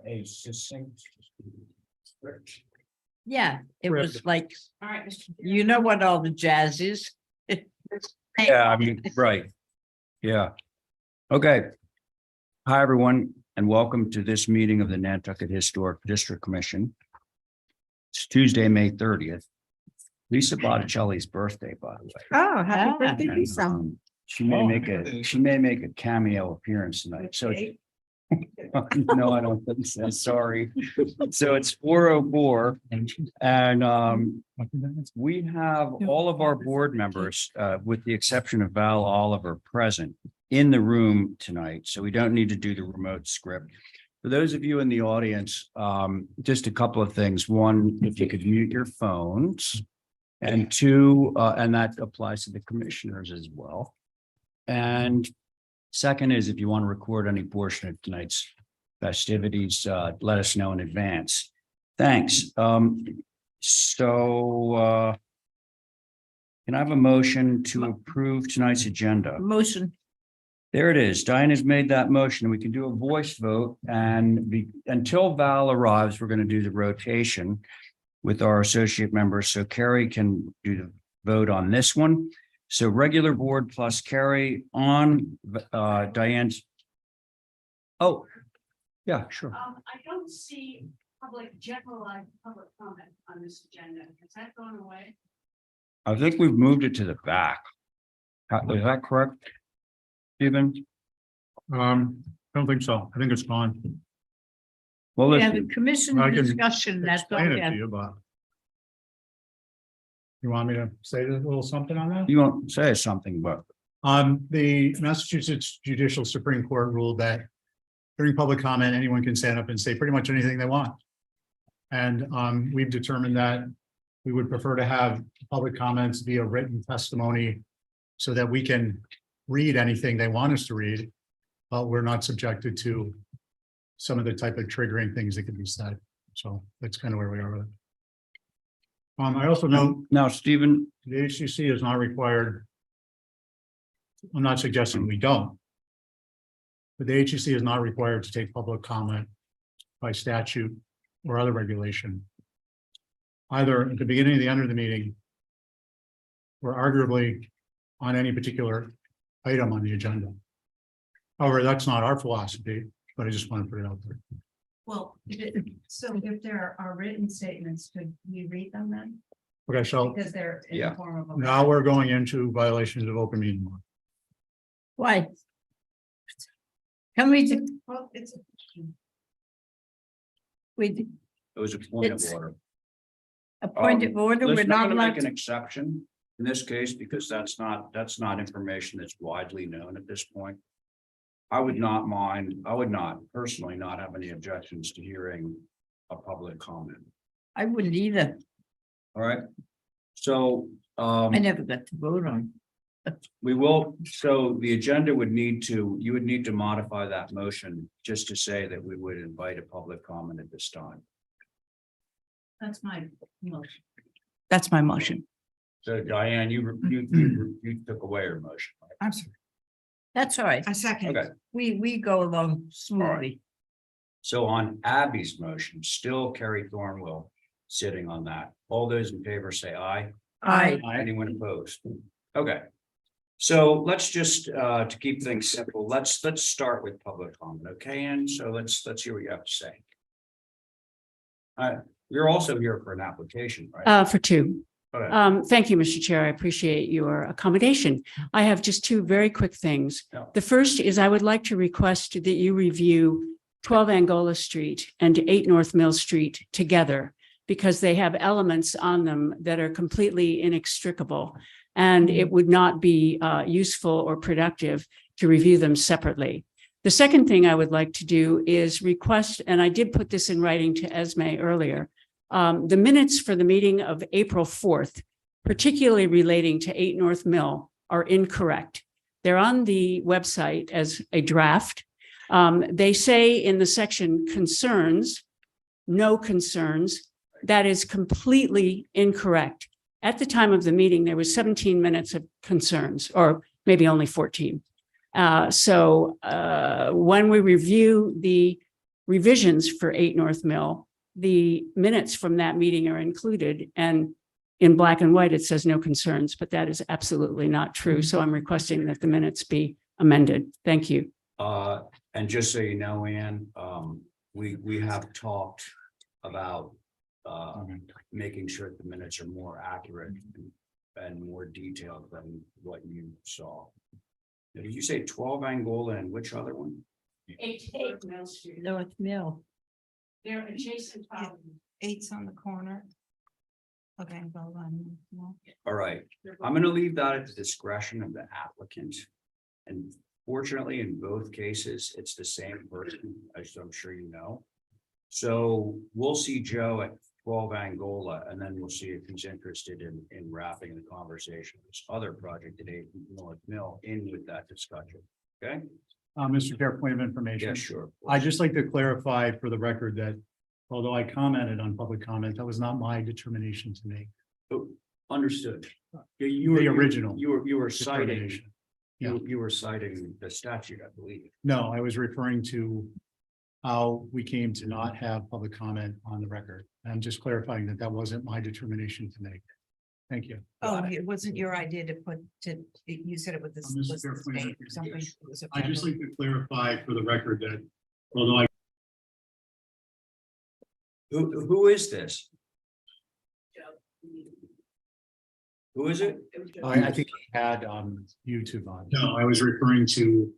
a succinct. Yeah, it Right. was like, All right, Mr. you know what all the jazz is. Yeah, I mean, right. Yeah. Okay. Hi, everyone, and welcome to this meeting of the Nantucket Historic District Commission. It's Tuesday, May 30th. Lisa Botticelli's birthday, by the way. Oh, happy birthday, And, she may make a cameo appearance tonight. So no, I don't think so. Sorry. So it's 4:04 and we have all of our board members, with the exception of Val Oliver, present in the room tonight. So we don't need to do the remote script. For those of you in the audience, just a couple of things. One, if you could mute your phones. And two, and that applies to the commissioners as well. And second is if you want to record any portion of tonight's festivities, let us know in advance. Thanks. Can I have a motion to approve tonight's agenda? Motion. There it is. Diane has made that motion. We can do a voice vote and until Val arrives, we're going to do the rotation with our associate members. So Carrie can do the vote on this one. So regular board plus Carrie on Diane's. Oh, yeah, sure. I don't see generalized public comment on this agenda. Has that gone away? I think we've moved it to the back. Is that correct? Stephen? I don't think so. I think it's gone. Well, Yeah, the listen, commission I can discussion, that's all. Explain it Yeah. to you, but. You want me to say a little something on that? you won't say something, but The Massachusetts Judicial Supreme Court ruled that during public comment, anyone can stand up and say pretty much anything they want. And we've determined that we would prefer to have public comments via written testimony so that we can read anything they want us to read, but we're not subjected to some of the type of triggering things that can be said. So that's kind of where we are with it. I also know now, Stephen, the HCC is not required. I'm not suggesting we don't. But the HCC is not required to take public comment by statute or other regulation. Either at the beginning or the end of the meeting. Or arguably on any particular item on the agenda. However, that's not our philosophy, but I just want to put it out there. Well, so if there are written statements, could we read them then? Okay, so Because they're in Yeah. the form of. now we're going into violations of open meeting law. Why? Can we, Well, it's. we, it was a point of It's- order. a point of order, we're Listen, I'm not gonna allowed make an to. exception in this case, because that's not information that's widely known at this point. I would not personally not have any objections to hearing a public comment. I wouldn't either. All right. So, I never got to vote on. we will, so the agenda would need to, you would need to modify that motion just to say that we would invite a public comment at this time. That's my motion. That's my motion. So Diane, you took away your motion. Right? I'm sorry. That's all right. I second. Okay. We go along smoothly. So on Abby's motion, still Carrie Thornwell sitting on that. All those in favor say aye. Aye. Anyone opposed? Okay. So let's just, to keep things simple, let's start with public comment, okay? And so let's hear what you have to say. You're also here for an application, right? For two. Okay. Thank you, Mr. Chair. I appreciate your accommodation. I have just two very quick things. Yeah. The first is I would like to request that you review 12 Angola Street and 8 North Mill Street together because they have elements on them that are completely inextricable. And it would not be useful or productive to review them separately. The second thing I would like to do is request, and I did put this in writing to Esme earlier, the minutes for the meeting of April 4th, particularly relating to 8 North Mill, are incorrect. They're on the website as a draft. They say in the section concerns, no concerns. That is completely incorrect. At the time of the meeting, there was 17 minutes of concerns, or maybe only 14. So when we review the revisions for 8 North Mill, the minutes from that meeting are included, and in black and white, it says no concerns, but that is absolutely not true. So I'm requesting that the minutes be amended. Thank you. And just so you know, Ann, we have talked about making sure that the minutes are more accurate and more detailed than what you saw. Now, did you say 12 Angola and which other one? 8 Mill Street. North Mill. They're adjacent properties. 8's on the corner. Okay, well, All right, I'm gonna leave that at the discretion of the applicant. And fortunately, in both cases, it's the same person, as I'm sure you know. So we'll see Joe at 12 Angola, and then we'll see if he's interested in wrapping the conversation. This other project at 8 North Mill in with that discussion, okay? Mr. Chair, point of information. Yeah, sure. I'd just like to clarify for the record that although I commented on public comment, that was not my determination to make. Oh, understood. Yeah, The original You were citing, determination. Yeah. you were citing the statute, I believe. No, I was referring to how we came to not have public comment on the record. I'm just clarifying that that wasn't my determination to make. Thank you. oh, it wasn't your idea to put you said it with this. Mr. was Chair, the point of state or something. yes. It was a I just federal- like to clarify for the record that although I Who is this? Who is it? I think he had YouTube on. No, I was referring to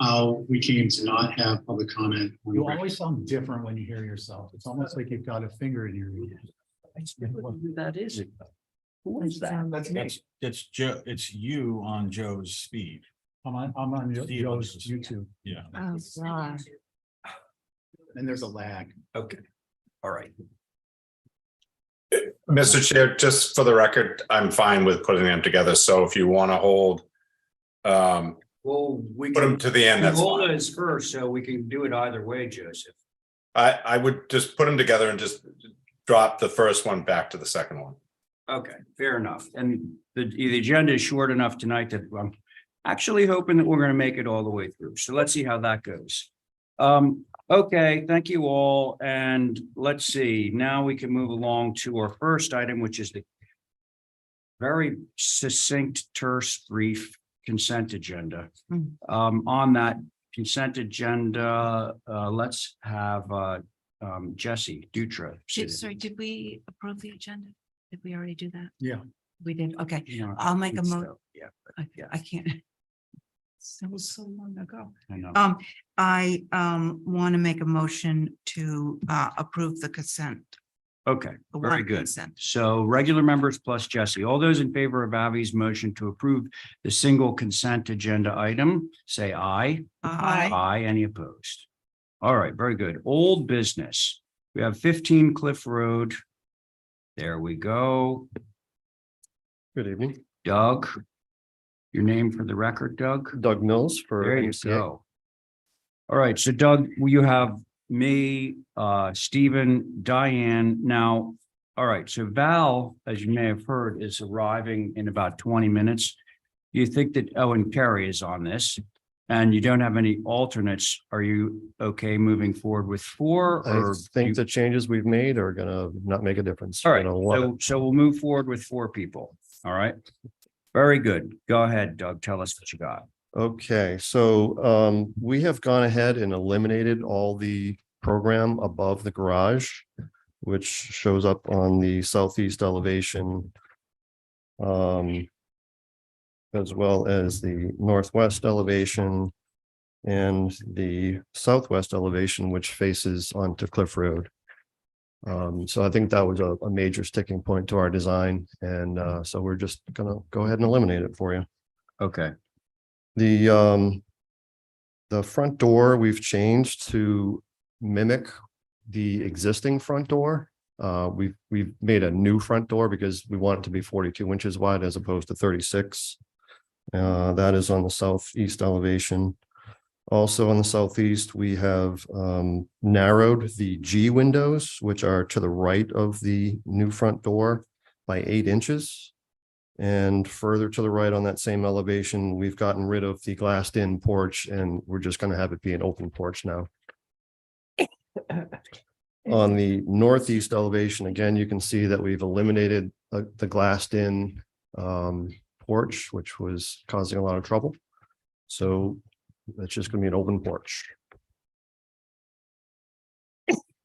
how we came to not have public comment. You always sound different when you hear yourself. It's almost like you've got a finger in your ear. Who that is? Who is that? It's Joe, it's you on Joe's speed. I'm on Steve, Joe's this is- YouTube Yeah. Oh, God. and there's a lag. Okay, all right. Mr. Chair, just for the record, I'm fine with putting them together. So if you want to hold, Well, we put them can, to the end, that's Angola fine. is first, so we can do it either way, Joseph. I would just put them together and just drop the first one back to the second one. Okay, fair enough. And the agenda is short enough tonight that I'm actually hoping that we're gonna make it all the way through. So let's see how that goes. Okay, thank you all. And let's see, now we can move along to our first item, which is the very succinct, terse, brief consent agenda. Mm. On that consent agenda, let's have Jesse Dutra. Sorry, did we approve the agenda? Did we already do that? Yeah. We did, okay. You know, I'll make a it's mo- still- Yeah, yeah. I can't. That was so long ago. I know. I want to make a motion to approve the consent. Okay, the very warrant good. consent. So regular members plus Jesse, all those in favor of Abby's motion to approve the single consent agenda item, say aye. Aye, any opposed? All right, very good. Old business. We have 15 Cliff Road. There we go. Good evening, Doug. Your name for the record, Doug? Doug Mills for There you MCA. go. All right, so Doug, you have me, Stephen, Diane. Now, all right, so Val, as you may have heard, is arriving in about 20 minutes. You think that, oh, and Carrie is on this, and you don't have any alternates. Are you okay moving forward with 4? I Or think you- the changes we've made are gonna not make a difference. All right, You know, what- so we'll move forward with 4 people. All right. Very good. Go ahead, Doug. Tell us what you got. Okay, so we have gone ahead and eliminated all the program above the garage, which shows up on the southeast elevation. As well as the northwest elevation and the southwest elevation, which faces onto Cliff Road. So I think that was a major sticking point to our design, and so we're just gonna go ahead and eliminate it for you. Okay. The front door we've changed to mimic the existing front door. We've made a new front door because we want it to be 42 inches wide as opposed to 36. That is on the southeast elevation. Also on the southeast, we have narrowed the G windows, which are to the right of the new front door by 8 inches. And further to the right on that same elevation, we've gotten rid of the glassed in porch and we're just going to have it be an open porch now. On the northeast elevation, again, you can see that we've eliminated the glassed in porch, which was causing a lot of trouble. So that's just gonna be an open porch.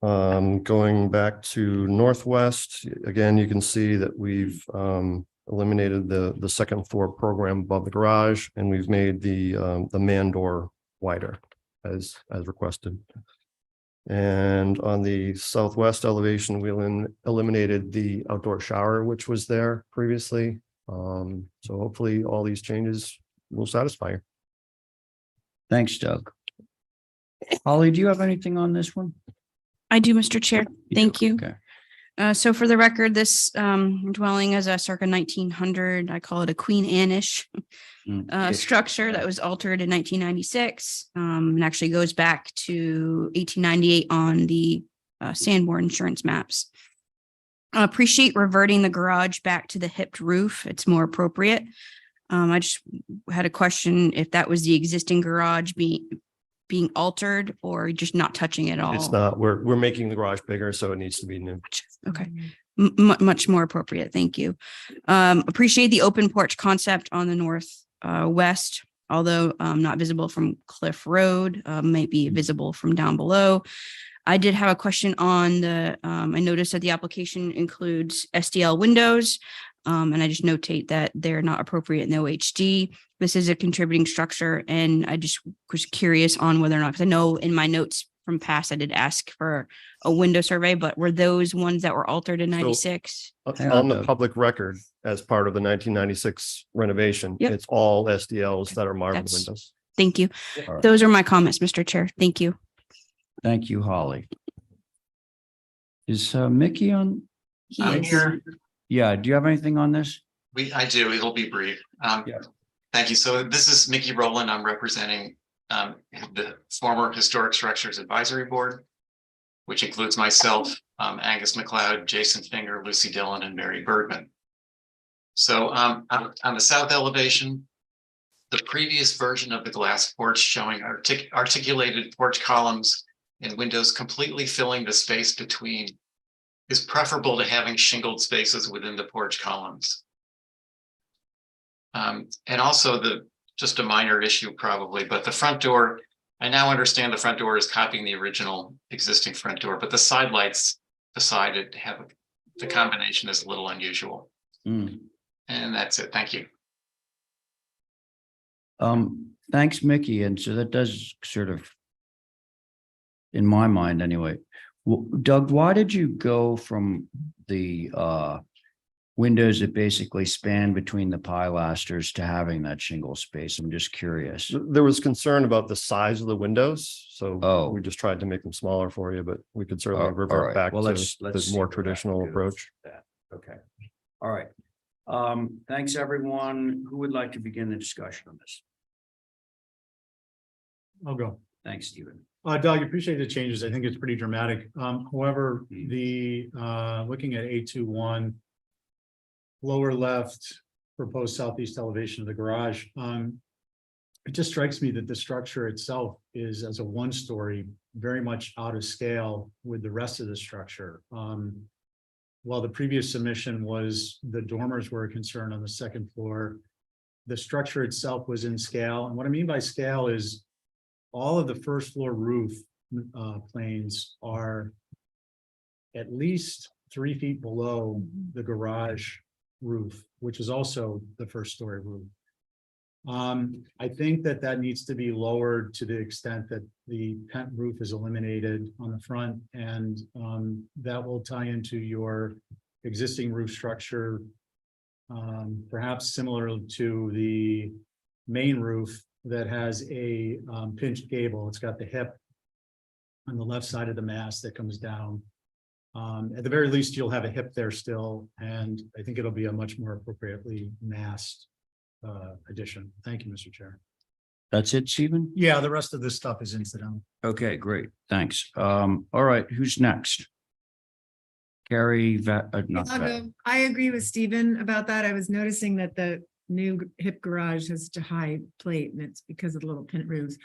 Going back to northwest, again, you can see that we've eliminated the second floor program above the garage, and we've made the man door wider as requested. And on the southwest elevation, we eliminated the outdoor shower, which was there previously. So hopefully all these changes will satisfy you. Thanks, Doug. Holly, do you have anything on this one? I do, Mr. Chair. Thank you. Okay. So for the record, this dwelling is a circa 1900, I call it a Queen Anne-ish structure that was altered in 1996 and actually goes back to 1898 on the Sanborn insurance maps. I appreciate reverting the garage back to the hipped roof. It's more appropriate. I just had a question if that was the existing garage being altered or just not touching it all. It's not, we're making the garage bigger, so it needs to be new. Okay, much more appropriate. Thank you. Appreciate the open porch concept on the north west, although not visible from Cliff Road, might be visible from down below. I did have a question on the, I noticed that the application includes SDL windows. And I just notate that they're not appropriate in the OHD. This is a contributing structure, and I just was curious on whether or not, because I know in my notes from past, I did ask for a window survey, but were those ones that were altered in 96? On the public record, as part of the 1996 renovation, Yep. it's all SDLs that are marble That's- windows. Thank you. All right. Those are my comments, Mr. Chair. Thank you. Thank you, Holly. Is Mickey on? He I'm is. here. Yeah, do you have anything on this? I do, it'll be brief. Yeah. Thank you. So this is Mickey Rowland. I'm representing the former Historic Structures Advisory Board, which includes myself, Angus McLeod, Jason Finger, Lucy Dillon, and Mary Bergman. So on the south elevation, the previous version of the glass porch showing articulated porch columns and windows completely filling the space between is preferable to having shingled spaces within the porch columns. And also just a minor issue probably, but the front door, I now understand the front door is copying the original existing front door, but the side lights beside it have, the combination is a little unusual. Mm. And that's it. Thank you. Thanks, Mickey. And so that does sort of, in my mind anyway. Doug, why did you go from the windows that basically span between the pilasters to having that shingle space? I'm just curious. There was concern about the size of the windows, so Oh. we just tried to make them smaller for you, but we could certainly All revert right. back Well, to let's the see more what traditional I can do approach. with that. Okay. All right. Thanks, everyone. Who would like to begin the discussion on this? I'll go. Thanks, Stephen. Doug, appreciate the changes. I think it's pretty dramatic. However, the looking at 821 lower left proposed southeast elevation of the garage, it just strikes me that the structure itself is, as a one-story, very much out of scale with the rest of the structure. While the previous submission was the dormers were a concern on the second floor, the structure itself was in scale. And what I mean by scale is all of the first floor roof planes are at least 3 feet below the garage roof, which is also the first story roof. I think that needs to be lowered to the extent that the pent roof is eliminated on the front, and that will tie into your existing roof structure, perhaps similar to the main roof that has a pinched gable. It's got the hip on the left side of the mast that comes down. At the very least, you'll have a hip there still, and I think it'll be a much more appropriately massed addition. Thank you, Mr. Chair. That's it, Stephen? Yeah, the rest of this stuff is incidental. Okay, great. Thanks. All right, who's next? Carrie, I agree with Stephen about that. I was noticing that the new hip garage has such a high plate, and it's because of the little pent roofs.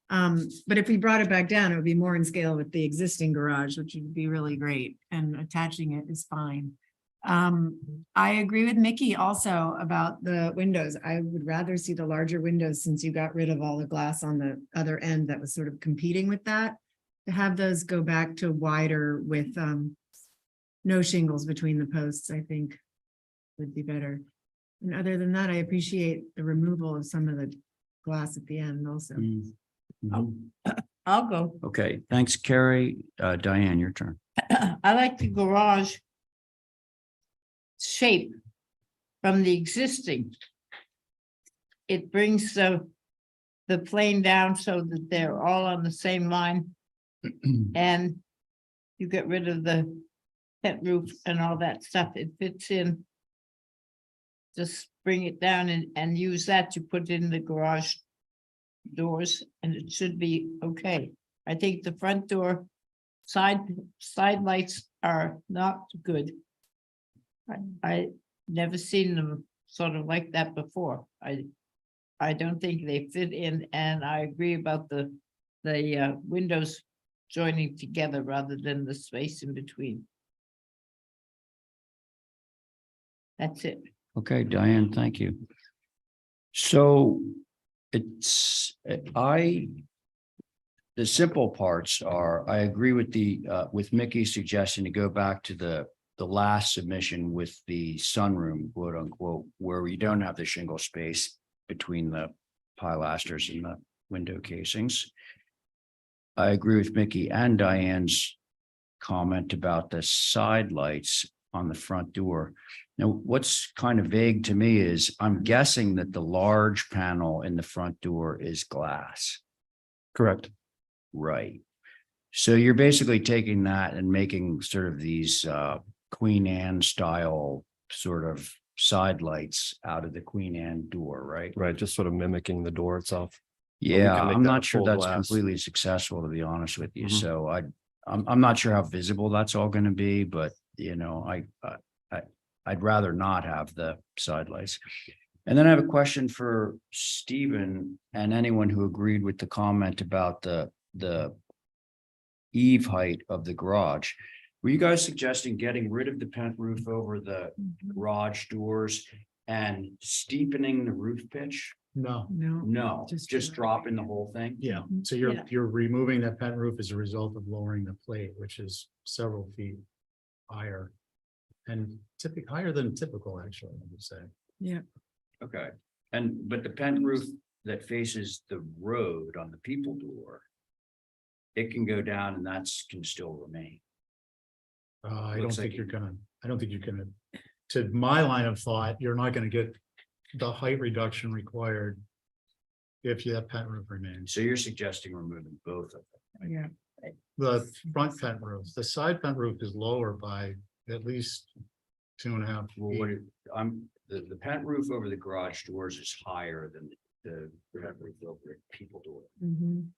But if we brought it back down, it would be more in scale with the existing garage, which would be really great, and attaching it is fine. I agree with Mickey also about the windows. I would rather see the larger windows since you got rid of all the glass on the other end that was sort of competing with that. To have those go back to wider with no shingles between the posts, I think would be better. And other than that, I appreciate the removal of some of the glass at the end also. I'll go. Okay, thanks, Carrie. Diane, your turn. I like the garage shape from the existing. It brings the plane down so that they're all on the same line. And you get rid of the pet roof and all that stuff. It fits in. Just bring it down and use that to put in the garage doors, and it should be okay. I think the front door side lights are not good. I never seen them sort of like that before. I don't think they fit in, and I agree about the windows joining together rather than the space in between. That's it. Okay, Diane, thank you. So the simple parts are, I agree with Mickey's suggestion to go back to the last submission with the sunroom, quote unquote, where we don't have the shingle space between the pilasters and the window casings. I agree with Mickey and Diane's comment about the side lights on the front door. Now, what's kind of vague to me is I'm guessing that the large panel in the front door is glass. Correct. Right. So you're basically taking that and making sort of these Queen Anne style sort of side lights out of the Queen Anne door, right? Right, just sort of mimicking the door itself. we Yeah, can make I'm that not a sure full that's glass. completely successful, to be honest with you. Mhm. So I'm not sure how visible that's all going to be, but I'd rather not have the side lights. And then I have a question for Stephen and anyone who agreed with the comment about the eave height of the garage. Were you guys suggesting getting rid of the pent roof over the garage doors and steepening the roof pitch? No, No. No, Just just drop. dropping the whole thing? yeah, so Yeah. you're removing that pent roof as a result of lowering the plate, which is several feet higher. And typically higher than typical, actually, I would say. Okay, but the pent roof that faces the road on the people door, it can go down and can still remain. I don't Looks think like you're gonna, to my line of thought, you're not gonna get the height reduction required if that pent roof remains. So you're suggesting removing both of them? Yeah. The front pent roof, the side pent roof is lower by at least 2.5 Well, feet. the pent roof over the garage doors is higher than the pent roof over the people door, Mhm.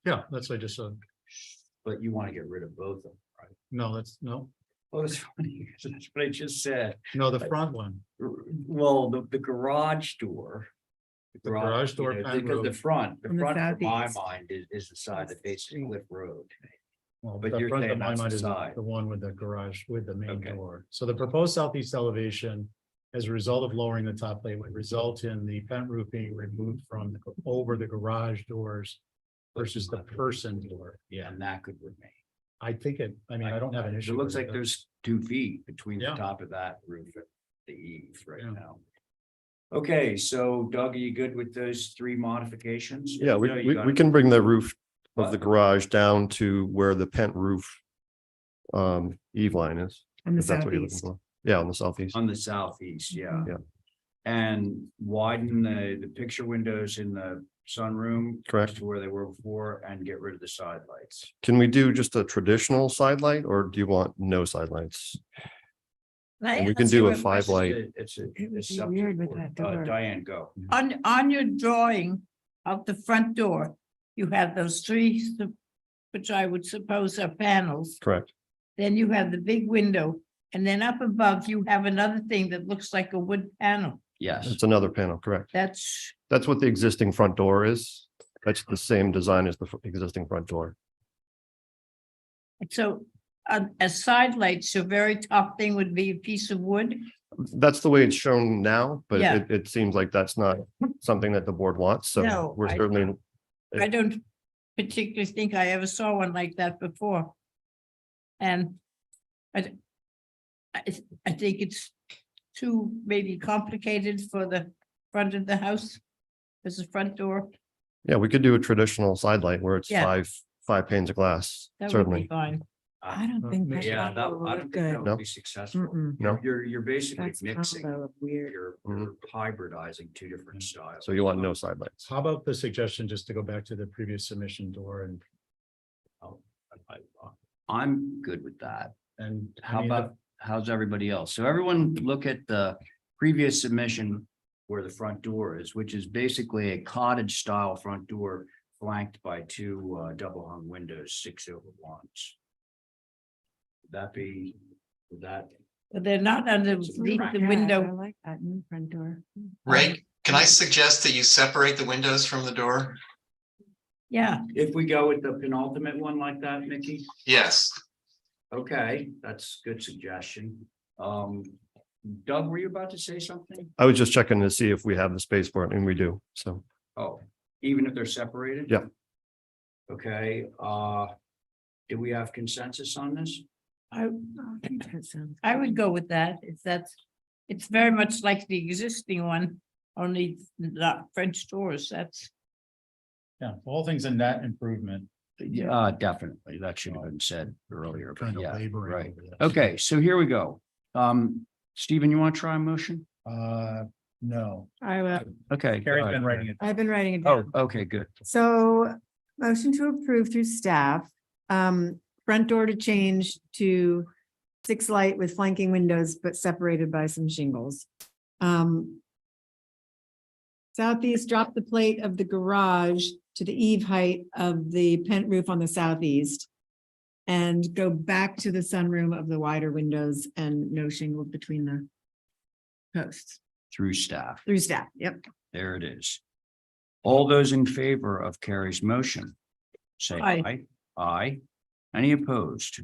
Yeah, that's what I just said. but you want to get rid of both of them, right? No, no, Oh, that's funny. That's what I just said. no, the front one. Well, the garage door. The garage door pent Because the roof. front, On the for my southeast. mind is the side that faces Cliff Road. Well, But the you're front of saying my that's mind the is side. the one with the garage, with the main Okay. door. So the proposed southeast elevation, as a result of lowering the top plate, would result in the pent roof being removed from over the garage doors versus the person door. Yeah, And that could remain. I think I don't have an issue. It looks with like there's 2 feet between the Yeah. top of that roof and the eaves right Yeah. now. Okay, so Doug, are you good with those 3 modifications? Yeah, No, you we got it. can bring the roof of the What? garage down to where the pent roof eave line is. On the if that's what you're looking southeast. for. Yeah, on the southeast. On the southeast, yeah. Yeah. And widen the picture windows in the sunroom. Correct. To where they were before and get rid of the side lights. Can we do just a traditional side light or do you want no side lights? And we can do a 5 light. It's It would it's be up to weird the with board. that door. Diane, go. On your drawing of the front door, you have those 3, which I would suppose are panels. Correct. Then you have the big window, and then up above you have another thing that looks like a wood panel. Yes. It's another panel, correct. That's, That's what the existing front door is. That's the same design as the existing front door. So a side light, so very top thing would be a piece of wood. That's the way it's shown now, but Yeah. it seems like that's not something that the board wants, so No, we're certainly. I don't particularly think I ever saw one like that before. And I, I think it's too maybe complicated for the front of the house. There's a front door, Yeah, we could do a traditional side light where it's Yeah. five panes of glass, that would be certainly. fine. I don't think that Yeah, that, combo I would don't think good. that would be successful. Mm-mm. No, You're basically That's mixing, combo weird. you're hybridizing two different styles. so you want no side lights. How about the suggestion, just to go back to the previous submission door and, I'm good with that. and. I How mean, about, how's everybody else? So everyone look at the previous submission where the front door is, which is basically a cottage style front door flanked by two double hung windows, 6/1. Would that, But they're not underneath the I window. like that new front door. Ray, can I suggest that you separate the windows from the door? Yeah, if we go with the penultimate one like that, Mickey? Yes. Okay, that's a good suggestion. Doug, were you about to say something? I was just checking to see if we have the space for it, and we do, so. Oh, even if they're separated? Yeah. Okay, do we have consensus on this? I think that sounds. I would go with that. It's very much like the existing one, only not French doors. That's, Yeah, all things in that improvement. Yeah, definitely. That should have been said earlier, but Kind of yeah, laboring right. over that. Okay, so here we go. Stephen, you want to try a motion? No, Okay. go Carrie's ahead. been writing it. I've been writing it Oh, down. okay, good. So motion to approve through staff, front door to change to 6 light with flanking windows, but separated by some shingles. Southeast, drop the plate of the garage to the eave height of the pent roof on the southeast. And go back to the sunroom of the wider windows and no shingle between the posts Through staff. through staff. Yep. There it is. All those in favor of Carrie's motion, say Aye. aye. Aye. Any opposed?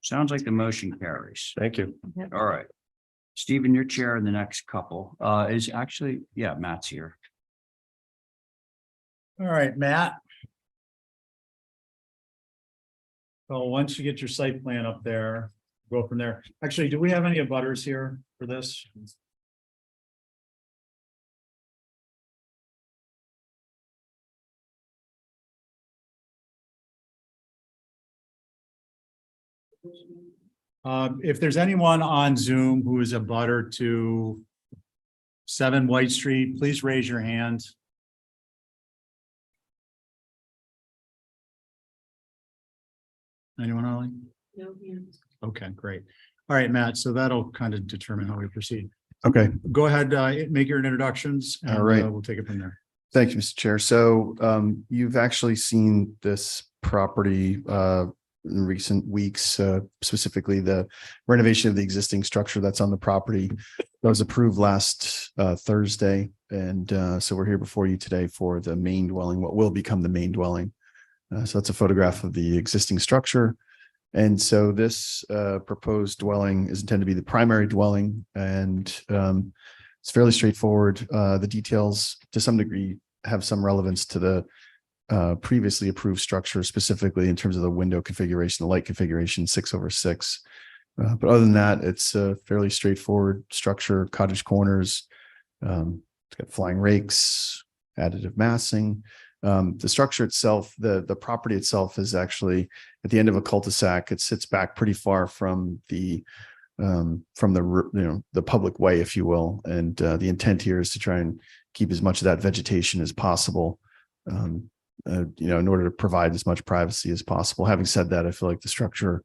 Sounds like the motion carries. Thank you. All right. Stephen, your chair in the next couple, is actually, yeah, Matt's here. All right, Matt. So once you get your site plan up there, go from there. Actually, do we have any abutters here for this? If there's anyone on Zoom who is a butter to 7 White Street, please raise your hand. Anyone, Ollie? Okay, great. All right, Matt, so that'll kind of determine how we proceed. Okay, Go ahead, make your introductions. And, All right. We'll take it from there. thank you, Mr. Chair. So you've actually seen this property in recent weeks, specifically the renovation of the existing structure that's on the property. That was approved last Thursday. And so we're here before you today for the main dwelling, what will become the main dwelling. So that's a photograph of the existing structure. And so this proposed dwelling is intended to be the primary dwelling, and it's fairly straightforward. The details to some degree have some relevance to the previously approved structure, specifically in terms of the window configuration, the light configuration, 6/6. But other than that, it's a fairly straightforward structure, cottage corners. It's got flying rakes, additive massing. The structure itself, the property itself is actually at the end of a cul-de-sac. It sits back pretty far from the public way, if you will. And the intent here is to try and keep as much of that vegetation as possible, in order to provide as much privacy as possible. Having said that, I feel like the structure,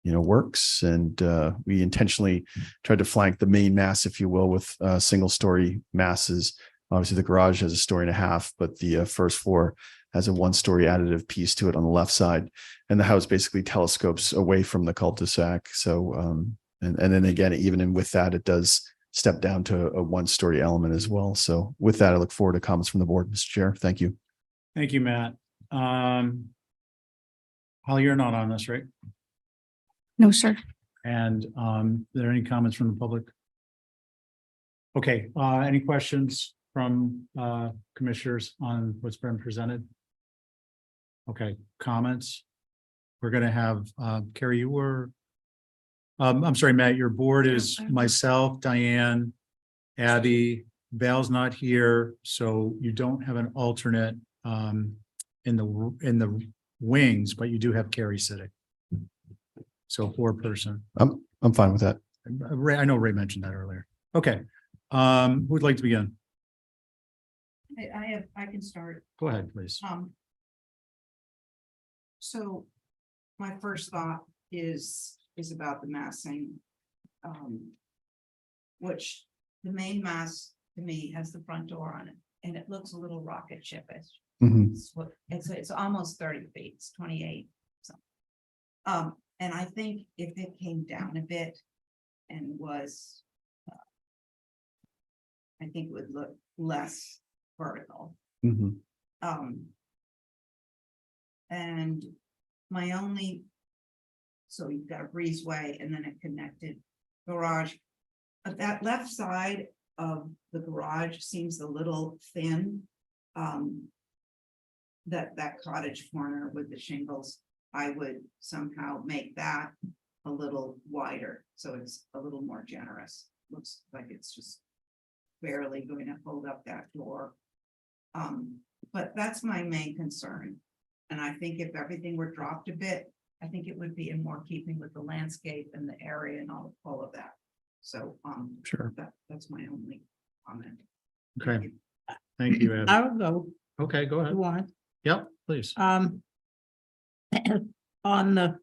works, and we intentionally tried to flank the main mass, if you will, with single-story masses. Obviously, the garage has 1.5 stories, but the first floor has a 1-story additive piece to it on the left side, and the house basically telescopes away from the cul-de-sac. So, and then again, even with that, it does step down to a one-story element as well. So with that, I look forward to comments from the board, Mr. Chair. Thank you. Thank you, Matt. Hal, you're not on this, right? No, sir. And are there any comments from the public? Okay, any questions from commissioners on what's been presented? Okay, comments? We're gonna have Carrie, you were. I'm sorry, Matt, your board is myself, Diane, Abby, Val's not here, so you don't have an alternate in the wings, but you do have Carrie sitting. So 4-person. I'm fine with that. Ray, I know Ray mentioned that earlier. Okay. Who'd like to begin? I can start. Go ahead, please. So my first thought is about the massing. Which the main mass to me has the front door on it and it looks a little rocket shipish. Mhm. It's almost 30 feet, it's 28. So, and I think if it came down a bit and was, I think it would look less vertical. Mhm. And my only, so you've got a breezeway and then a connected garage. But that left side of the garage seems a little thin. That cottage corner with the shingles, I would somehow make that a little wider, so it's a little more generous. Looks like it's just barely going to hold up that door. But that's my main concern. And I think if everything were dropped a bit, I think it would be in more keeping with the landscape and the area and all of that. So, Sure. That's my only comment. Okay. Thank you, Abby. I'll go. Okay, go ahead. You want? Yep, please. On the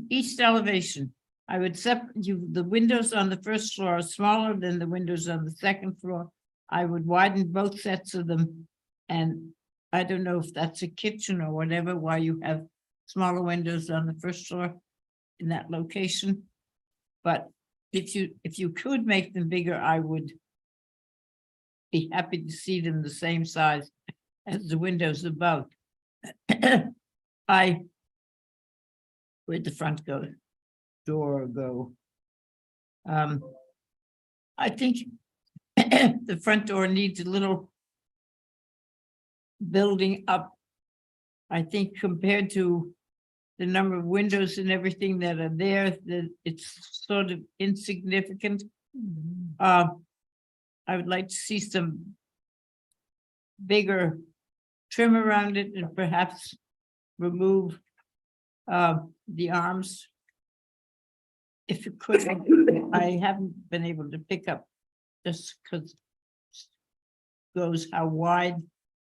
east elevation, I would the windows on the first floor are smaller than the windows on the second floor. I would widen both sets of them. And I don't know if that's a kitchen or whatever, why you have smaller windows on the first floor in that location. But if you could make them bigger, I would be happy to see them the same size as the windows above. Where'd the front door go? I think the front door needs a little building up. I think compared to the number of windows and everything that are there, that it's sort of insignificant. I would like to see some bigger trim around it and perhaps remove the arms. If you could, I haven't been able to pick up just because goes how wide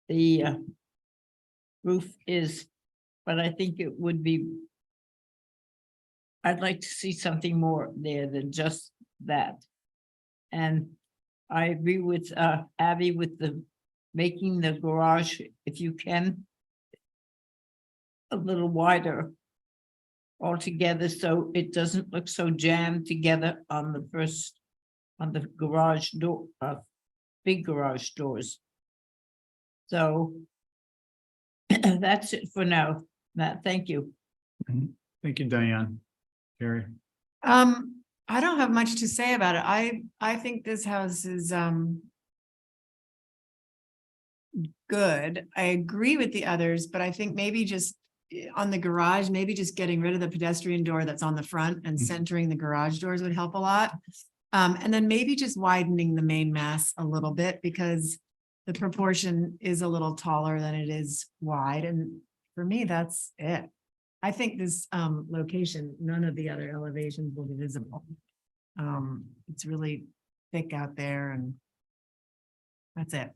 the roof is, but I think it would be, I'd like to see something more there than just that. And I agree with Abby with the making the garage, if you can, a little wider altogether, so it doesn't look so jammed together on the garage door, big garage doors. So that's it for now, Matt. Thank you. Thank you, Diane. Carrie. I don't have much to say about it. I think this house is good. I agree with the others, but I think maybe just on the garage, maybe just getting rid of the pedestrian door that's on the front and centering the garage doors would help a lot. And then maybe just widening the main mass a little bit because the proportion is a little taller than it is wide. And for me, that's it. I think this location, none of the other elevations will be visible. It's really thick out there and that's it.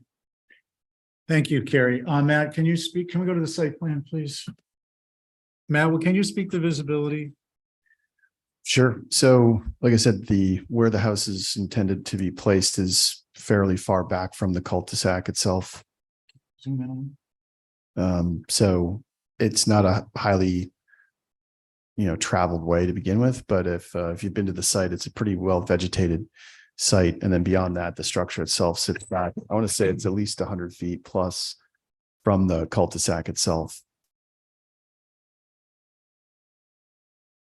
Thank you, Carrie. Matt, can you speak? Can we go to the site plan, please? Matt, well, can you speak to visibility? Sure. So like I said, where the house is intended to be placed is fairly far back from the cul-de-sac itself. Zoom in. So it's not a highly, traveled way to begin with, but if you've been to the site, it's a pretty well vegetated site. And then beyond that, the structure itself sits back. I want to say it's at least 100 feet plus from the cul-de-sac itself.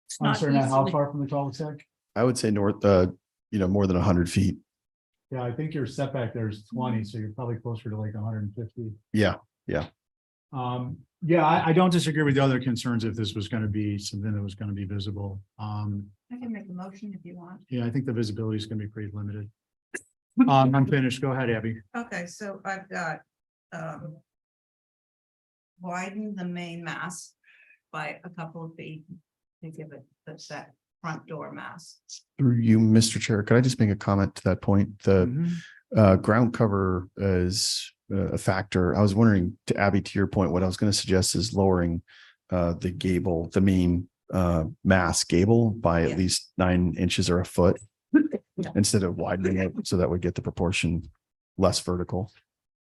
It's I'm not sorry, Matt, how easily- far from the cul-de-sac? I would say north, more than 100 feet. Yeah, I think your setback there is 20, so you're probably closer to like 150. Yeah. Yeah, I don't disagree with the other concerns if this was going to be something that was going to be visible. I can make a motion if you want. Yeah, I think the visibility is going to be pretty limited. I'm finished. Go ahead, Abby. Okay, so I've got, widen the main mass by a couple of feet to give it that front door mass. Through you, Mr. Chair, could I just make a comment to that point? The ground cover is a factor. I was wondering, to Abby, to your point, what I was going to suggest is lowering the gable, the main mass gable by Yeah. at least 9 inches or a foot Yeah. instead of widening it, so that would get the proportion less vertical.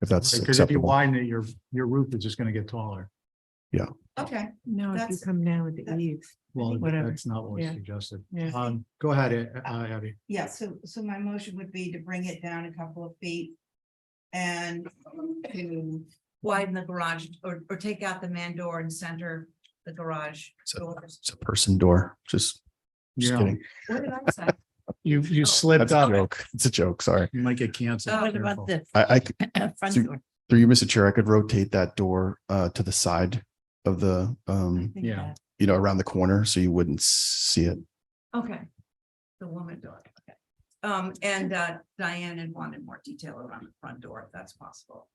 If that's Because if you acceptable. widen it, your roof is just going to get taller. Okay, No, if you That's- come down with the that- eaves. Well, Whatever. that's not what was Yeah. suggested. Yeah. Go ahead, Abby. yeah, so my motion would be to bring it down a couple of feet. And to widen the garage or take out the man door and center the garage So- doors. It's a person door, just Yeah. kidding. What did I say? You Oh, slipped That's a up. joke. It's a joke, sorry. You might get canceled. What Careful. about the I could, front so- door? through you, Mr. Chair, I could rotate that door to the side of the, I think yeah. that- around the corner, so you wouldn't see it. Okay. The woman door, okay. And Diane had wanted more detail around the front door, if that's possible.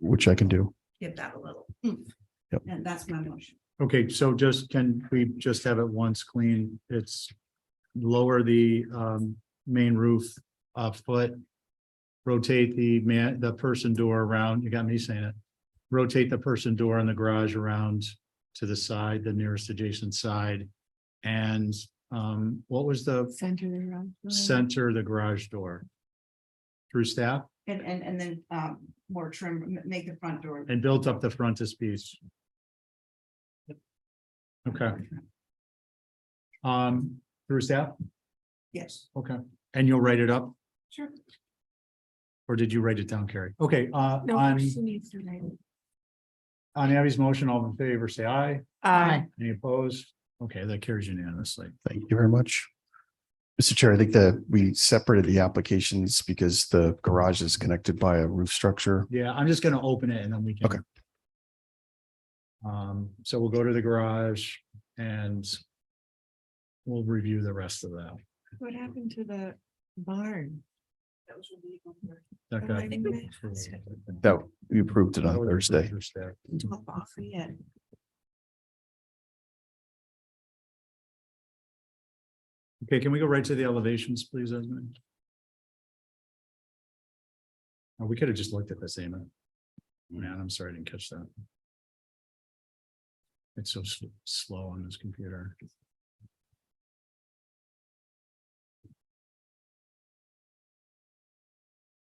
Which I can do. Give that a little. oomph. Yep. And that's my motion. Okay, so can we just have it once clean? It's lower the main roof a foot. Rotate the person door around, you got me saying it. Rotate the person door in the garage around to the side, the nearest adjacent side. And what was the Center the garage door. center of the garage door? Through staff And then more trim, make the front door. and built up the frontispiece. Okay. Through staff? Yes. Okay, and you'll write it up? Sure. Or did you write it down, Carrie? Okay, No, on she needs to write it. Abby's motion, all in favor, say aye. Aye. Any opposed? Okay, that carries unanimously. Thank you very much. Mr. Chair, I think that we separated the applications because the garage is connected by a roof structure. Yeah, I'm just gonna open it and then we can. Okay. So we'll go to the garage and we'll review the rest of that. What happened to the barn? That Oh, got- I think That we approved it on Thursday. Top off yet. Okay, can we go right to the elevations, please, Esmond? Oh, we could have just looked at this, Amy. Man, I'm sorry I didn't catch that. It's so slow on this computer.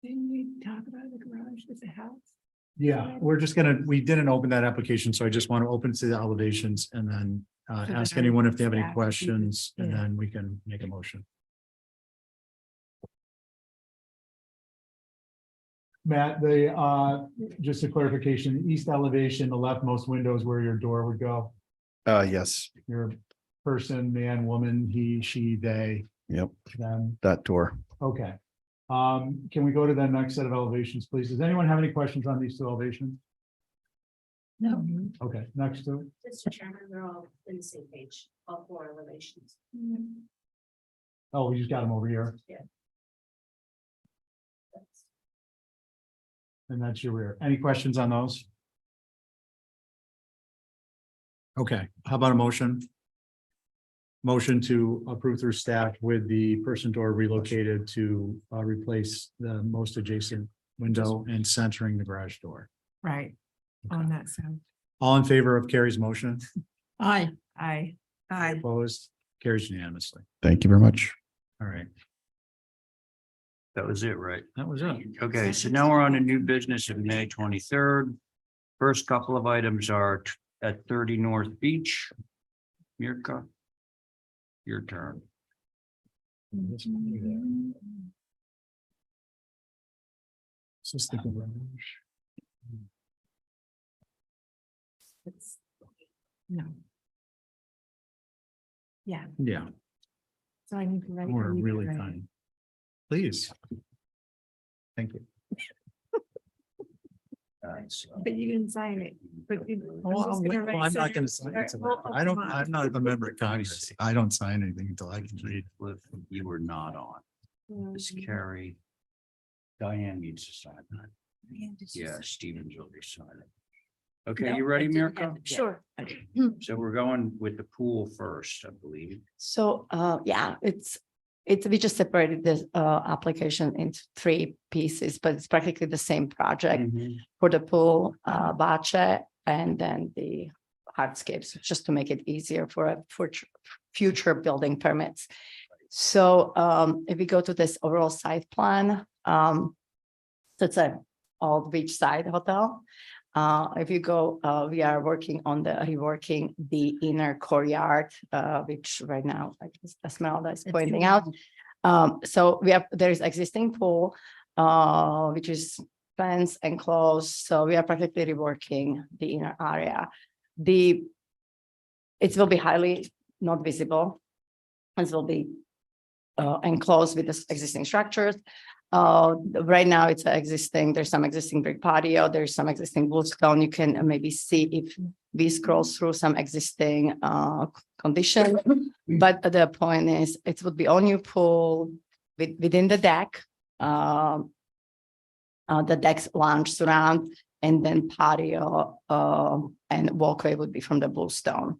Didn't we talk about the garage as a house? Yeah, we didn't open that application, so I just want to open to the elevations and then ask anyone if they have any questions, and then we can make a motion. Matt, just a clarification, the east elevation, the leftmost window is where your door would go. Yes, Your person, man, woman, he, she, they, yep, them. that door. Okay. Can we go to the next set of elevations, please? Does anyone have any questions on these two elevations? No. Okay, next two. Mr. Chairman, they're all in the same page, all four elevations. Oh, we just got them over here, and that's your rear. Any questions on those? Okay, how about a motion? Motion to approve through staff with the person door relocated to replace the most adjacent window and centering the garage door. Right, on that side. All in favor of Carrie's motion? Aye. Aye. Opposed? Carries unanimously. Thank you very much. All right, That was it, right? that was it. Okay, so now we're on a new business of May 23rd. First couple of items are at 30 North Beach. Mirka, your turn. Just the garage. It's- No. Yeah, Yeah, so I need to write. or I need to really write it. tiny. Please. Thank you. All right, so. But you didn't sign it. But you- Well, just gonna write I'm not so- gonna sign it. Well, I don't, come on. I'm not a member of Congress. I don't sign anything until I can read. Cliff, you were not on. Miss Carrie. Diane needs to sign that. Yeah, Stephen's already signed it. Okay, No, you ready, I didn't Mirka? have it yet. Sure. So we're going with the pool first, I believe. So, yeah, we just separated this, application into 3 pieces, but it's practically the same project for the pool, bocce, and then the hardscapes, just to make it easier for future building permits. So, if we go to this overall site plan, so it's a old beachside hotel. If you go, we are working on reworking the inner courtyard, which right now, like Esmeralda is pointing out. So there is existing pool, which is fenced and closed. So we are practically reworking the inner area. It will be highly not visible. It will be enclosed with the existing structures. Right now it's there's some existing brick patio, there's some existing wood stone. You can maybe see if we scroll through some existing conditions. But the point is, it would be all new pool within the deck. The deck's lounge surround, and then patio and walkway would be from the bluestone.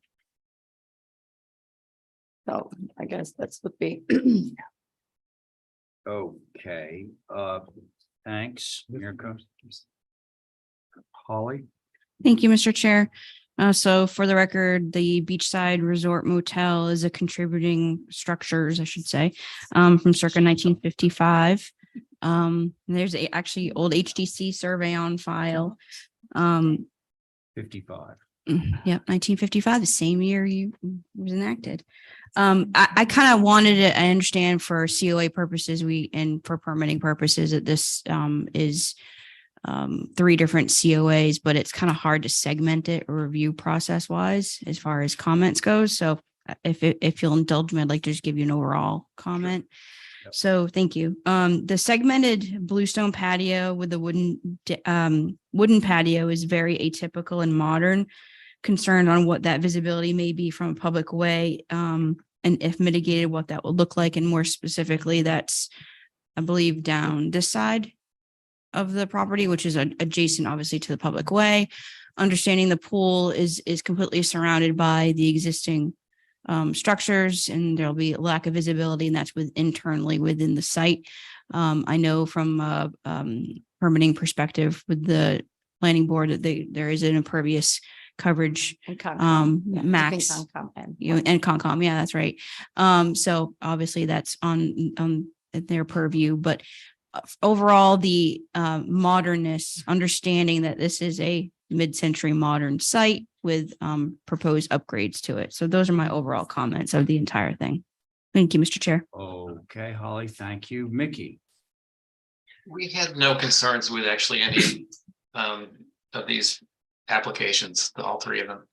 So I guess that's would be. Okay, thanks, Mirka. Holly? Thank you, Mr. Chair. So for the record, the Beachside Resort Motel is a contributing structures, I should say, from circa 1955. There's actually old HDC survey on file. 55. Yep, 1955, the same year you was enacted. I kind of wanted it, I understand for COA purposes, and for permitting purposes that this is 3 different COAs, but it's kind of hard to segment it or review process wise as far as comments goes. So if you'll indulge me, I'd like to just give you an overall comment. Yep. So thank you. The segmented bluestone patio with the wooden patio is very atypical and modern. Concerned on what that visibility may be from a public way, and if mitigated, what that would look like. And more specifically, that's, I believe, down this side of the property, which is adjacent, obviously, to the public way. Understanding the pool is completely surrounded by the existing structures, and there'll be a lack of visibility, and that's internally within the site. I know from a permitting perspective with the planning board that there is an impervious coverage And Concom, yeah, max, between Concom and. and Concom. Yeah, that's right. So obviously that's on their purview, but overall the modernness, understanding that this is a mid-century modern site with proposed upgrades to it. So those are my overall comments of the entire thing. Thank you, Mr. Chair. Okay, Holly, thank you. Mickey? We had no concerns with actually any of these applications, all 3 of them.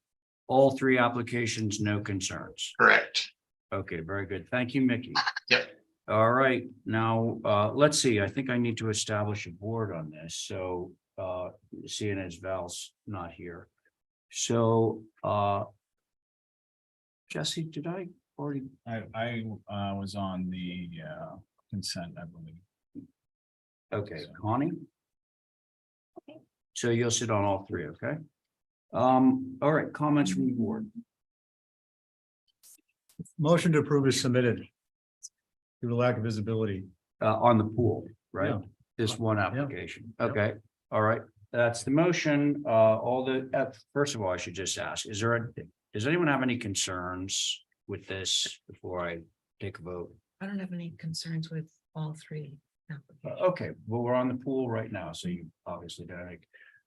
All 3 applications, no concerns. Correct. Okay, very good. Thank you, Mickey. Yep. All right, now, let's see, I think I need to establish a board on this, so, seeing as Val's not here. So, Jesse, did I already? I was on the consent, I believe. Okay, Connie? So you'll sit on all 3, okay? All right, comments from the board. Motion to approve is submitted. Due to lack of visibility. On the pool, right? Yeah. This one application. Yeah. Okay, all right. That's the motion. First of all, I should just ask, does anyone have any concerns with this before I take a vote? I don't have any concerns with all 3 applications. Okay, well, we're on the pool right now, so you obviously don't.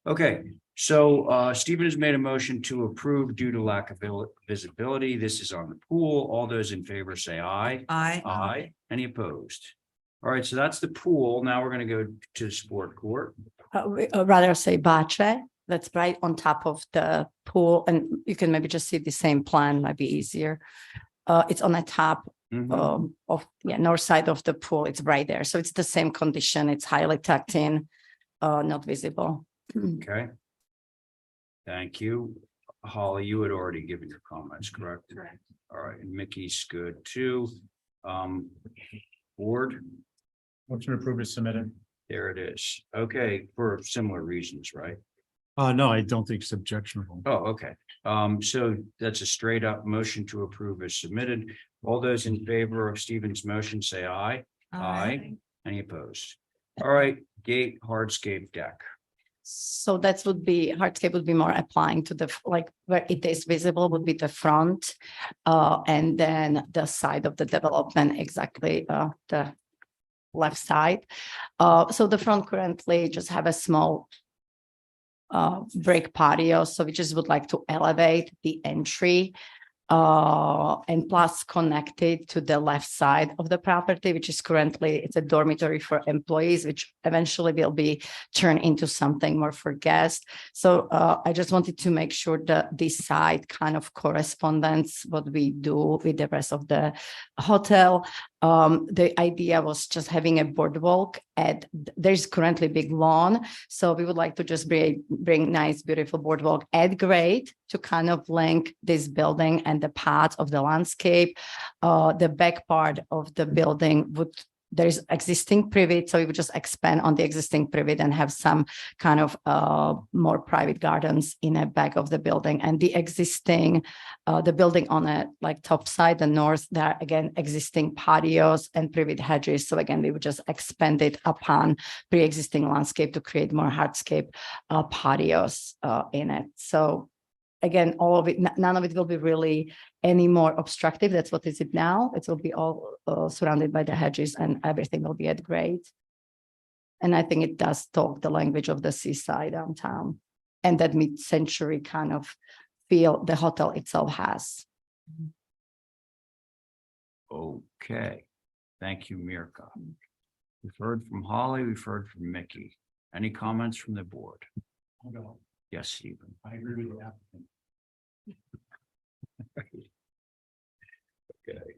Okay, so Stephen has made a motion to approve due to lack of visibility. This is on the pool. All those in favor say aye. I, Aye. Any opposed? All right, so that's the pool. Now we're gonna go to the sport court. Rather say Bache, that's right on top of the pool, and you can maybe just see the same plan, might be easier. It's on the top of, north side of the pool, it's right there, so it's the same condition, it's highly tucked in, not visible. Okay. Thank you. Holly, you had already given your comments, correct? Correct. All right, and Mickey's good too. Board, Motion approved is submitted. there it is. Okay, for similar reasons, right? No, I don't think it's objectionable. Oh, okay. So that's a straight up motion to approve as submitted. All those in favor of Stephen's motion, say aye. Aye. Any opposed? All right, gate hardscape deck. So that would be, hardscape would be more applying to the, like, where it is visible would be the front, and then the side of the development, exactly, the left side. So the front currently just have a small brick patio, so we just would like to elevate the entry, and plus connected to the left side of the property, which is currently, it's a dormitory for employees, which eventually will be turned into something more for guests. So I just wanted to make sure that this side kind of corresponds what we do with the rest of the hotel. The idea was just having a boardwalk at, there's currently big lawn. So we would like to just bring nice, beautiful boardwalk at grade to kind of link this building and the path of the landscape. The back part of the building would, there's existing privet, so we would just expand on the existing privet and have some kind of more private gardens in the back of the building. And the existing, the building on a like top side, the north, there are again existing patios and privet hedges. So again, we would just expand it upon pre-existing landscape to create more hardscape patios in it. So again, all of it, none of it will be really any more obstructive. That's what is it now. It will be all surrounded by the hedges and everything will be at grade. And I think it does talk the language of the seaside downtown and that mid-century kind of feel the hotel itself has. Okay, thank you, Mirka. We've heard from Holly, we've heard from Mickey. Any comments from the board? No, Yes, Stephen. I agree with the applicant. Okay,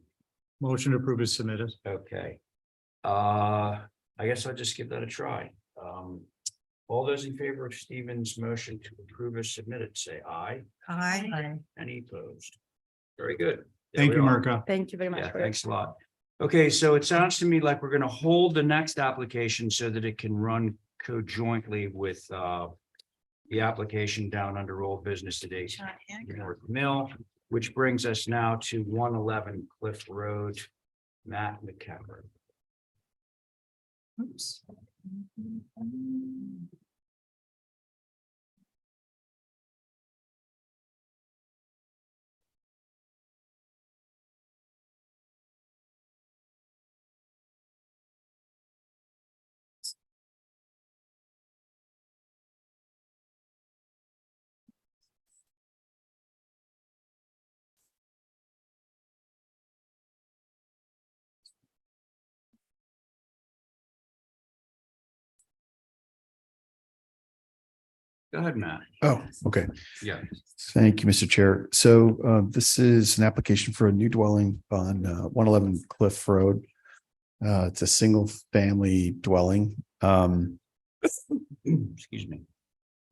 Motion approved is submitted. okay. I guess I'll just give that a try. All those in favor of Stephen's motion to approve as submitted, say aye. Aye. Any opposed? Very good. There Thank we you, are. Mirka. Thank you very much. Yeah, for your- thanks a lot. Okay, so it sounds to me like we're gonna hold the next application so that it can run conjointly with the application down under old business today, North Mill, which brings us now to 111 Cliff Road, Matt McCaffrey. Oops. Go ahead, Matt. Oh, okay. Yeah. Thank you, Mr. Chair. So this is an application for a new dwelling on 111 Cliff Road. It's a single family dwelling. Excuse me.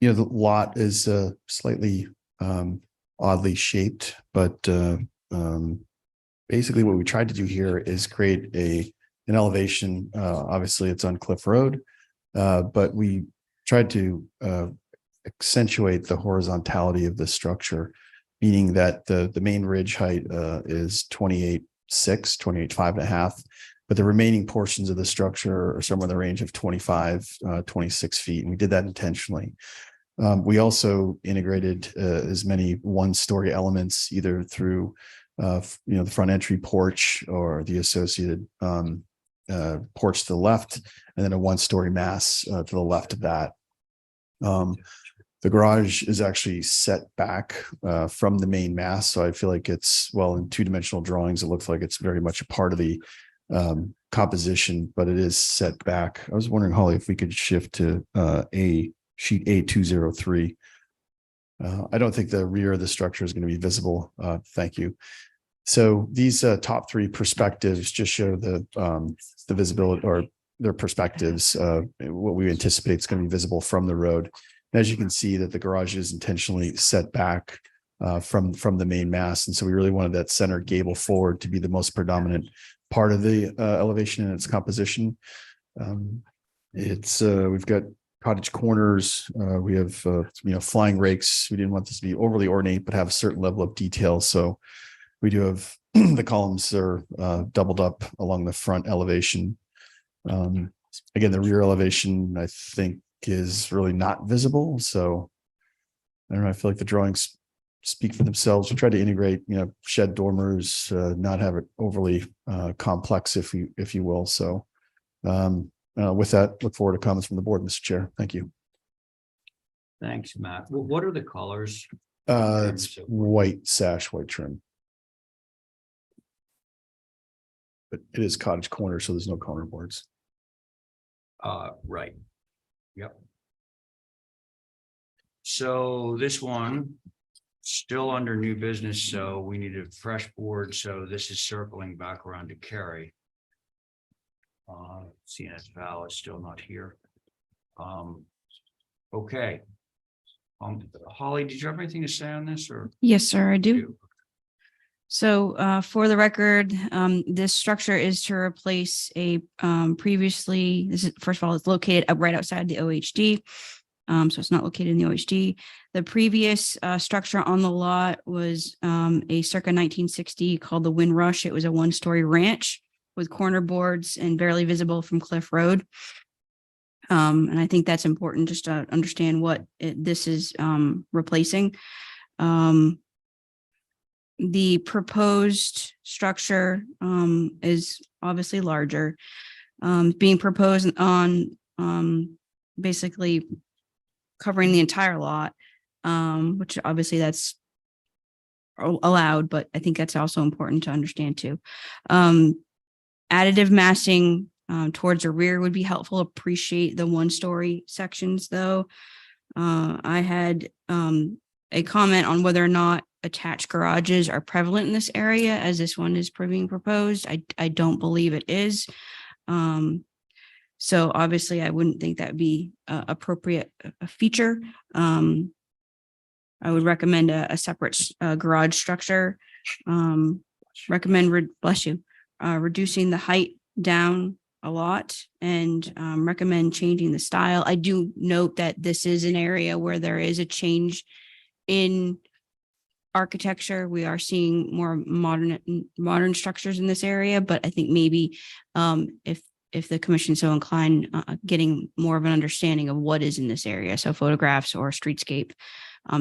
You know, the lot is slightly oddly shaped, but basically what we tried to do here is create an elevation. Obviously, it's on Cliff Road, but we tried to accentuate the horizontality of the structure, meaning that the main ridge height is 28.6, 28.5.5, but the remaining portions of the structure are somewhere in the range of 25, 26 feet. And we did that intentionally. We also integrated as many one-story elements, either through the front entry porch or the associated porch to the left, and then a one-story mass to the left of that. The garage is actually set back from the main mass, so I feel like it's, well, in two-dimensional drawings, it looks like it's very much a part of the composition, but it is set back. I was wondering, Holly, if we could shift to sheet A203. I don't think the rear of the structure is going to be visible. Thank you. So these top three perspectives just show the visibility, or their perspectives, what we anticipate is going to be visible from the road. And as you can see, that the garage is intentionally set back from the main mast. And so we really wanted that center gable forward to be the most predominant part of the elevation in its composition. We've got cottage corners. We have, flying rakes. We didn't want this to be overly ornate, but have a certain level of detail. So we do have the columns are doubled up along the front elevation. Again, the rear elevation, I think, is really not visible. So I don't know. I feel like the drawings speak for themselves. We try to integrate, shed dormers, not have it overly complex, if you will. So with that, look forward to comments from the board, Mr. Chair. Thank you. Thanks, Matt. Well, what are the colors? It's white sash, white trim. But it is cottage corner, so there's no corner boards. Right. Yep. So this one still under new business, so we need a fresh board. So this is circling back around to Carrie. CNS Val is still not here. Okay. Holly, did you have anything to say on this, or? Yes, sir, I do. So for the record, this structure is to replace a previously, this is, first of all, it's located right outside the OHD. So it's not located in the OHD. The previous structure on the lot was a circa 1960 called the Windrush. It was a one-story ranch with corner boards and barely visible from Cliff Road. And I think that's important just to understand what this is replacing. The proposed structure is obviously larger, being proposed on basically covering the entire lot, which obviously that's allowed, but I think that's also important to understand too. Additive massing towards the rear would be helpful. Appreciate the one-story sections though. I had a comment on whether or not attached garages are prevalent in this area as this one is being proposed. I don't believe it is. So obviously I wouldn't think that would be appropriate a feature. I would recommend a separate garage structure. Recommend, bless you, reducing the height down a lot and recommend changing the style. I do note that this is an area where there is a change in architecture. We are seeing more modern structures in this area, but I think maybe if the commission so inclined, getting more of an understanding of what is in this area. So photographs or streetscape,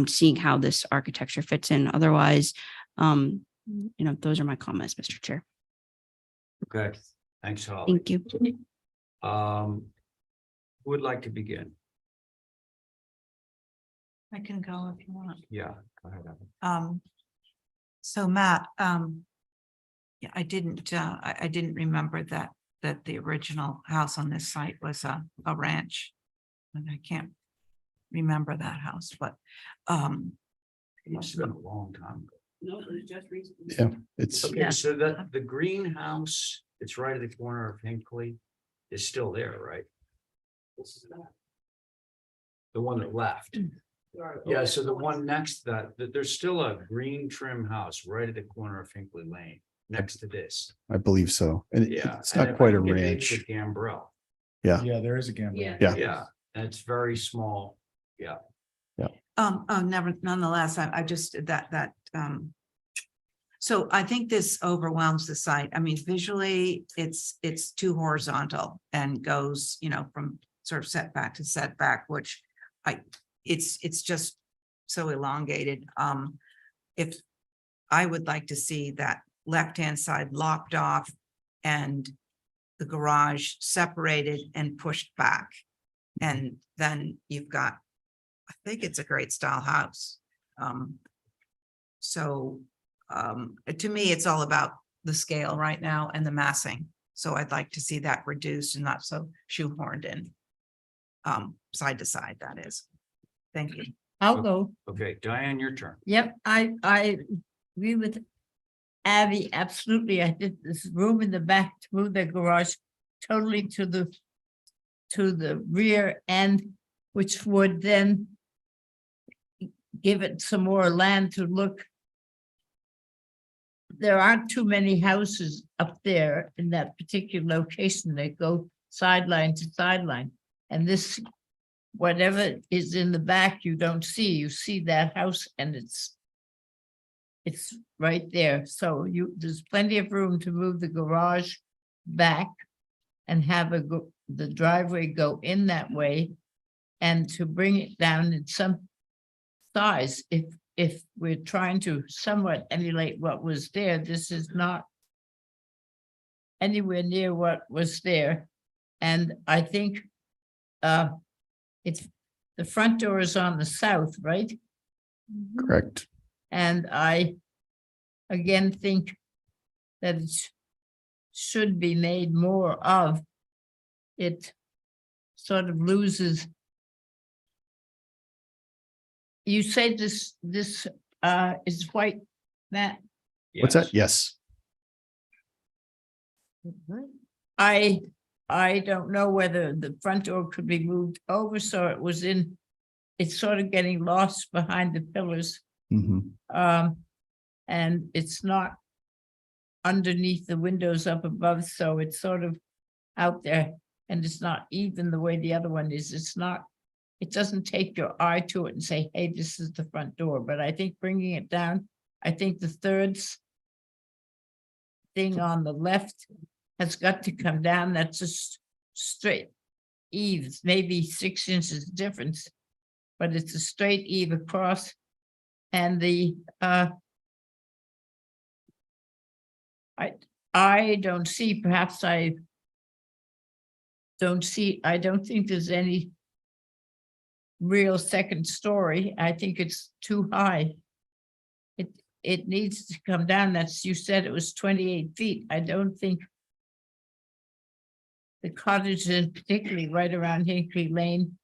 seeing how this architecture fits in. Otherwise, those are my comments, Mr. Chair. Okay, thanks, Holly. Thank you. Who would like to begin? I can go if you want. Yeah, go ahead, Evan. So Matt, yeah, I didn't remember that the original house on this site was a ranch. And I can't remember that house, but It must have been a long time ago. No, it was just recently. Yeah, it's Okay, so the greenhouse, it's right at the corner of Hinckley, is still there, right? This is that. The one that left. Yeah, so the one next to that, there's still a green trim house right at the corner of Hinckley Lane, next to this. I believe so. And Yeah. it's and not if quite I a can get maybe ranch. the Gambrel. Yeah, there is a gamble. Yeah. Yeah. Yeah, and it's very small. Yeah. Nonetheless, I just so I think this overwhelms the site. I mean, visually, it's too horizontal and goes, from sort of setback to setback, which it's just so elongated. If I would like to see that left-hand side locked off and the garage separated and pushed back. And then you've got, I think it's a great style house. To me, it's all about the scale right now and the massing. So I'd like to see that reduced and not so shoehorned in. Side to side, that is. Thank you. I'll go. Okay, Diane, your turn. Yep, I agree with Abby, absolutely. I did this room in the back to move the garage totally to the rear end, which would then give it some more land to look. There aren't too many houses up there in that particular location that go sideline to sideline. And this, whatever is in the back, you don't see. You see that house and it's right there. So there's plenty of room to move the garage back and have the driveway go in that way and to bring it down in some size. If we're trying to somewhat emulate what was there, this is not anywhere near what was there. And I think it's the front door is on the south, right? Correct. And I again think that it should be made more of. It sort of loses. You say this is white, Matt? What's that? Yes. I don't know whether the front door could be moved over, so it's sort of getting lost behind the pillars. Mhm. And it's not underneath the windows up above, so it's sort of out there and it's not even the way the other one is. It doesn't take your eye to it and say, hey, this is the front door, but I think bringing it down, I think the third thing on the left has got to come down. That's just straight eaves, maybe 6 inches difference, but it's a straight eave across. And I don't see, perhaps I don't think there's any real second story. I think it's too high. It needs to come down. That's, you said it was 28 feet. I don't think the cottages, particularly right around Hinkley Lane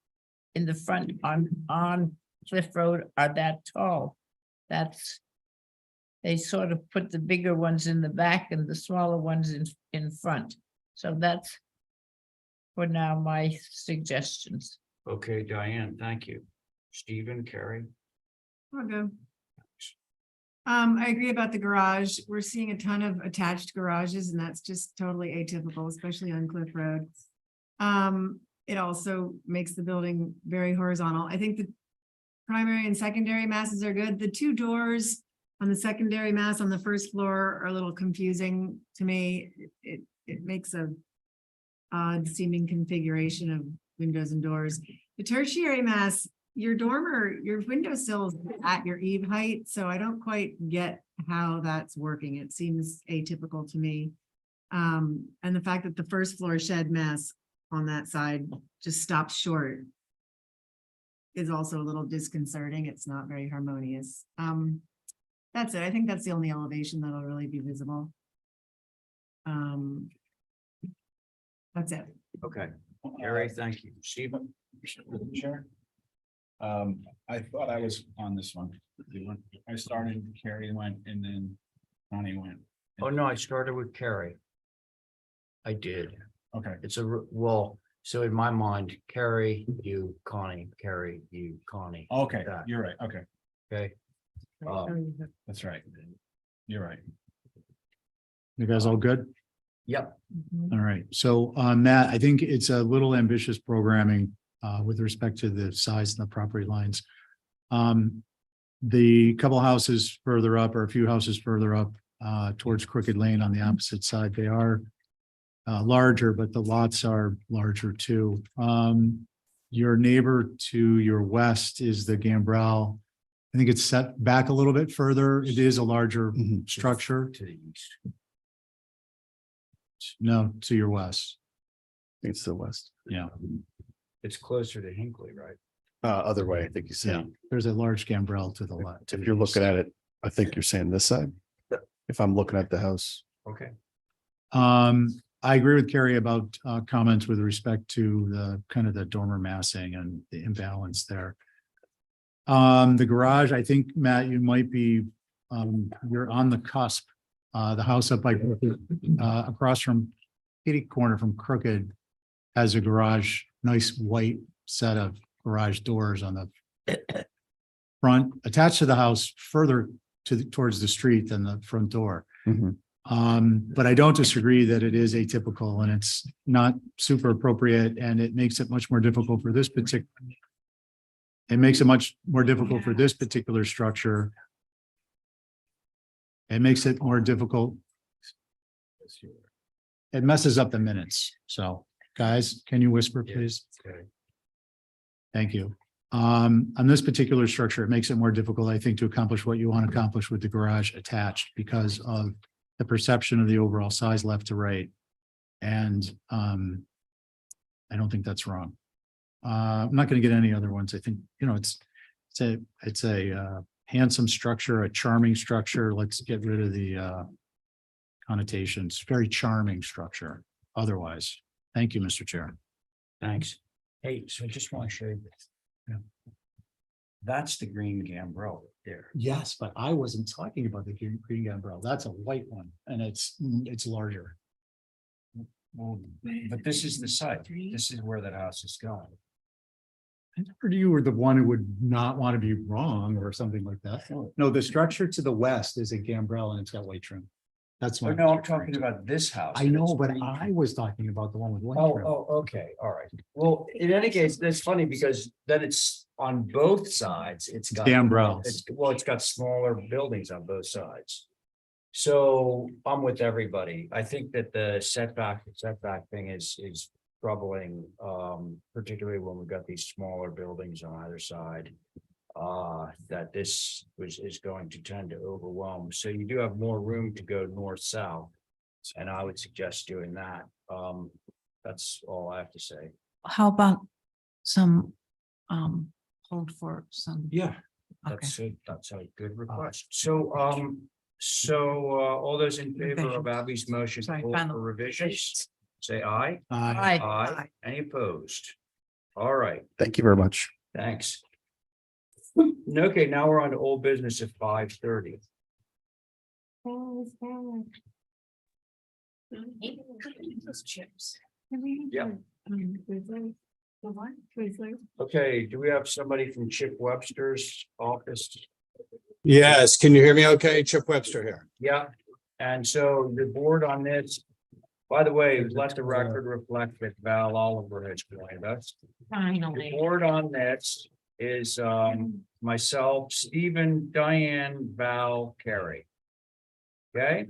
in the front on Cliff Road, are that tall. They sort of put the bigger ones in the back and the smaller ones in front. So that's for now my suggestions. Okay, Diane, thank you. Stephen, Carrie? I'll go. I agree about the garage. We're seeing a ton of attached garages and that's just totally atypical, especially on Cliff Road. It also makes the building very horizontal. I think the primary and secondary masses are good. The two doors on the secondary mass on the first floor are a little confusing to me. It makes a odd seeming configuration of windows and doors. The tertiary mass, your windowsill is at your eave height, so I don't quite get how that's working. It seems atypical to me. And the fact that the first floor shed mass on that side just stops short is also a little disconcerting. It's not very harmonious. That's it. I think that's the only elevation that'll really be visible. That's it. Okay, Carrie, thank you. Stephen? Sure. I thought I was on this one. I started, Carrie went, and then Connie went. Oh, no, I started with Carrie. I did. Okay. So in my mind, Carrie, you, Connie, Carrie, you, Connie. Okay, That. you're right. Okay, Okay. that's right. You're right. You guys all good? Yep. All right. So Matt, I think it's a little ambitious programming with respect to the size and the property lines. The couple houses further up or a few houses further up towards Crooked Lane on the opposite side, they are larger, but the lots are larger too. Your neighbor to your west is the Gambrel. I think it's set back a little bit further. It is a larger structure. To the east. No, to your west. It's the west. Yeah. It's closer to Hinkley, right? Other way, I think you Yeah. said. There's a large Gambrel to the left. If you're looking at it, I think you're saying this side. If I'm looking at the house. Okay. I agree with Carrie about comments with respect to the kind of the dormer massing and the imbalance there. The garage, I think, Matt, you might be, you're on the cusp. The house up by across from kitty corner from Crooked has a garage, nice white set of garage doors on the front, attached to the house further towards the street than the front door. Mhm. But I don't disagree that it is atypical and it's not super appropriate, and it makes it much more difficult for this particular. It makes it much more difficult for this particular structure. It makes it more difficult. It messes up the minutes. So guys, can you whisper, please? Thank you. On this particular structure, it makes it more difficult, I think, to accomplish what you want to accomplish with the garage attached because of the perception of the overall size left to right. And I don't think that's wrong. I'm not going to get any other ones. I think, you know, it's a handsome structure, a charming structure. Let's get rid of the connotations. Very charming structure. Otherwise, thank you, Mr. Chair. Thanks. Hey, so I just want to show you this. Yeah. That's the green gambrel there. Yes, but I wasn't talking about the green gambrel. That's a white one, and it's larger. Well, but this is the site. This is where that house is going. I heard you were the one who would not want to be wrong or something like that. No, the structure to the west is a gambrel and it's got white trim. That's Oh, what. no, I'm talking about this house. I know, It's but green. I was talking about the one with white Oh, trim. okay, all right. Well, in any case, that's funny because then it's on both sides. It's got. Gambrels. It's got smaller buildings on both sides. So I'm with everybody. I think that the setback thing is troubling, particularly when we've got these smaller buildings on either side. That this is going to tend to overwhelm. So you do have more room to go north-south. And I would suggest doing that. That's all I have to say. How about some, hold for some, Yeah. okay. That's a good request. So, all those in favor of Abby's motion Sorry, for final. revisions, say aye. Aye. Aye. Any opposed? All right, Thank you very much. thanks. Okay, now we're on to old business at 5:30. Those chips. Yeah. Okay, do we have somebody from Chip Webster's office? Yes, can you hear me okay? Chip Webster here. Yeah, and so the board on this, by the way, let the record reflect that Val Oliver has joined us. The Finally. board on this is myself, Stephen, Diane, Val, Carrie. Okay,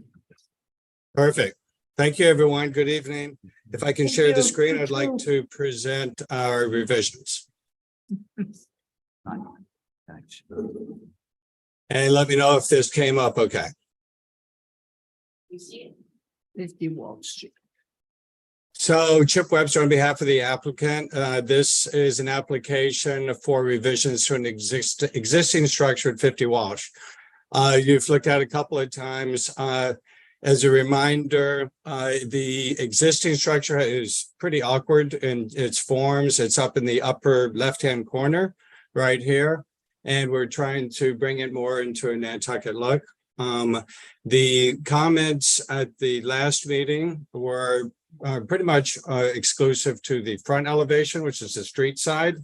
Perfect. Thank you, everyone. Good evening. If I can share the screen, I'd like to present our revisions. thanks. And let me know if this came up okay. You see it. 50 Wall Street. So Chip Webster on behalf of the applicant, this is an application for revisions to an existing structure at 50 Walsh. You've looked at it a couple of times. As a reminder, the existing structure is pretty awkward in its forms. It's up in the upper left-hand corner right here. And we're trying to bring it more into a Nantucket look. The comments at the last meeting were pretty much exclusive to the front elevation, which is the street side.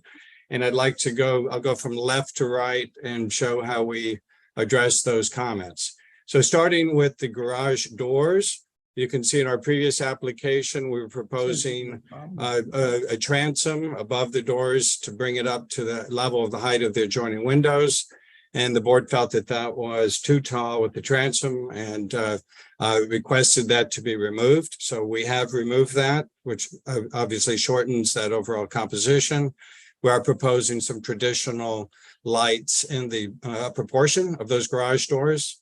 And I'd like to I'll go from left to right and show how we address those comments. So starting with the garage doors, you can see in our previous application, we were proposing a transom above the doors to bring it up to the level of the height of the adjoining windows. And the board felt that that was too tall with the transom and requested that to be removed. So we have removed that, which obviously shortens that overall composition. We are proposing some traditional lights in the proportion of those garage doors.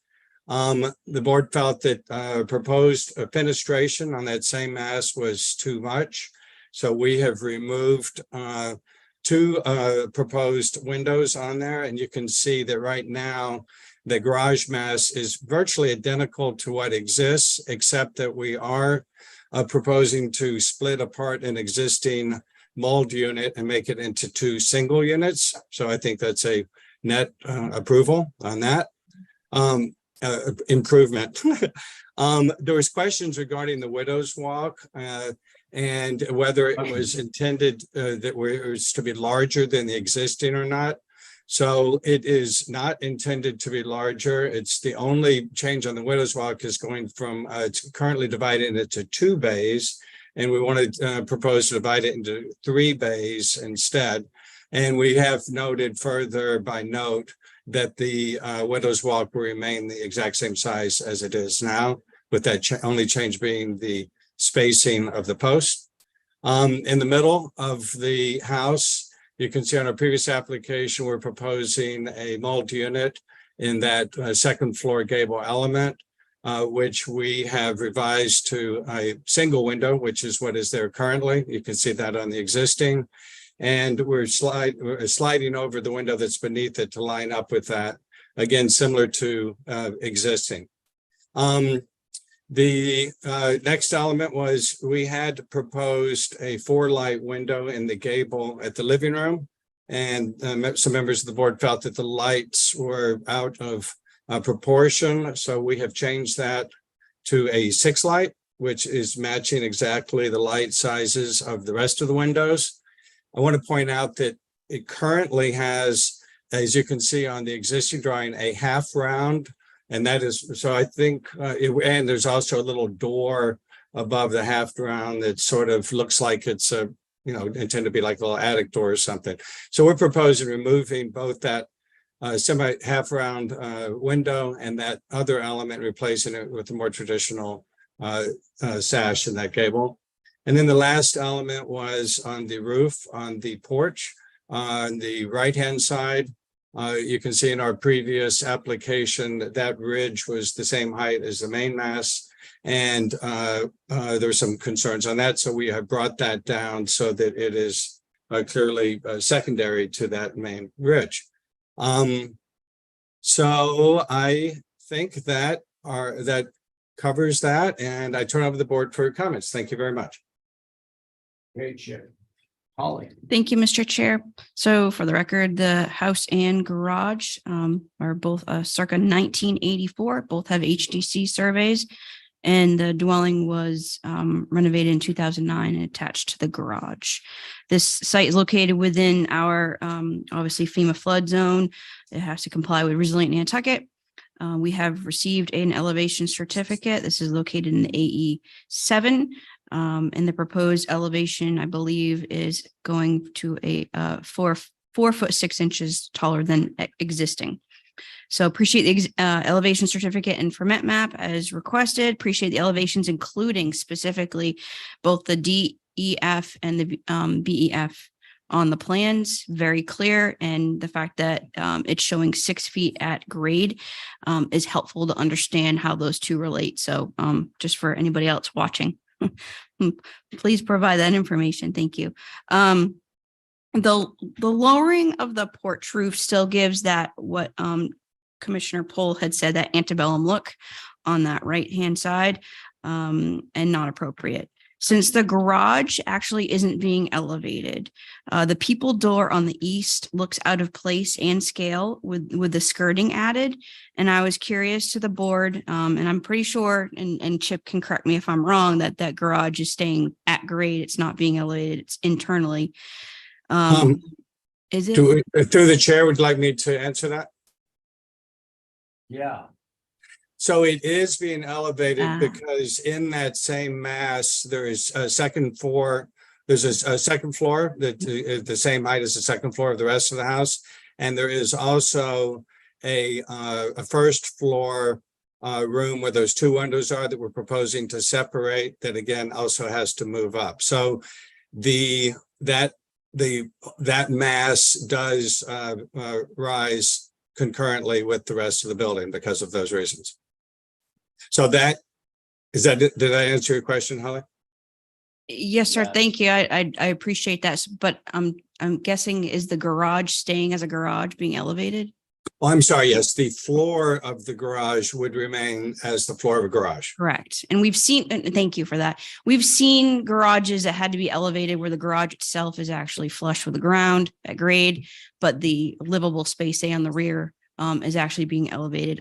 The board felt that proposed fenestration on that same mass was too much. So we have removed two proposed windows on there. And you can see that right now, the garage mass is virtually identical to what exists, except that we are proposing to split apart an existing mold unit and make it into 2 single units. So I think that's a net approval on that. Improvement. There was questions regarding the Widow's Walk and whether it was intended that it was to be larger than the existing or not. So it is not intended to be larger. It's the only change on the Widow's Walk is going from it's currently divided into 2 bays, and we want to propose to divide it into 3 bays instead. And we have noted further by note that the Widow's Walk will remain the exact same size as it is now, with that only change being the spacing of the post. In the middle of the house, you can see on our previous application, we're proposing a mold unit in that second floor gable element, which we have revised to a single window, which is what is there currently. You can see that on the existing. And we're sliding over the window that's beneath it to line up with that. Again, similar to existing. The next element was we had proposed a 4-light window in the gable at the living room. And some members of the board felt that the lights were out of proportion. So we have changed that to a 6-light, which is matching exactly the light sizes of the rest of the windows. I want to point out that it currently has, as you can see on the existing drawing, a half round. And that is, so I think, and there's also a little door above the half round that sort of looks like it's a, intended to be like a little attic door or something. So we're proposing removing both that semi half round window and that other element, replacing it with a more traditional sash in that gable. And then the last element was on the roof, on the porch, on the right-hand side. You can see in our previous application that ridge was the same height as the main mast. And there were some concerns on that. So we have brought that down so that it is clearly secondary to that main ridge. So I think that covers that. And I turn over the board for comments. Thank you very much. Great, Chair. Holly. Thank you, Mr. Chair. So for the record, the house and garage are both circa 1984, both have HDC surveys, and the dwelling was renovated in 2009 and attached to the garage. This site is located within our obviously FEMA flood zone. It has to comply with Resilient Nantucket. We have received an elevation certificate. This is located in the AE7. And the proposed elevation, I believe, is going to a 4 foot 6 inches taller than existing. So appreciate the elevation certificate and ferment map as requested. Appreciate the elevations, including specifically both the DEF and the BEF on the plans. Very clear. And the fact that it's showing 6 feet at grade is helpful to understand how those two relate. So just for anybody else watching, please provide that information. Thank you. The lowering of the porch roof still gives that what Commissioner Pohl had said, that antebellum look on that right-hand side, and not appropriate. Since the garage actually isn't being elevated, the people door on the east looks out of place and scale with the skirting added. And I was curious to the board, and I'm pretty sure, and Chip can correct me if I'm wrong, that garage is staying at grade. It's not being elevated. It's internally. Is it? Through the chair, would like me to answer that? Yeah. So it is being elevated because in that same mass, there is a second floor. There's a second floor that is the same height as the second floor of the rest of the house. And there is also a first floor room where those 2 windows are that we're proposing to separate, that again also has to move up. So that mass does rise concurrently with the rest of the building because of those reasons. So did I answer your question, Holly? Yes, sir. Thank you. I appreciate that. But I'm guessing, is the garage staying as a garage being elevated? Oh, I'm sorry, yes, the floor of the garage would remain as the floor of a garage. Correct. And we've seen, and thank you for that. We've seen garages that had to be elevated where the garage itself is actually flush with the ground at grade, but the livable space, say on the rear, is actually being elevated.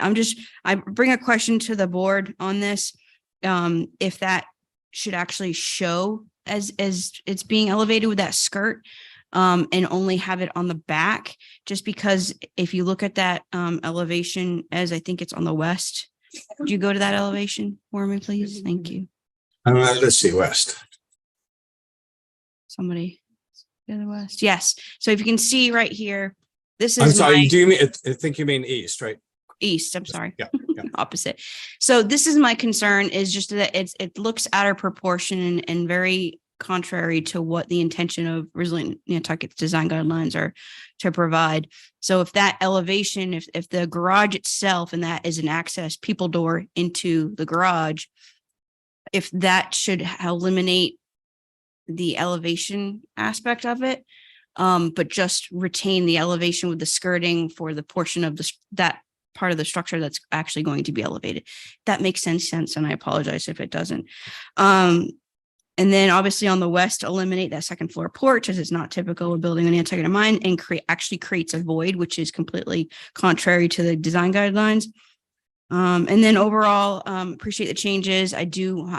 I bring a question to the board on this. If that should actually show as it's being elevated with that skirt, and only have it on the back, just because if you look at that elevation, as I think it's on the west, would you go to that elevation for me, please? Thank you. Let's see, west. Somebody to the west. Yes. So if you can see right here, this is I'm sorry, my do you mean, I think you mean east, right? east. I'm sorry. Yeah, yeah. Opposite. So this is my concern, is just that it looks out of proportion and very contrary to what the intention of Resilient Nantucket's design guidelines are to provide. So if that elevation, if the garage itself and that is an access people door into the garage, if that should eliminate the elevation aspect of it, but just retain the elevation with the skirting for the portion of that part of the structure that's actually going to be elevated. That makes sense, and I apologize if it doesn't. And then obviously on the west, eliminate that second floor porch, as it's not typical of building an Nantucket mine, and actually creates a void, which is completely contrary to the design guidelines. And then overall, appreciate the changes. I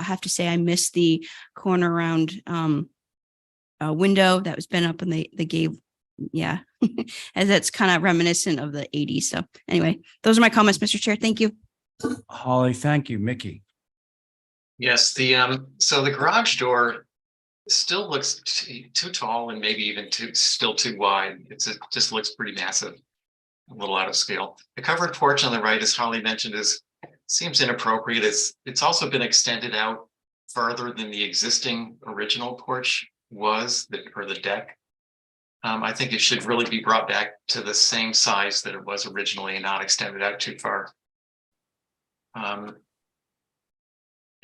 have to say I missed the corner around window that was been up, and they gave, yeah, as that's kind of reminiscent of the 80s. So anyway, those are my comments, Mr. Chair. Thank you. Holly, thank you. Mickey. Yes, so the garage door still looks too tall and maybe even still too wide. It just looks pretty massive, a little out of scale. The covered porch on the right, as Holly mentioned, seems inappropriate. It's also been extended out further than the existing original porch was, or the deck. I think it should really be brought back to the same size that it was originally and not extended out too far.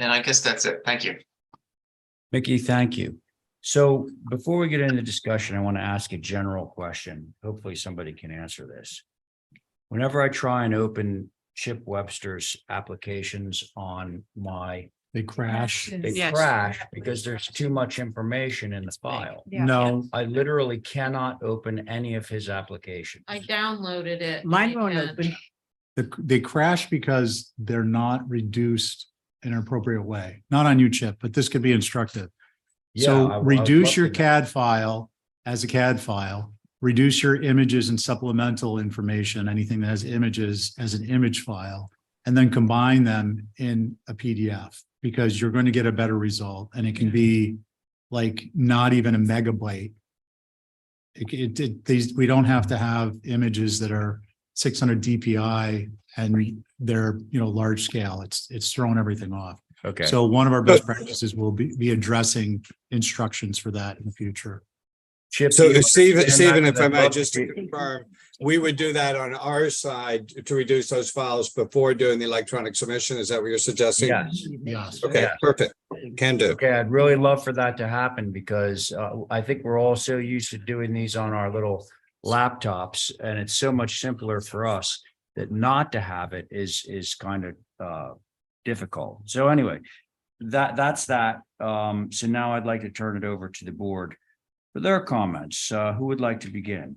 And I guess that's it. Thank you. Mickey, thank you. So before we get into the discussion, I want to ask a general question. Hopefully somebody can answer this. Whenever I try and open Chip Webster's applications on my, They crash. they Yes. crash because there's too much information in the file. No, I literally cannot open any of his applications. I downloaded it. Mine won't open. they crash because they're not reduced in an appropriate way. Not on you, Chip, but this could be instructive. Yeah, I So would reduce love your to know. CAD file as a CAD file, reduce your images and supplemental information, anything that has images as an image file, and then combine them in a PDF, because you're going to get a better result. And it can be like not even a megabyte. We don't have to have images that are 600 DPI and they're, large scale. It's throwing everything off. Okay. So one of our best practices will be addressing instructions for that in the future. Chip, So do you Stephen, understand that? if I I'd may love just to- to confirm, we would do that on our side to reduce those files before doing the electronic submission. Is that what you're suggesting? Yes. Yes. Okay, Yeah. perfect. Can do. Okay, I'd really love for that to happen because I think we're all so used to doing these on our little laptops, and it's so much simpler for us that not to have it is kind of difficult. So anyway, that's that. So now I'd like to turn it over to the board for their comments. Who would like to begin?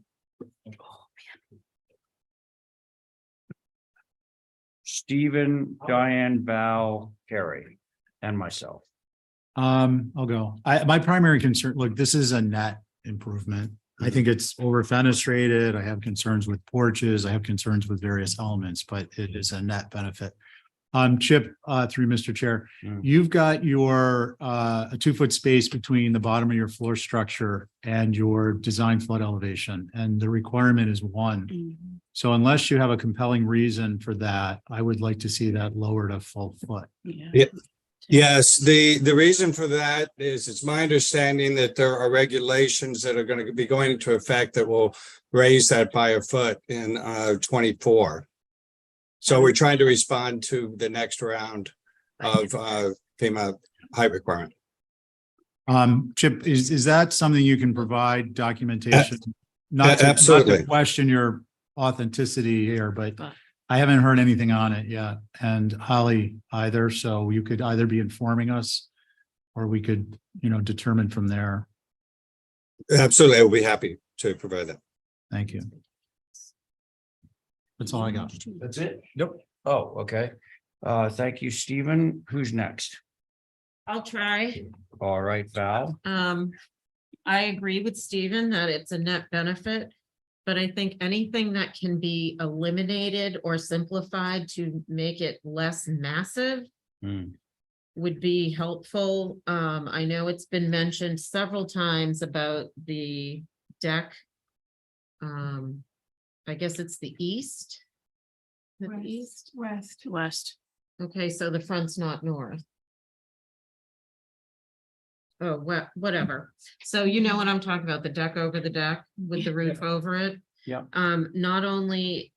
Stephen, Diane, Val, Carrie, and myself. I'll go. My primary concern, look, this is a net improvement. I think it's over fenestrated. I have concerns with porches. I have concerns with various elements, but it is a net benefit. Chip, through Mr. Chair, you've got your a 2-foot space between the bottom of your floor structure and your design flood elevation, and the requirement is 1. So unless you have a compelling reason for that, I would like to see that lowered a full foot. Yeah. Yes, the reason for that is it's my understanding that there are regulations that are going to be going into effect that will raise that by a foot in 24. So we're trying to respond to the next round of FEMA height requirement. Chip, is that something you can provide documentation? Not to Absolutely. question your authenticity here, but I haven't heard anything on it yet, and Holly either, so you could either be informing us or we could, determine from there. Absolutely, I will be happy to provide that. Thank you. That's all I got. That's it? Nope. Oh, okay. Thank you, Stephen. Who's next? I'll try. All right, Val. I agree with Stephen that it's a net benefit. But I think anything that can be eliminated or simplified to make it less massive would be helpful. I know it's been mentioned several times about the deck. I guess it's the east. The east? West. Okay, so the front's not north. Oh, whatever. So you know what I'm talking about, the deck over the deck with the roof over it. Yeah. Not only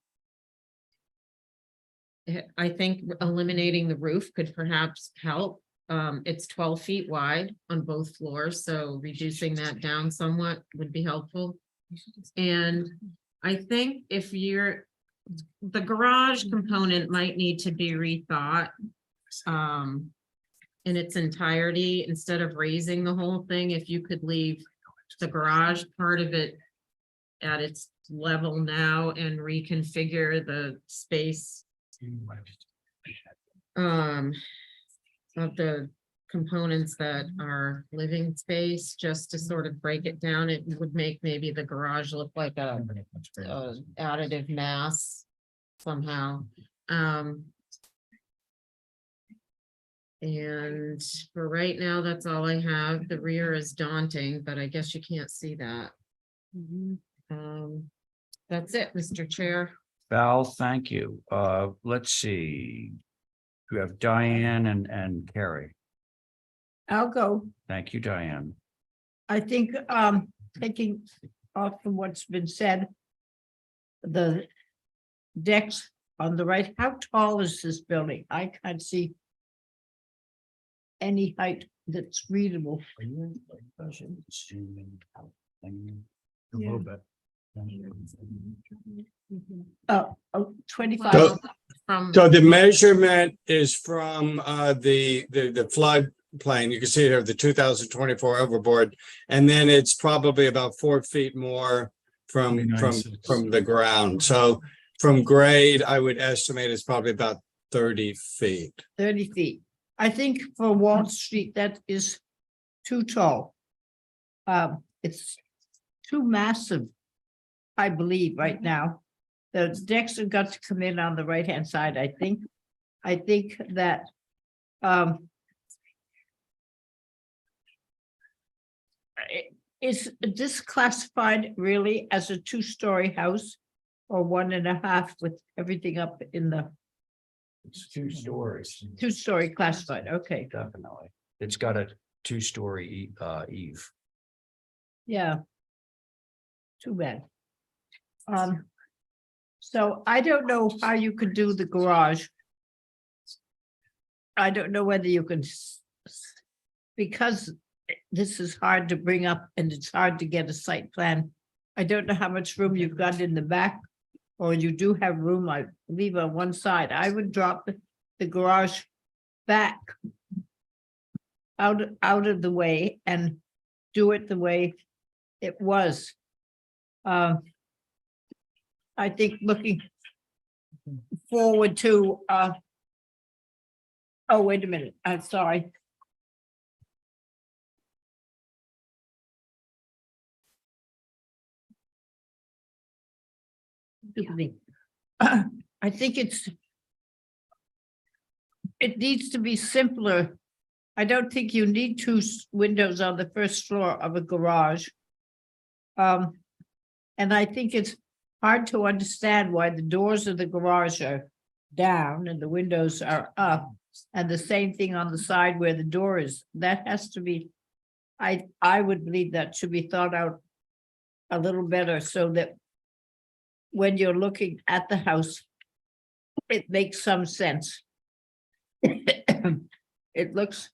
I think eliminating the roof could perhaps help. It's 12 feet wide on both floors, so reducing that down somewhat would be helpful. And I think if the garage component might need to be rethought. In its entirety, instead of raising the whole thing, if you could leave the garage part of it at its level now and reconfigure the space of the components that are living space, just to sort of break it down, it would make maybe the garage look like a additive mass somehow. And for right now, that's all I have. The rear is daunting, but I guess you can't see that. That's it, Mr. Chair. Val, thank you. Let's see. You have Diane and Carrie. I'll go. Thank you, Diane. I think, taking off from what's been said, the decks on the right, how tall is this building? I can't see any height that's readable. A little bit. 25. So- From So the measurement is from the flood plain. You can see here the 2024 overboard. And then it's probably about 4 feet more from 29.6. the ground. So from grade, I would estimate it's probably about 30 feet. 30 feet. I think for Wall Street, that is too tall. It's too massive, I believe, right now. The decks have got to come in on the right-hand side, I think. I think that is this classified really as a two-story house or 1.5 with everything up in the It's 2 stories. two-story classified? Okay, Definitely. It's got a 2-story eave. yeah. Too bad. So I don't know how you could do the garage. I don't know whether you can, because this is hard to bring up and it's hard to get a site plan. I don't know how much room you've got in the back, or you do have room, I believe, on one side. I would drop the garage back out of the way and do it the way it was. I think looking forward to, oh, wait a minute, I'm sorry. I think it needs to be simpler. I don't think you need 2 windows on the first floor of a garage. And I think it's hard to understand why the doors of the garage are down and the windows are up, and the same thing on the side where the door is. That has to be, I would believe that should be thought out a little better, so that when you're looking at the house, it makes some sense. It looks,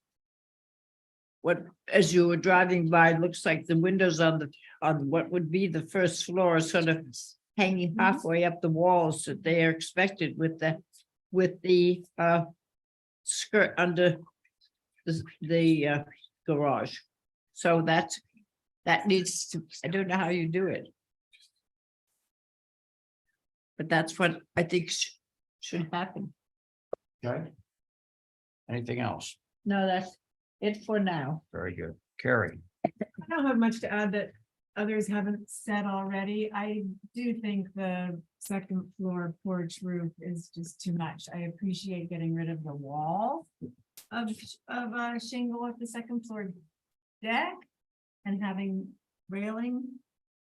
as you were driving by, it looks like the windows on what would be the first floor sort of hanging halfway up the walls that they are expected with the skirt under the garage. So that needs to, I don't know how you do it. But that's what I think should happen. Okay. Anything else? No, that's it for now. Very good. Carrie. I don't have much to add that others haven't said already. I do think the second floor porch roof is just too much. I appreciate getting rid of the wall of shingle at the second floor deck and having railing,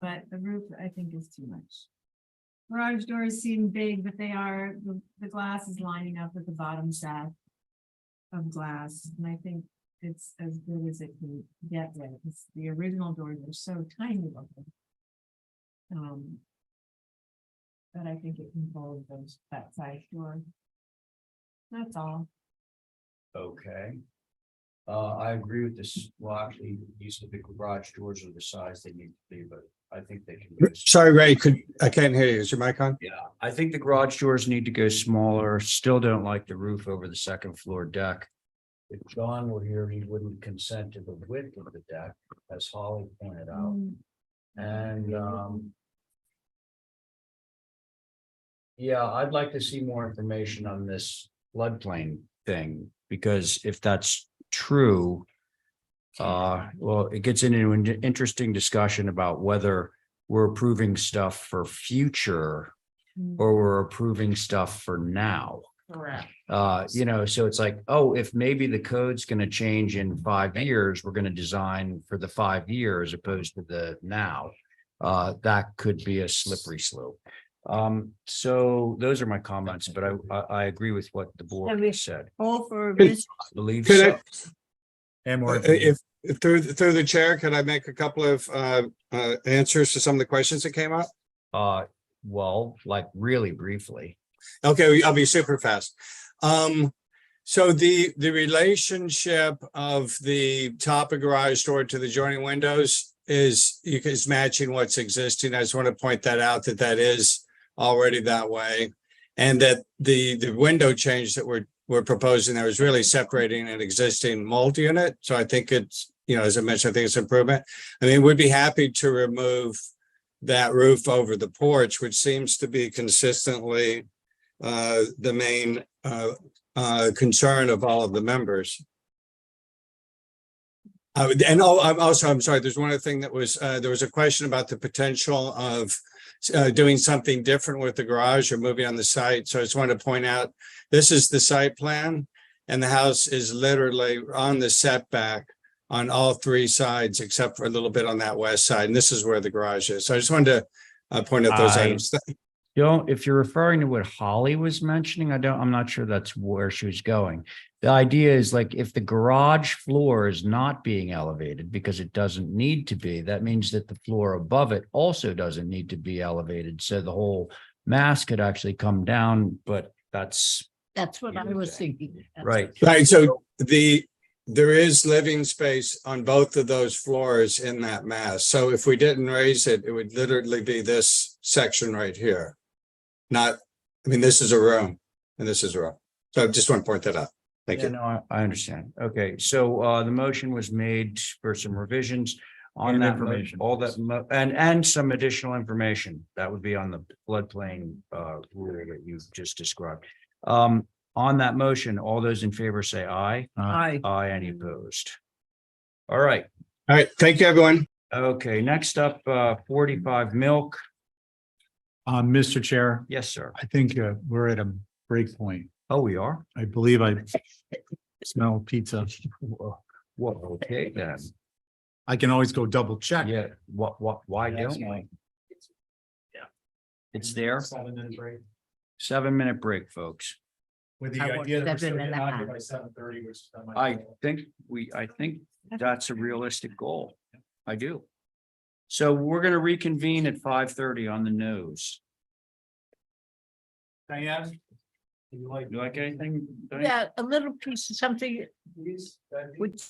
but the roof I think is too much. Garage doors seem big, but they are, the glass is lining up with the bottom set of glass, and I think it's as good as it can get there, because the original doors are so tiny looking. But I think it can hold that side door. That's all. Okay. I agree with this. Well, actually, these are the garage doors are the size they need to be, but I think they can. Sorry, Ray, I can't hear you. Is your mic on? Yeah, I think the garage doors need to go smaller. Still don't like the roof over the second floor deck. If John were here, he wouldn't consent to the width of the deck, as Holly pointed out. And yeah, I'd like to see more information on this floodplain thing, because if that's true, well, it gets into an interesting discussion about whether we're approving stuff for future or we're approving stuff for now. Correct. So it's like, oh, if maybe the code's going to change in 5 years, we're going to design for the 5 years opposed to the now. That could be a slippery slope. So those are my comments, but I agree with what the board said. All for Could- Believe Could so. And more. If through the chair, could I make a couple of answers to some of the questions that came up? Well, like really briefly. Okay, I'll be super fast. So the relationship of the top of garage door to the joining windows is matching what's existing. I just want to point that out, that is already that way. And that the window change that we're proposing there is really separating an existing multi-unit. So I think it's, as I mentioned, I think it's improvement. I mean, we'd be happy to remove that roof over the porch, which seems to be consistently the main concern of all of the members. I'm sorry, there's one other thing that was, there was a question about the potential of doing something different with the garage or moving on the site. So I just wanted to point out, this is the site plan, and the house is literally on the setback on all 3 sides, except for a little bit on that west side. And this is where the garage is. So I just wanted to point out those items. If you're referring to what Holly was mentioning, I'm not sure that's where she was going. The idea is like, if the garage floor is not being elevated because it doesn't need to be, that means that the floor above it also doesn't need to be elevated. So the whole mass could actually come down, but that's what I was thinking. right. Right. So there is living space on both of those floors in that mass. So if we didn't raise it, it would literally be this section right here. This is a room and this is a room. So I just want to point that out. Thank you. No, I understand. Okay, so the motion was made for some revisions on And that information. all that and some additional information that would be on the floodplain rule that you've just described. On that motion, all those in favor say aye. Aye. Aye, any opposed? All right. All right. Thank you, everyone. Okay, next up, 45 Milk. Mr. Chair, Yes, sir. I think we're at a break point. Oh, we are? I believe I smell pizza. Well, okay then. I can always go double check. Yeah, why don't we? Yeah. It's there. 7-minute break. 7-minute break, folks. With the I want idea that we're still 7 and getting a out here half. by 7:30, which is. I think that's a realistic goal. I do. So we're gonna reconvene at 5:30 on the nose. Diane? Do you like anything? Diane? Yeah, a little piece of something would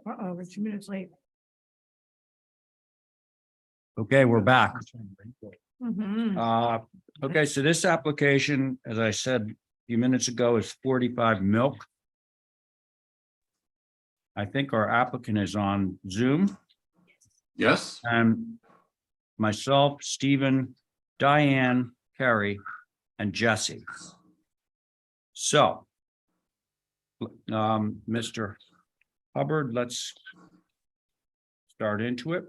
Uh-oh, we're 2 minutes late. Okay, we're back. Mhm. Okay, so this application, as I said a few minutes ago, is 45 Milk. I think our applicant is on Zoom, Yes. and myself, Stephen, Diane, Carrie, and Jesse. So, Mr. Hubbard, let's start into it.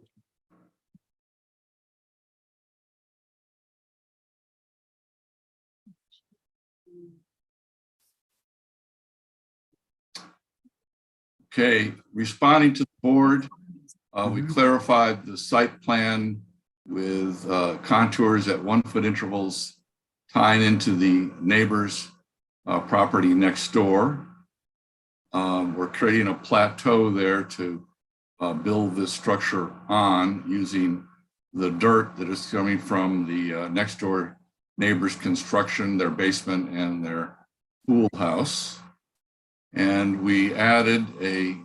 Okay, responding to the board, we clarified the site plan with contours at 1 foot intervals tying into the neighbor's property next door. We're creating a plateau there to build this structure on using the dirt that is coming from the next door neighbor's construction, their basement and their pool house. And we added a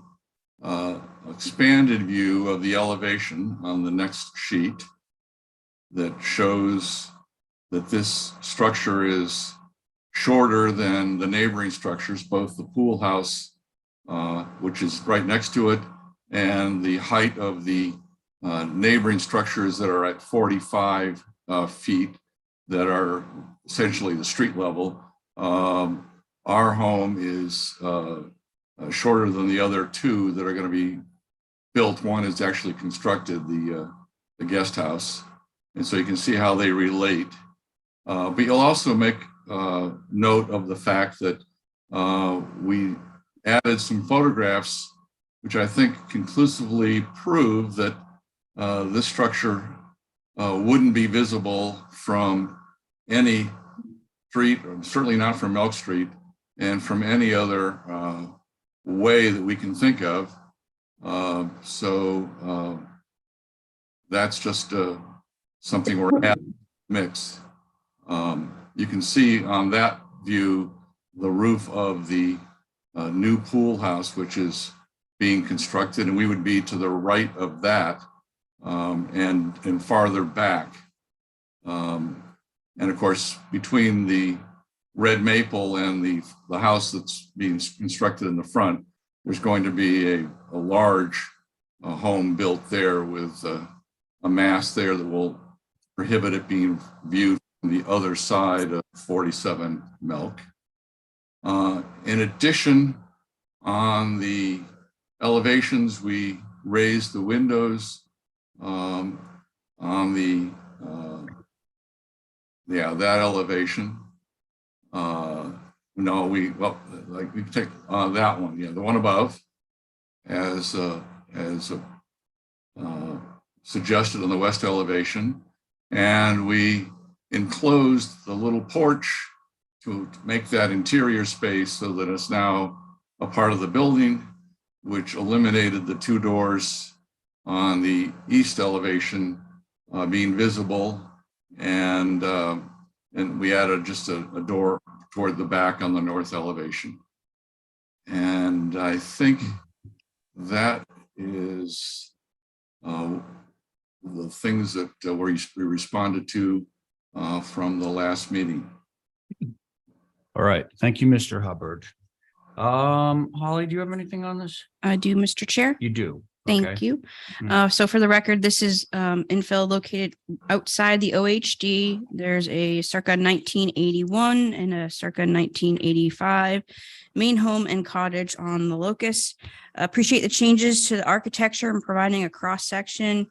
expanded view of the elevation on the next sheet that shows that this structure is shorter than the neighboring structures, both the pool house, which is right next to it, and the height of the neighboring structures that are at 45 feet that are essentially the street level. Our home is shorter than the other two that are going to be built. One is actually constructed, the guest house. And so you can see how they relate. But you'll also make note of the fact that we added some photographs, which I think conclusively prove that this structure wouldn't be visible from any street, or certainly not from Milk Street, and from any other way that we can think of. So that's just something we're at mix. You can see on that view the roof of the new pool house, which is being constructed, and we would be to the right of that and farther back. And of course, between the red maple and the house that's being constructed in the front, there's going to be a large home built there with a mast there that will prohibit it being viewed from the other side of 47 Milk. In addition, on the elevations, we raised the windows on the that elevation. No, we take that one, the one above, as suggested on the west elevation, and we enclosed the little porch to make that interior space so that it's now a part of the building, which eliminated the two doors on the east elevation being visible, and we added just a door toward the back on the north elevation. And I think that is the things that we responded to from the last meeting. All right. Thank you, Mr. Hubbard. Holly, do you have anything on this? I do, Mr. Chair. You do. Thank Okay. you. So for the record, this is infill located outside the OHD. There's a circa 1981 and a circa 1985 main home and cottage on the locus. Appreciate the changes to the architecture and providing a cross section.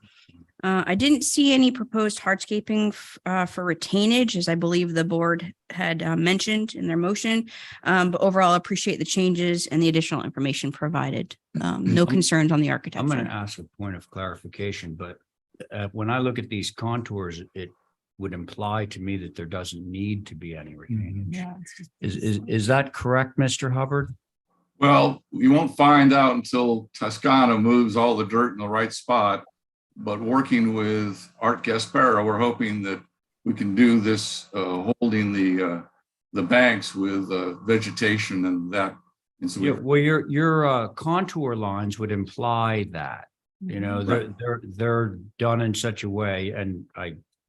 I didn't see any proposed hardscaping for retainage, as I believe the board had mentioned in their motion. But overall, appreciate the changes and the additional information provided. No concerns on the architecture. I'm going to ask a point of clarification, but when I look at these contours, it would imply to me that there doesn't need to be any retainage. Yeah, it's just- Is that correct, Mr. Hubbard? Well, you won't find out until Toscana moves all the dirt in the right spot. But working with Art Gasparo, we're hoping that we can do this holding the banks with vegetation, and that And so Yeah, we, well, your contour lines would imply that, you know, they're done in such a way, and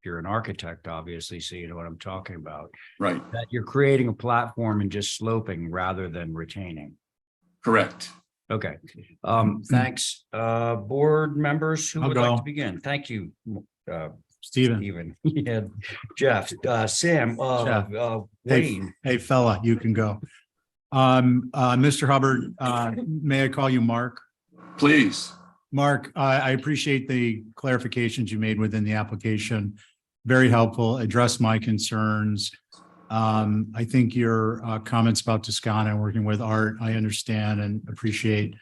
you're an architect, obviously, so you know what I'm talking about, right, that you're creating a platform and just sloping rather than retaining. correct. Okay, thanks. Board members who I'll would like to go. begin? Thank you, Steven. Steven. Yeah, Jeff, Sam, Jeff. Wayne. Hey, fella, you can go. Mr. Hubbard, may I call you Mark? Please. Mark, I appreciate the clarifications you made within the application. Very helpful, address my concerns. I think your comments about Toscana and working with Art, I understand and appreciate.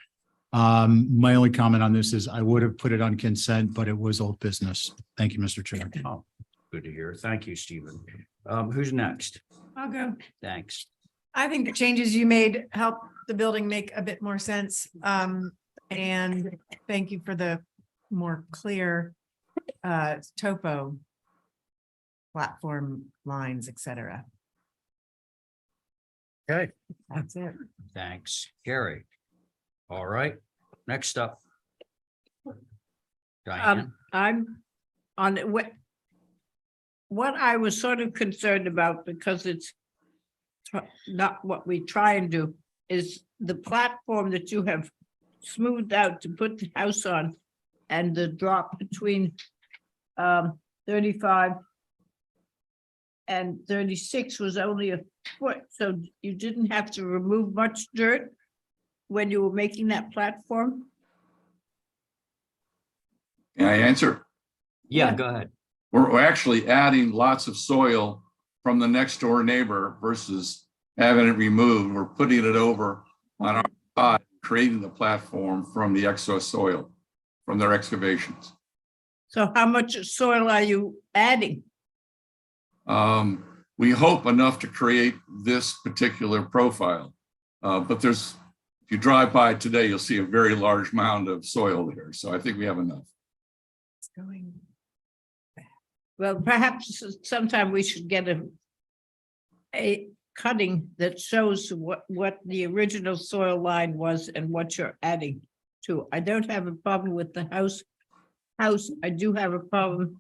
My only comment on this is I would have put it on consent, but it was old business. Thank you, Mr. Chair. Oh, good to hear. Thank you, Stephen. Who's next? I'll go. Thanks. I think the changes you made help the building make a bit more sense. And thank you for the more clear topo platform lines, et cetera. Okay. That's it. Thanks, Gary. All right, next up. Diane. I'm on what I was sort of concerned about, because it's not what we try and do, is the platform that you have smoothed out to put the house on, and the drop between 35 and 36 was only a foot, so you didn't have to remove much dirt when you were making that platform? Can I answer? Yeah, go ahead. We're actually adding lots of soil from the next door neighbor versus having it removed. We're putting it over on our side, creating the platform from the excess soil from their excavations. So how much soil are you adding? We hope enough to create this particular profile, but if you drive by today, you'll see a very large mound of soil there. So I think we have enough. It's going. Well, perhaps sometime we should get a cutting that shows what the original soil line was and what you're adding to. I don't have a problem with the house. I do have a problem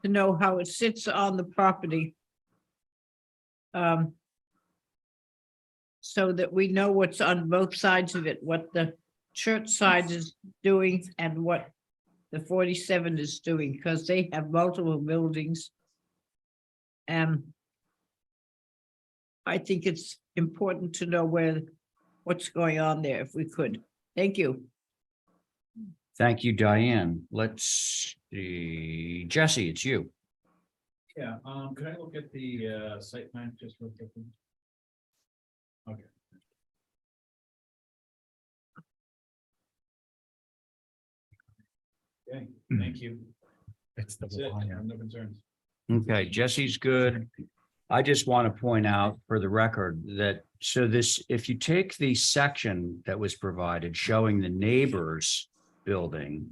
to know how it sits on the property. So that we know what's on both sides of it, what the church side is doing and what the 47 is doing, because they have multiple buildings. And I think it's important to know what's going on there if we could. Thank you. Thank you, Diane. Let's see, Jesse, it's you. Yeah, could I look at the site plan just real quickly? Okay. Okay, thank you. It's the That's it. I line. have no concerns. Okay, Jesse's good. I just want to point out for the record that, so this, if you take the section that was provided showing the neighbor's building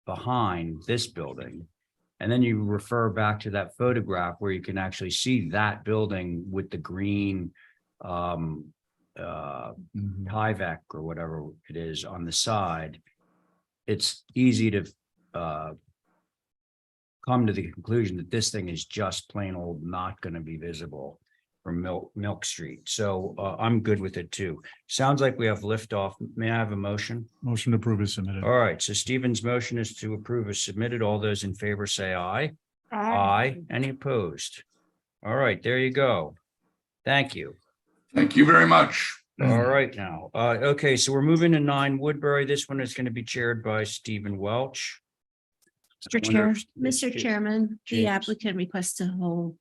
behind this building, and then you refer back to that photograph where you can actually see that building with the green Tyvek or whatever it is on the side, it's easy to come to the conclusion that this thing is just plain old not going to be visible from Milk Street. So I'm good with it too. Sounds like we have liftoff. May I have a motion? Motion to approve is submitted. All right, so Stephen's motion is to approve as submitted. All those in favor say aye. Aye. Any opposed? All right, there you go. Thank you. Thank you very much. All right now. Okay, so we're moving to 9 Woodbury. This one is going to be chaired by Stephen Welch. Mr. I wonder Chair, if- Mr. Chairman, the James. applicant requests to hold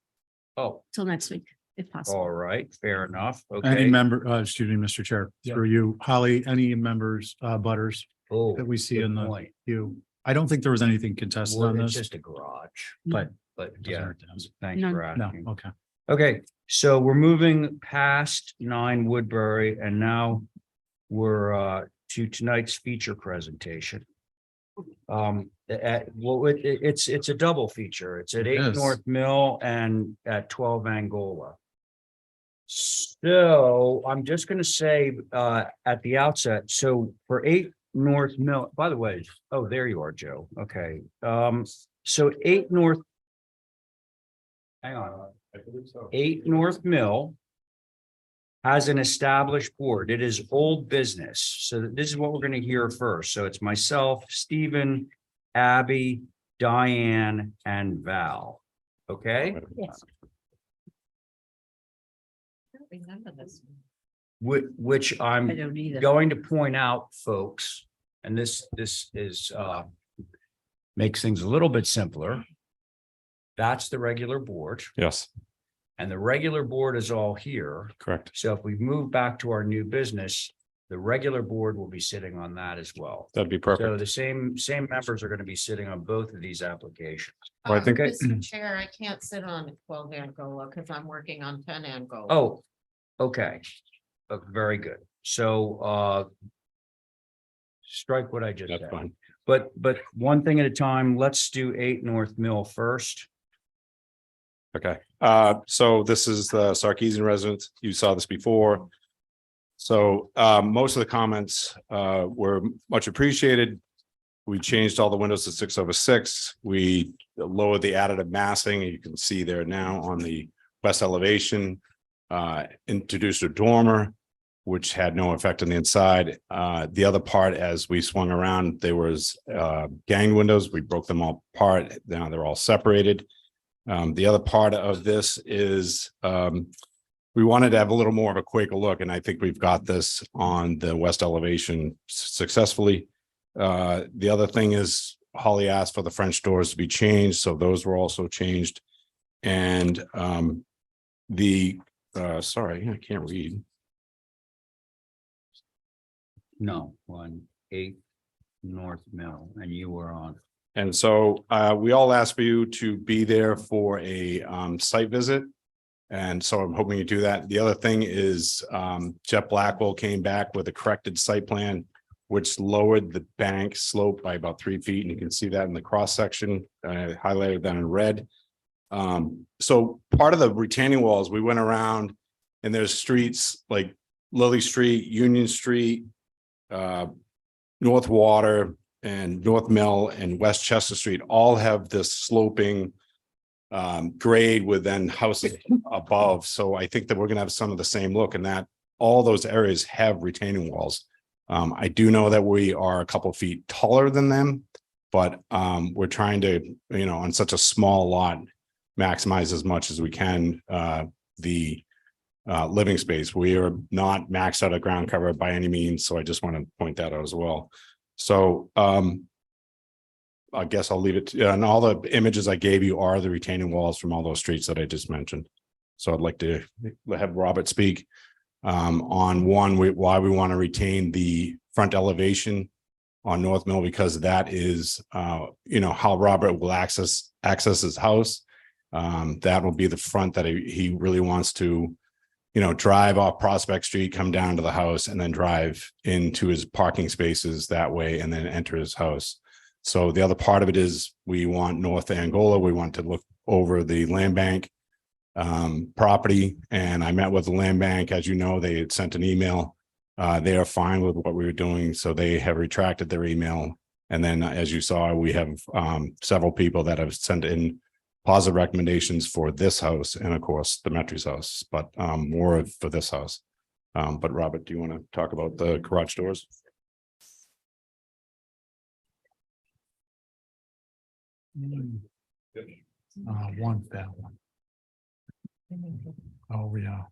Oh, till next week, if possible. all right, fair enough. Any Okay. member, excuse me, Mr. Chair, through you, Holly, any members, butters Oh, that we see good in the point. queue? I don't think there was anything contested Well, on it's this, just a garage, but but doesn't yeah, hurt to ask. thanks None. for No, asking. okay. Okay, so we're moving past 9 Woodbury and now we're to tonight's feature presentation. It's a double feature. It's at 8 is. North Mill and at 12 Angola. So I'm just gonna say, at the outset, so for 8 North Mill, by the way, oh, there you are, Joe. Okay, so 8 North. Hang on, 8 North Mill has an established board. It is old business. So this is what we're gonna hear first. So it's myself, Stephen, Abby, Diane, and Val. Okay? Yes. I don't remember this. Which I I'm don't either. going to point out, folks, and this is makes things a little bit simpler. That's the regular board, Yes, and the regular board is all here. correct. So if we move back to our new business, the regular board will be sitting on that as well. That'd be So perfect. the same members are going to be sitting on both of these applications. Well, I think- Mr. Chair, I can't sit on 12 Angola because I'm working on 10 Angola. Oh, okay. Very good. So strike what I just That's said. fine. But one thing at a time, let's do 8 North Mill first. Okay, so this is the Sarkeesian residence. You saw this before. So most of the comments were much appreciated. We changed all the windows to 6/6. We lowered the additive massing. You can see there now on the west elevation. Introduced a dormer, which had no effect on the inside. The other part, as we swung around, there was gang windows. We broke them all apart. Now they're all separated. The other part of this is we wanted to have a little more of a Quaker look, and I think we've got this on the west elevation successfully. The other thing is Holly asked for the French doors to be changed, so those were also changed. And sorry, I can't read. No, on 8 North Mill, and you were on. And so we all asked for you to be there for a site visit. And so I'm hoping you do that. The other thing is Jeff Blackwell came back with a corrected site plan, which lowered the bank slope by about 3 feet. And you can see that in the cross section. I highlighted that in red. So part of the retaining walls, we went around and there's streets like Lily Street, Union Street, North Water, and North Mill and West Chester Street all have this sloping grade with then houses above. So I think that we're gonna have some of the same look, and that all those areas have retaining walls. I do know that we are a couple feet taller than them, but we're trying to, on such a small lot, maximize as much as we can the living space. We are not maxed out at ground cover by any means, so I just want to point that out as well. So I guess I'll leave it and all the images I gave you are the retaining walls from all those streets that I just mentioned. So I'd like to have Robert speak on why we want to retain the front elevation on North Mill, because that is how Robert will access his house. That will be the front that he really wants to drive off Prospect Street, come down to the house, and then drive into his parking spaces that way, and then enter his house. So the other part of it is we want North Angola. We want to look over the land bank property. And I met with the land bank. As you know, they had sent an email. They are fine with what we were doing. So they have retracted their email. And then, as you saw, we have several people that have sent in positive recommendations for this house and of course the Metri's house, but more for this house. But Robert, do you want to talk about the garage doors? That one. Oh, yeah.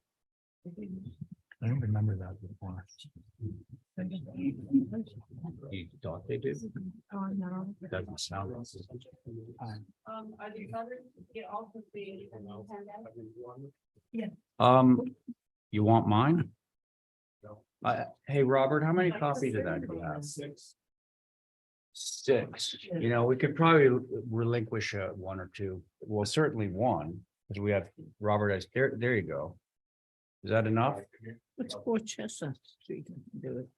I don't remember that before. You thought they did? Oh, no. Doesn't sound. Are the others get also be? Yeah. You want mine? Hey, Robert, how many copies of that do you have? 6. We could probably relinquish 1 or 2. Well, certainly 1, because we have Robert as there you go. Is that enough? Let's go Chestnut Street and do it.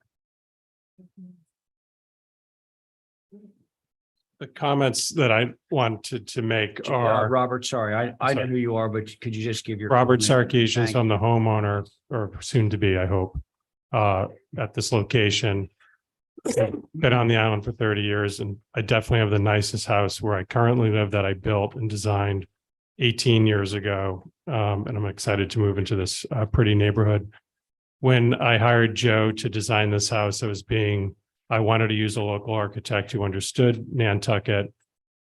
the comments that I wanted to make are Robert, sorry, I know Sorry. who you are, but could you just give your? Robert comment? Sarkeesian, Thank I'm the homeowner, or soon to be, I hope, at this location. I've been on the island for 30 years, and I definitely have the nicest house where I currently live that I built and designed 18 years ago. And I'm excited to move into this pretty neighborhood. When I hired Joe to design this house, I wanted to use a local architect who understood Nantucket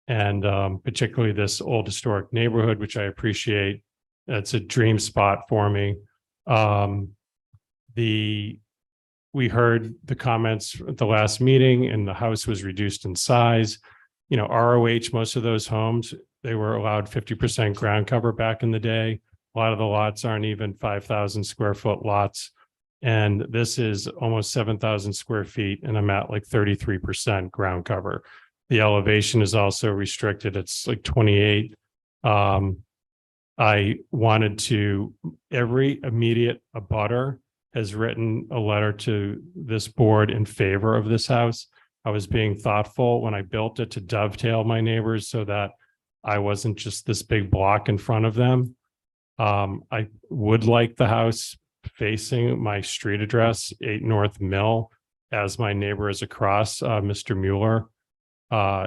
and particularly this old historic neighborhood, which I appreciate. It's a dream spot for me. We heard the comments at the last meeting, and the house was reduced in size. You know, ROH, most of those homes, they were allowed 50% ground cover back in the day. A lot of the lots aren't even 5,000 square foot lots. And this is almost 7,000 square feet, and I'm at like 33% ground cover. The elevation is also restricted. It's like 28. I wanted to, every immediate abutter has written a letter to this board in favor of this house. I was being thoughtful when I built it to dovetail my neighbors so that I wasn't just this big block in front of them. I would like the house facing my street address, 8 North Mill, as my neighbor is across. Mr. Mueller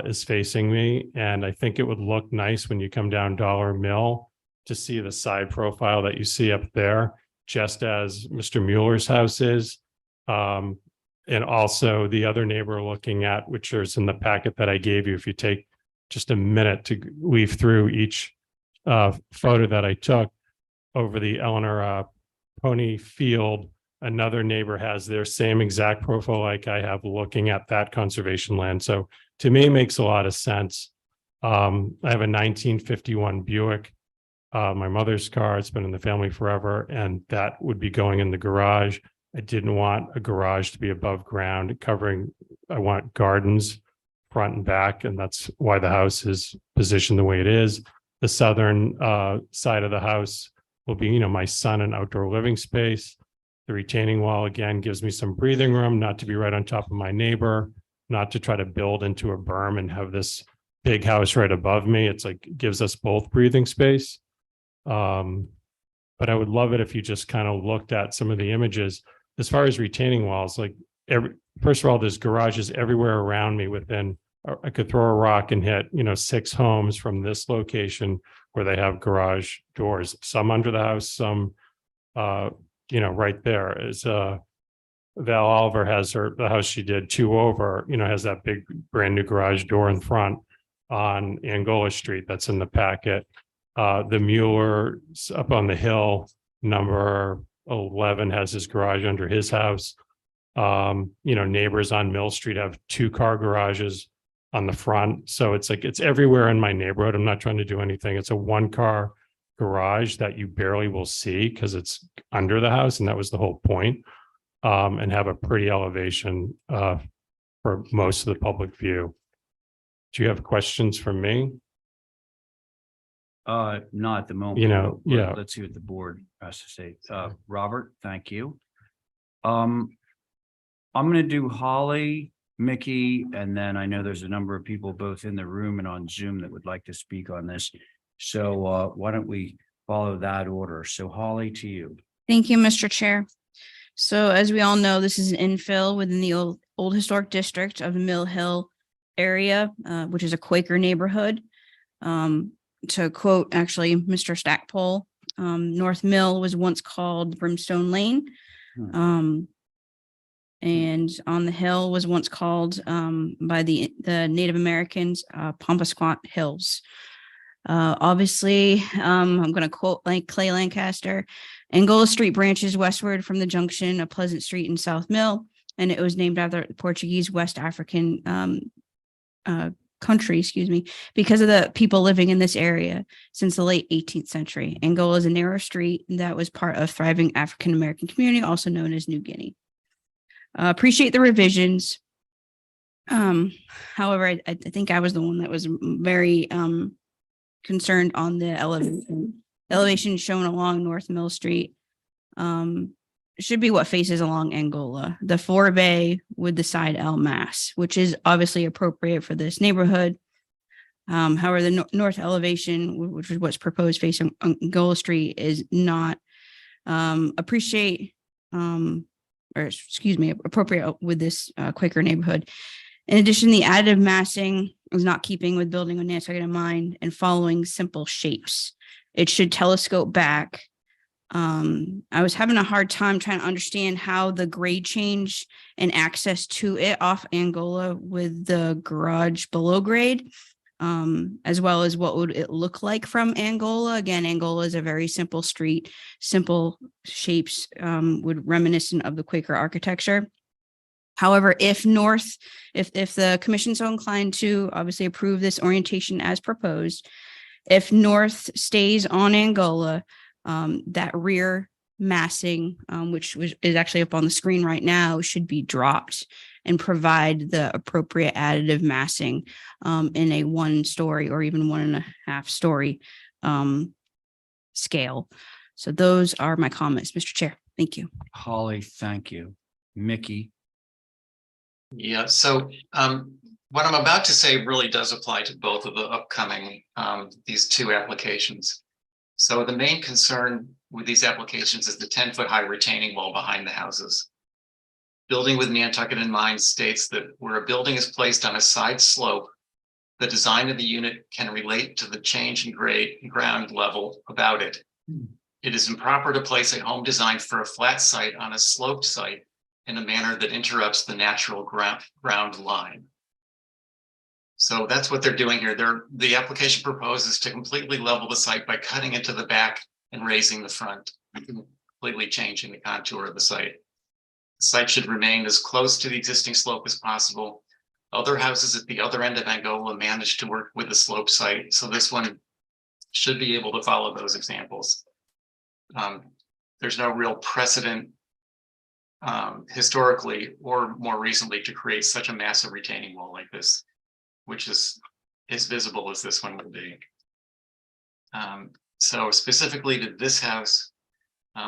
is facing me, and I think it would look nice when you come down Dollar Mill to see the side profile that you see up there, just as Mr. Mueller's house is. And also the other neighbor looking at, which is in the packet that I gave you, if you take just a minute to weave through each photo that I took over the Eleanor Pony Field, another neighbor has their same exact profile like I have, looking at that conservation land. So to me, it makes a lot of sense. I have a 1951 Buick, my mother's car. It's been in the family forever, and that would be going in the garage. I didn't want a garage to be above ground covering. I want gardens front and back, and that's why the house is positioned the way it is. The southern side of the house will be, you know, my son and outdoor living space. The retaining wall, again, gives me some breathing room, not to be right on top of my neighbor, not to try to build into a berm and have this big house right above me. It's like, gives us both breathing space. But I would love it if you just kind of looked at some of the images. As far as retaining walls, like first of all, there's garages everywhere around me within, I could throw a rock and hit, 6 homes from this location where they have garage doors, some under the house, some, right there is, Val Oliver has the house she did 2 over, has that big brand new garage door in front on Angola Street that's in the packet. The Mueller up on the hill, number 11, has his garage under his house. Neighbors on Mill Street have 2-car garages on the front. So it's like, it's everywhere in my neighborhood. I'm not trying to do anything. It's a 1-car garage that you barely will see because it's under the house. And that was the whole point. And have a pretty elevation for most of the public view. Do you have questions for me? Not at the moment. but Yeah. Let's see what the board has to say. Robert, thank you. I'm gonna do Holly, Mickey, and then I know there's a number of people both in the room and on Zoom that would like to speak on this. So why don't we follow that order? So Holly, to you. Thank you, Mr. Chair. So as we all know, this is an infill within the old historic district of the Mill Hill area, which is a Quaker neighborhood. To quote actually Mr. Stackpole, North Mill was once called Brimstone Lane. And on the hill was once called by the Native Americans Pompasquat Hills. Obviously, I'm going to quote like Clay Lancaster, Angola Street branches westward from the junction of Pleasant Street and South Mill, and it was named after the Portuguese West African country, because of the people living in this area since the late 18th century. Angola is a narrow street that was part of thriving African American community, also known as New Guinea. Appreciate the revisions. However, I think I was the one that was very concerned on the elevation shown along North Mill Street. should be what faces along Angola. The forebay with the side L mass, which is obviously appropriate for this neighborhood. However, the north elevation, which is what's proposed facing Angola Street, is not appropriate with this Quaker neighborhood. In addition, the additive massing is not keeping with building with Nantucket in mind and following simple shapes. It should telescope back. I was having a hard time trying to understand how the grade change and access to it off Angola with the garage below grade, as well as what would it look like from Angola. Again, Angola is a very simple street, simple shapes, would reminiscent of the Quaker architecture. However, if the commission so inclined to obviously approve this orientation as proposed, if north stays on Angola, that rear massing, which is actually up on the screen right now, should be dropped and provide the appropriate additive massing in a 1-story or even 1.5-story scale. So those are my comments, Mr. Chair. Thank you. Holly, thank you. Mickey? Yeah, so what I'm about to say really does apply to both of the upcoming, these two applications. So the main concern with these applications is the 10-foot high retaining wall behind the houses. Building with Nantucket in mind states that where a building is placed on a side slope, the design of the unit can relate to the change in grade and ground level about it. It is improper to place a home designed for a flat site on a sloped site in a manner that interrupts the natural ground line. So that's what they're doing here. The application proposes to completely level the site by cutting into the back and raising the front, completely changing the contour of the site. The site should remain as close to the existing slope as possible. Other houses at the other end of Angola managed to work with the slope site, so this one should be able to follow those examples. There's no real precedent historically or more recently to create such a massive retaining wall like this, which is as visible as this one would be. So specifically to this house,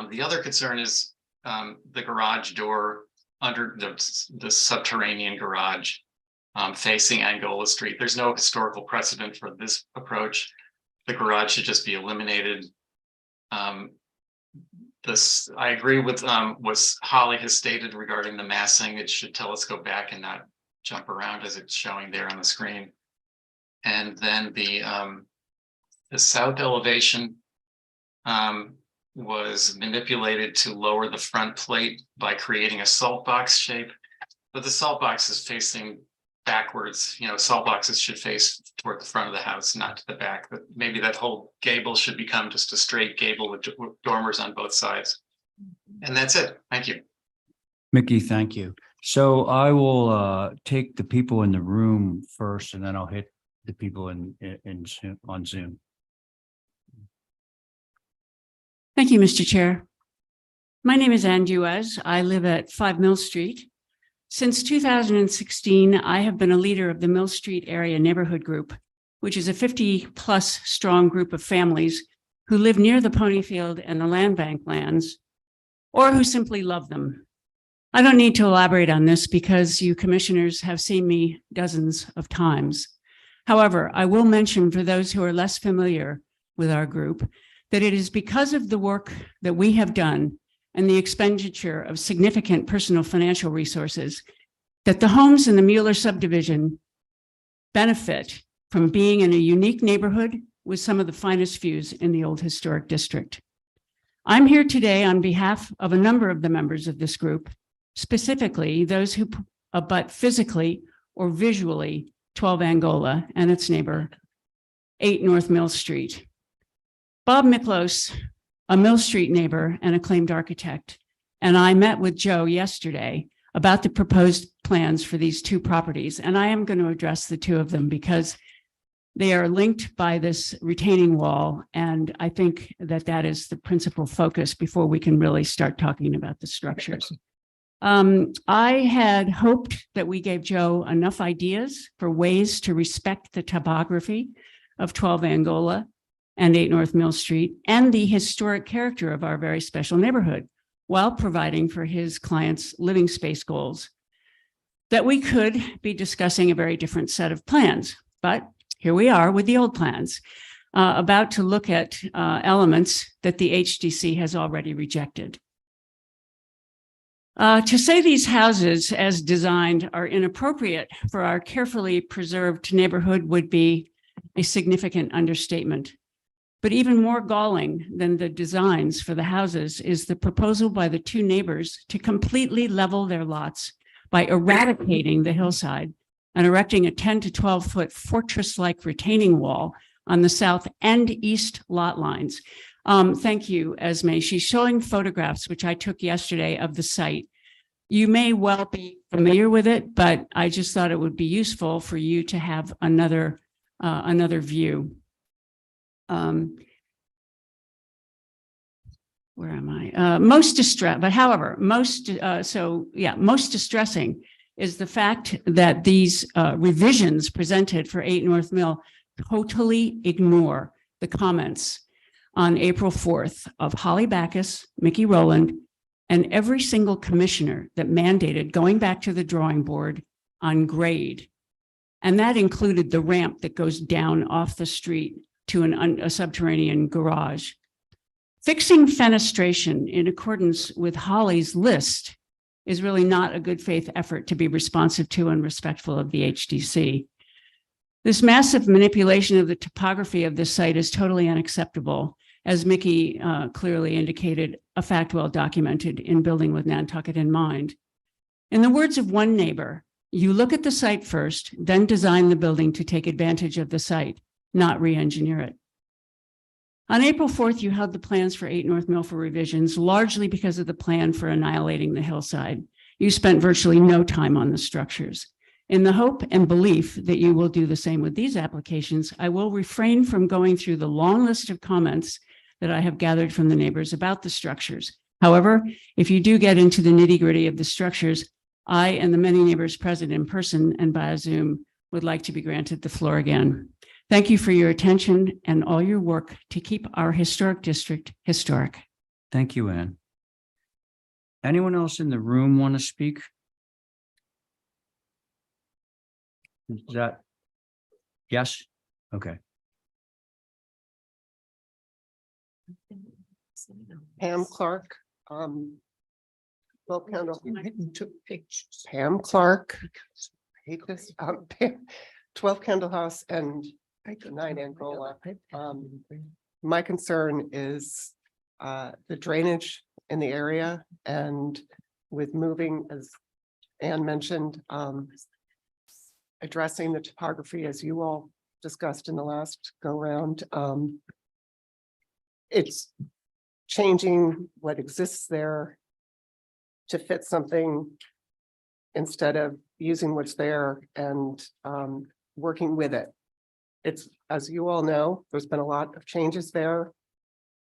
the other concern is the garage door under the subterranean garage facing Angola Street. There's no historical precedent for this approach. The garage should just be eliminated. I agree with what Holly has stated regarding the massing. It should telescope back and not jump around as it's showing there on the screen. And then the south elevation was manipulated to lower the front plate by creating a salt box shape, but the salt box is facing backwards. You know, salt boxes should face toward the front of the house, not to the back. But maybe that whole gable should become just a straight gable with dormers on both sides. And that's it. Thank you. Mickey, thank you. So I will take the people in the room first, and then I'll hit the people in Zoom, on Zoom. Thank you, Mr. Chair. My name is Ann Duez. I live at 5 Mill Street. Since 2016, I have been a leader of the Mill Street Area Neighborhood Group, which is a 50-plus strong group of families who live near the Ponyfield and the Land Bank lands, or who simply love them. I don't need to elaborate on this because you commissioners have seen me dozens of times. However, I will mention for those who are less familiar with our group that it is because of the work that we have done and the expenditure of significant personal financial resources that the homes in the Mueller subdivision benefit from being in a unique neighborhood with some of the finest views in the old historic district. I'm here today on behalf of a number of the members of this group, specifically those who abut physically or visually 12 Angola and its neighbor, 8 North Mill Street. Bob Miklos, a Mill Street neighbor and acclaimed architect, and I met with Joe yesterday about the proposed plans for these two properties. And I am going to address the two of them because they are linked by this retaining wall. And I think that that is the principal focus before we can really start talking about the structures. I had hoped that we gave Joe enough ideas for ways to respect the topography of 12 Angola and 8 North Mill Street and the historic character of our very special neighborhood, while providing for his clients' living space goals, that we could be discussing a very different set of plans. But here we are with the old plans, about to look at elements that the HDC has already rejected. To say these houses as designed are inappropriate for our carefully preserved neighborhood would be a significant understatement. But even more galling than the designs for the houses is the proposal by the two neighbors to completely level their lots by eradicating the hillside and erecting a 10 to 12-foot fortress-like retaining wall on the south and east lot lines. Thank you, Esme. She's showing photographs, which I took yesterday, of the site. You may well be familiar with it, but I just thought it would be useful for you to have another view. Where am I? Most distressing is the fact that these revisions presented for 8 North Mill totally ignore the comments on April 4th of Holly Backus, Mickey Rowland, and every single commissioner that mandated going back to the drawing board on grade. And that included the ramp that goes down off the street to a subterranean garage. Fixing fenestration in accordance with Holly's list is really not a good faith effort to be responsive to and respectful of the HDC. This massive manipulation of the topography of this site is totally unacceptable, as Mickey clearly indicated, a fact well documented in Building with Nantucket in mind. In the words of one neighbor, you look at the site first, then design the building to take advantage of the site, not re-engineer it. On April 4th, you held the plans for 8 North Mill for revisions, largely because of the plan for annihilating the hillside. You spent virtually no time on the structures. In the hope and belief that you will do the same with these applications, I will refrain from going through the long list of comments that I have gathered from the neighbors about the structures. However, if you do get into the nitty-gritty of the structures, I and the many neighbors present in person and via Zoom would like to be granted the floor again. Thank you for your attention and all your work to keep our historic district historic. Thank you, Ann. Anyone else in the room want to speak? Is that? Yes? Okay. Pam Clark, 12 Candle House and 9 Angola. My concern is the drainage in the area, and with moving, as Ann mentioned, addressing the topography as you all discussed in the last go round. It's changing what exists there to fit something instead of using what's there and working with it. It's, as you all know, there's been a lot of changes there.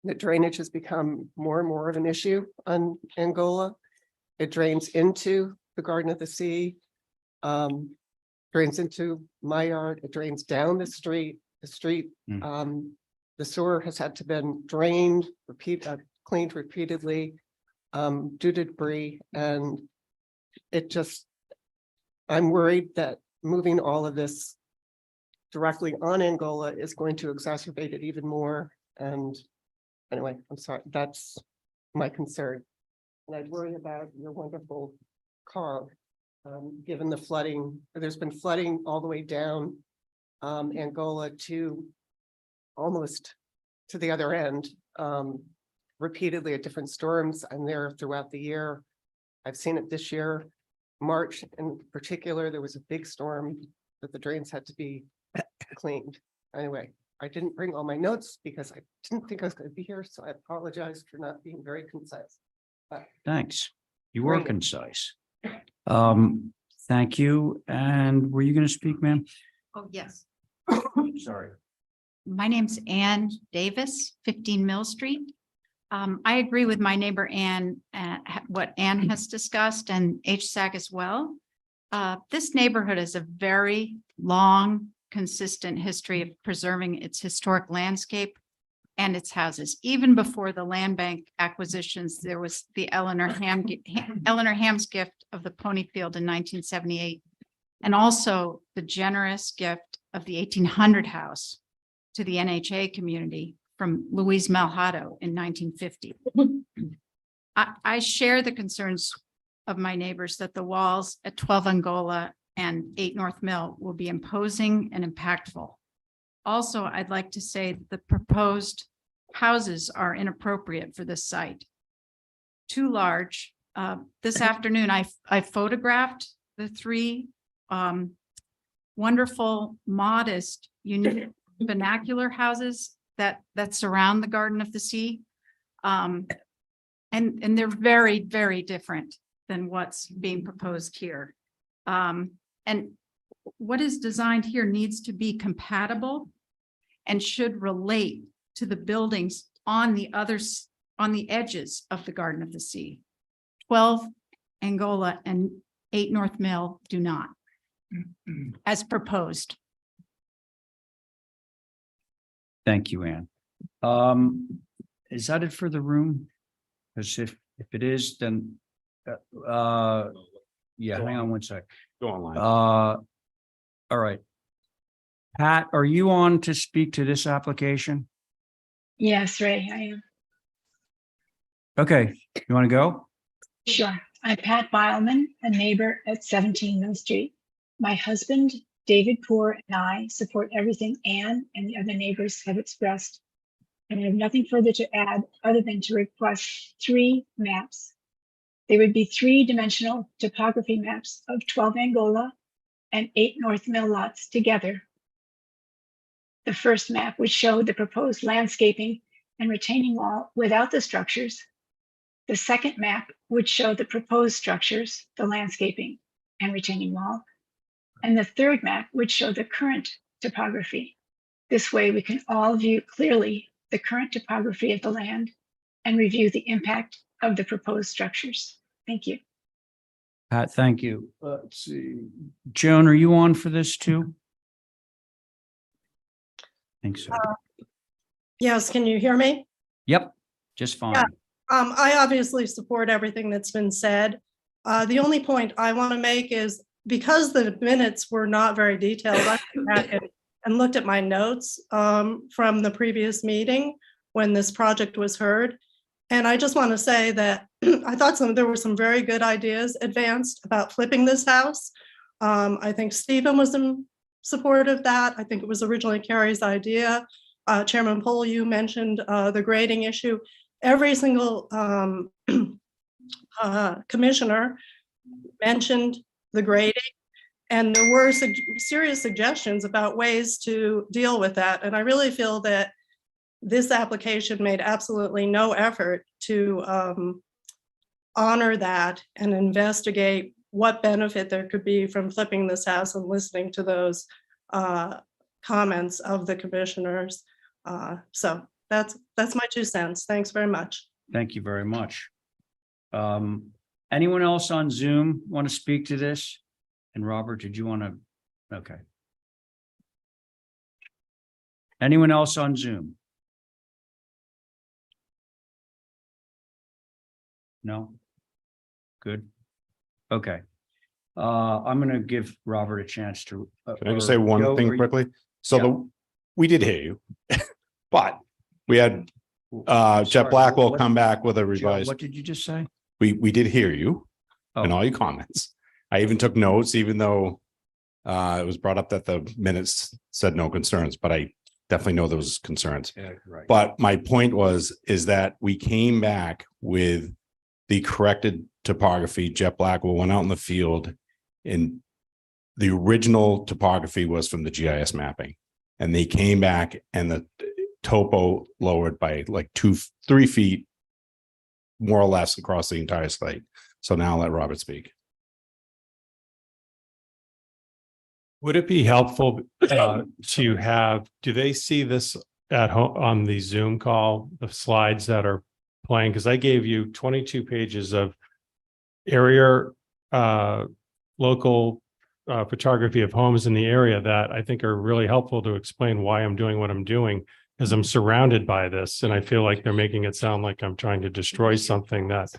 The drainage has become more and more of an issue on Angola. It drains into the Garden of the Sea, drains into my yard, it drains down the street. The sewer has had to been drained, cleaned repeatedly due to debris, and it just, I'm worried that moving all of this directly on Angola is going to exacerbate it even more. And anyway, I'm sorry, that's my concern. And I'd worry about your wonderful car, given the flooding. There's been flooding all the way down Angola to almost to the other end, repeatedly at different storms. I'm there throughout the year. I've seen it this year. March in particular, there was a big storm that the drains had to be cleaned. Anyway, I didn't bring all my notes because I didn't think I was going to be here, so I apologize for not being very concise. Thanks. You were concise. Thank you. And were you going to speak, ma'am? Oh, yes. Sorry. My name's Ann Davis, 15 Mill Street. I agree with my neighbor Ann, what Ann has discussed, and HSAC as well. This neighborhood has a very long, consistent history of preserving its historic landscape. and its houses. Even before the land bank acquisitions, there was the Eleanor Ham's gift of the Pony Field in 1978, and also the generous gift of the 1800 house to the NHA community from Louise Malhado in 1950. I share the concerns of my neighbors that the walls at 12 Angola and 8 North Mill will be imposing and impactful. Also, I'd like to say that the proposed houses are inappropriate for this site. Too large. This afternoon, I photographed the 3 wonderful, modest, unique vernacular houses that surround the Garden of the Sea. And they're very, very different than what's being proposed here. And what is designed here needs to be compatible and should relate to the buildings on the edges of the Garden of the Sea. 12 Angola and 8 North Mill do not, as proposed. Thank you, Ann. Is that it for the room? Because if it is, then, yeah, hang on one sec. Go online. All right. Pat, are you on to speak to this application? Yes, Ray, I am. Okay, you want to go? Sure. I'm Pat Beilman, a neighbor at 17 Mill Street. My husband, David Poor, and I support everything Ann and the other neighbors have expressed. And I have nothing further to add other than to request 3 maps. They would be 3-dimensional topography maps of 12 Angola and 8 North Mill lots together. The first map would show the proposed landscaping and retaining wall without the structures. The second map would show the proposed structures, the landscaping and retaining wall. And the third map would show the current topography. This way we can all view clearly the current topography of the land and review the impact of the proposed structures. Thank you. Pat, thank you. Let's see. Joan, are you on for this too? I think so. Yes, can you hear me? Yep, just fine. Yeah. I obviously support everything that's been said. The only point I want to make is because the minutes were not very detailed, I went back and looked at my notes from the previous meeting when this project was heard. And I just want to say that I thought there were some very good ideas advanced about flipping this house. I think Stephen was in support of that. I think it was originally Carrie's idea. Chairman Pohl, you mentioned the grading issue. Every single commissioner mentioned the grading, and there were serious suggestions about ways to deal with that. And I really feel that this application made absolutely no effort to honor that and investigate what benefit there could be from flipping this house and listening to those comments of the commissioners. So that's my 2 cents. Thanks very much. Thank you very much. Anyone else on Zoom want to speak to this? And Robert, did you want to? Okay. Anyone else on Zoom? No? Good. Okay. I'm going to give Robert a chance to. Can I just say one thing quickly? So we did hear you, but we had Jeff Blackwell come back with a revised. What did you just say? We did hear you and all your comments. I even took notes, even though it was brought up that the minutes said no concerns, but I definitely know there was concerns. Yeah, right. But my point is that we came back with the corrected topography. Jeff Blackwell went out in the field, and the original topography was from the GIS mapping, and they came back and the topo lowered by like 2-3 feet more or less across the entire site. So now I'll let Robert speak. Would it be helpful to have, do they see this at home on the Zoom call, the slides that are playing? Because I gave you 22 pages of area, local photography of homes in the area that I think are really helpful to explain why I'm doing what I'm doing. because I'm surrounded by this, and I feel like they're making it sound like I'm trying to destroy something that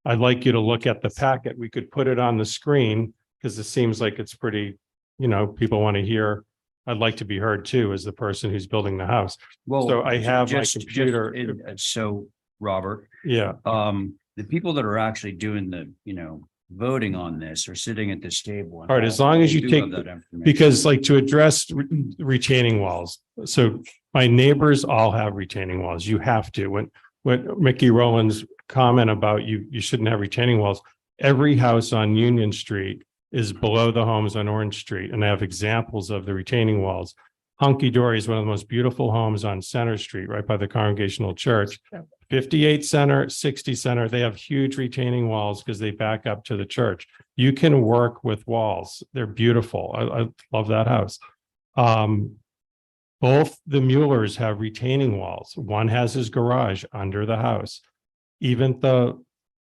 I'd like you to look at the packet. We could put it on the screen, because it seems like it's pretty, people want to hear. I'd like to be heard too, as the person who's building the house. Well, So I have my just computer. so Robert, Yeah, the people that are actually doing the, voting on this are sitting at this table. all right, as long as you do take, have that information. because like to address retaining walls. So my neighbors all have retaining walls. You have to. When Mickey Rowland's comment about you shouldn't have retaining walls, every house on Union Street is below the homes on Orange Street, and I have examples of the retaining walls. Hunky Dory is one of the most beautiful homes on Center Street, right by the Congregational Church. 58 Center, 60 Center, they have huge retaining walls because they back up to the church. You can work with walls. They're beautiful. I love that house. Both the Muellers have retaining walls. One has his garage under the house. Even the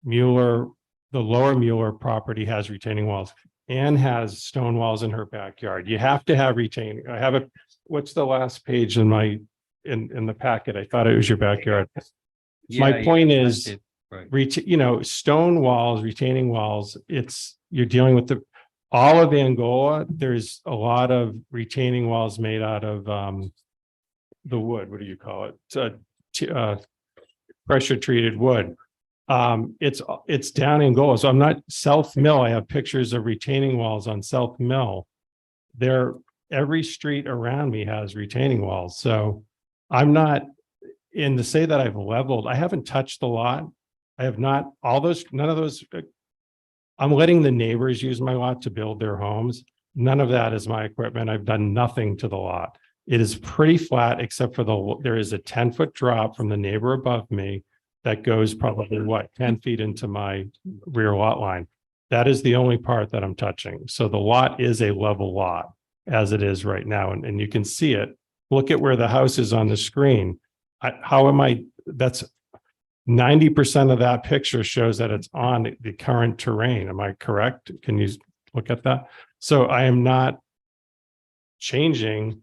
lower Mueller property has retaining walls. Anne has stone walls in her backyard. You have to have retaining. I have what's the last page in the packet? I thought it was your backyard. My point is, stone walls, retaining walls, you're dealing with all of Angola. There's a lot of retaining walls made out of the wood. What do you call it? Pressure treated wood. It's down Angola. So I'm not South Mill. I have pictures of retaining walls on South Mill. Every street around me has retaining walls. So I'm not. And to say that I've leveled, I haven't touched the lot. I have not, none of those. I'm letting the neighbors use my lot to build their homes. None of that is my equipment. I've done nothing to the lot. It is pretty flat, except for there is a 10-foot drop from the neighbor above me that goes probably 10 feet into my rear lot line. That is the only part that I'm touching. So the lot is a level lot as it is right now. And you can see it. Look at where the house is on the screen. That's 90% of that picture shows that it's on the current terrain. Am I correct? Can you look at that? So I am not significantly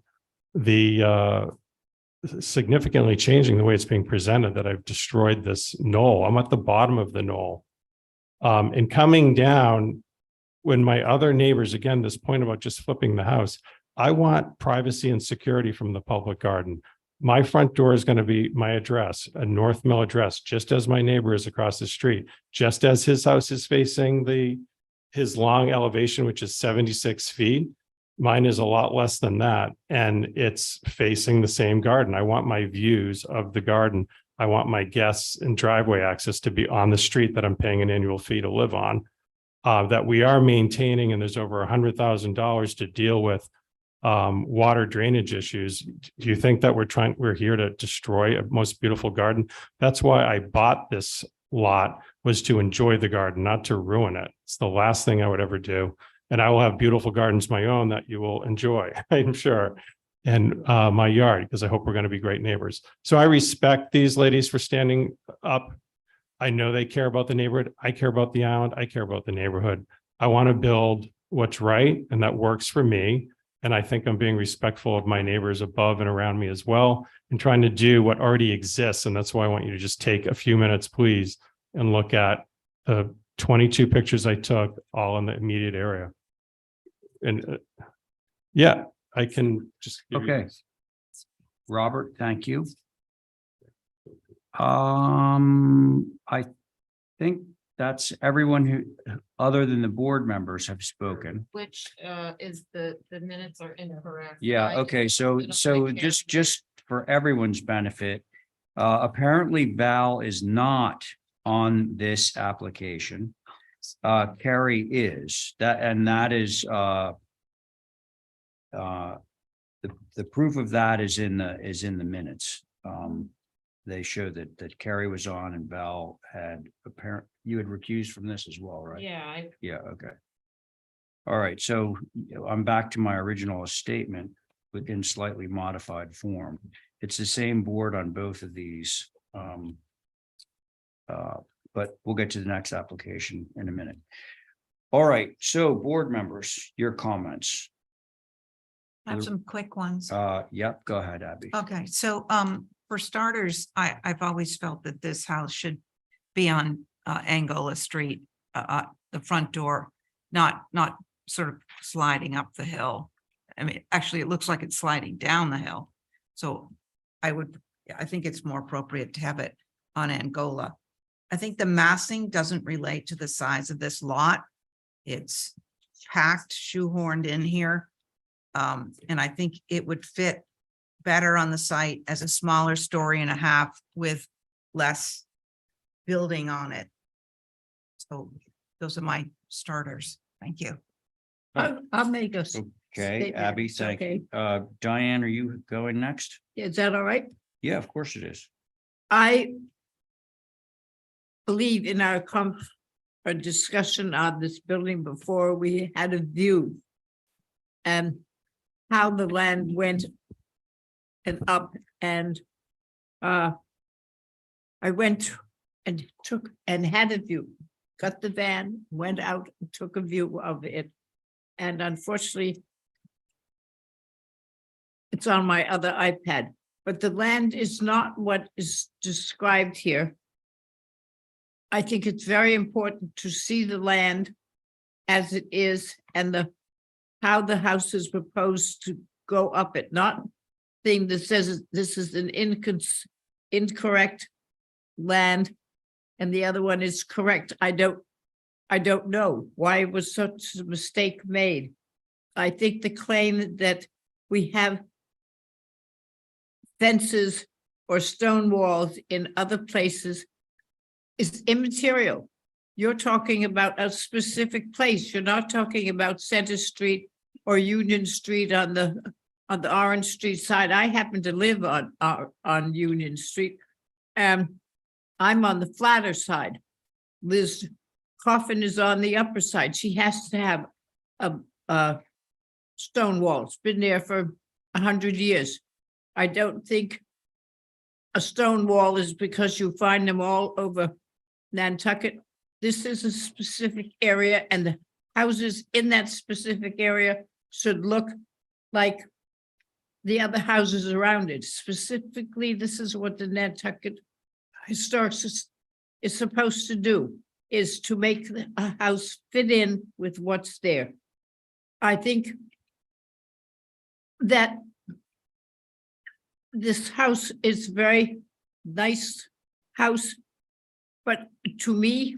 changing the way it's being presented, that I've destroyed this knoll. I'm at the bottom of the knoll. And coming down, when my other neighbors, again, this point about just flipping the house, I want privacy and security from the public garden. My front door is going to be my address, a North Mill address, just as my neighbor is across the street, just as his house is facing his long elevation, which is 76 feet. Mine is a lot less than that, and it's facing the same garden. I want my views of the garden. I want my guests and driveway access to be on the street that I'm paying an annual fee to live on, that we are maintaining, and there's over $100,000 to deal with water drainage issues. Do you think that we're here to destroy a most beautiful garden? That's why I bought this lot, was to enjoy the garden, not to ruin it. It's the last thing I would ever do. And I will have beautiful gardens of my own that you will enjoy, I'm sure. And my yard, because I hope we're going to be great neighbors. So I respect these ladies for standing up. I know they care about the neighborhood. I care about the island. I care about the neighborhood. I want to build what's right, and that works for me. And I think I'm being respectful of my neighbors above and around me as well, and trying to do what already exists. And that's why I want you to just take a few minutes, please, and look at the 22 pictures I took, all in the immediate area. And yeah, I can just. Okay. Robert, thank you. I think that's everyone who, other than the board members, have spoken. Which is the minutes are incorrect. Yeah, okay, so just for everyone's benefit, apparently Val is not on this application. Carrie is, that is the proof of that is in the minutes. They show that Carrie was on and Val had you had recused from this as well, right? Yeah. Yeah, okay. All right, so I'm back to my original statement, but in slightly modified form. It's the same board on both of these. But we'll get to the next application in a minute. All right, so board members, your comments. I have some quick ones. Yep, go ahead, Abby. Okay, so for starters, I've always felt that this house should be on Angola Street, the front door, not sort of sliding up the hill. I mean, actually, it looks like it's sliding down the hill. So I think it's more appropriate to have it on Angola. I think the massing doesn't relate to the size of this lot. It's packed, shoehorned in here. And I think it would fit better on the site as a smaller story and a half with less building on it. So those are my starters. Thank you. I'll make a. Okay, statement, Abby, it's thank okay. you. Diane, are you going next? Is that all right? Yeah, of course it is. I believe in our a discussion on this building before we had a view and how the land went and up and I went and took and had a view, got the van, went out and took a view of it. And unfortunately, it's on my other iPad, but the land is not what is described here. I think it's very important to see the land as it is and how the house is proposed to go up it, not thing that says this is an incorrect land and the other one is correct. I don't know why was such a mistake made. I think the claim that we have fences or stone walls in other places is immaterial. You're talking about a specific place. You're not talking about Center Street or Union Street on the Orange Street side. I happen to live on Union Street. I'm on the flatter side. Liz Coffin is on the upper side. She has to have a stone wall. It's been there for 100 years. I don't think a stone wall is because you find them all over Nantucket. This is a specific area and the houses in that specific area should look like the other houses around it. Specifically, this is what the Nantucket Historic is supposed to do, is to make a house fit in with what's there. I think that this house is very nice house, but to me,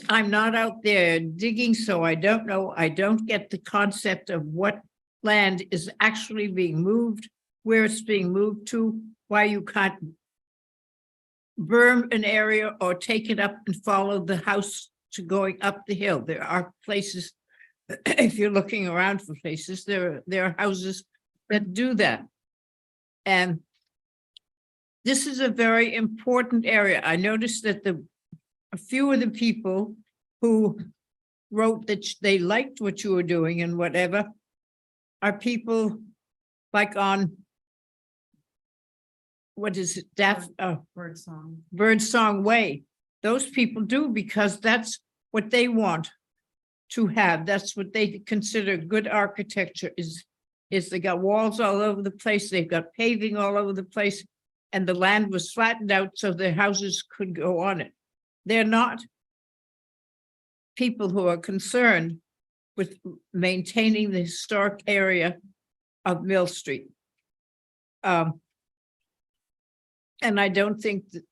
I'm not out there digging, so I don't know. I don't get the concept of what land is actually being moved, where it's being moved to, why you can't berm an area or take it up and follow the house to going up the hill. There are places, if you're looking around for places, there are houses that do that. And this is a very important area. I noticed that a few of the people who wrote that they liked what you were doing and whatever are people like on, what is it, Birdsong Way. Those people do because that's what they want to have. That's what they consider good architecture is they got walls all over the place. They've got paving all over the place and the land was flattened out so their houses could go on it. They're not people who are concerned with maintaining the historic area of Mill Street. And I don't think that,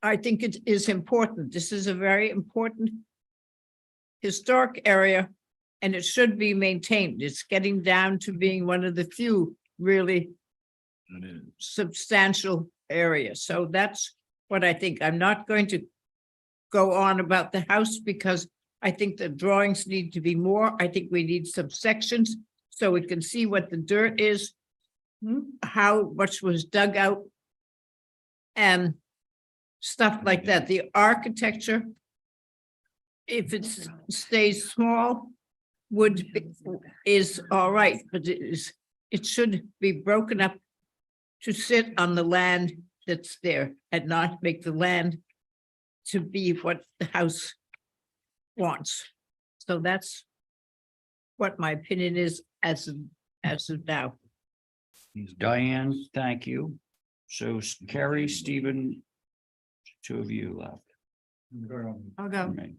I think it is important. This is a very important historic area and it should be maintained. It's getting down to being one of the few really substantial areas. So that's what I think. I'm not going to go on about the house because I think the drawings need to be more. I think we need some sections so we can see what the dirt is, how much was dug out and stuff like that. The architecture, if it stays small, is all right, but it should be broken up to sit on the land that's there and not make the land to be what the house wants. So that's what my opinion is as of now. Diane, thank you. So Carrie, Stephen, two of you left. I'll go. Right.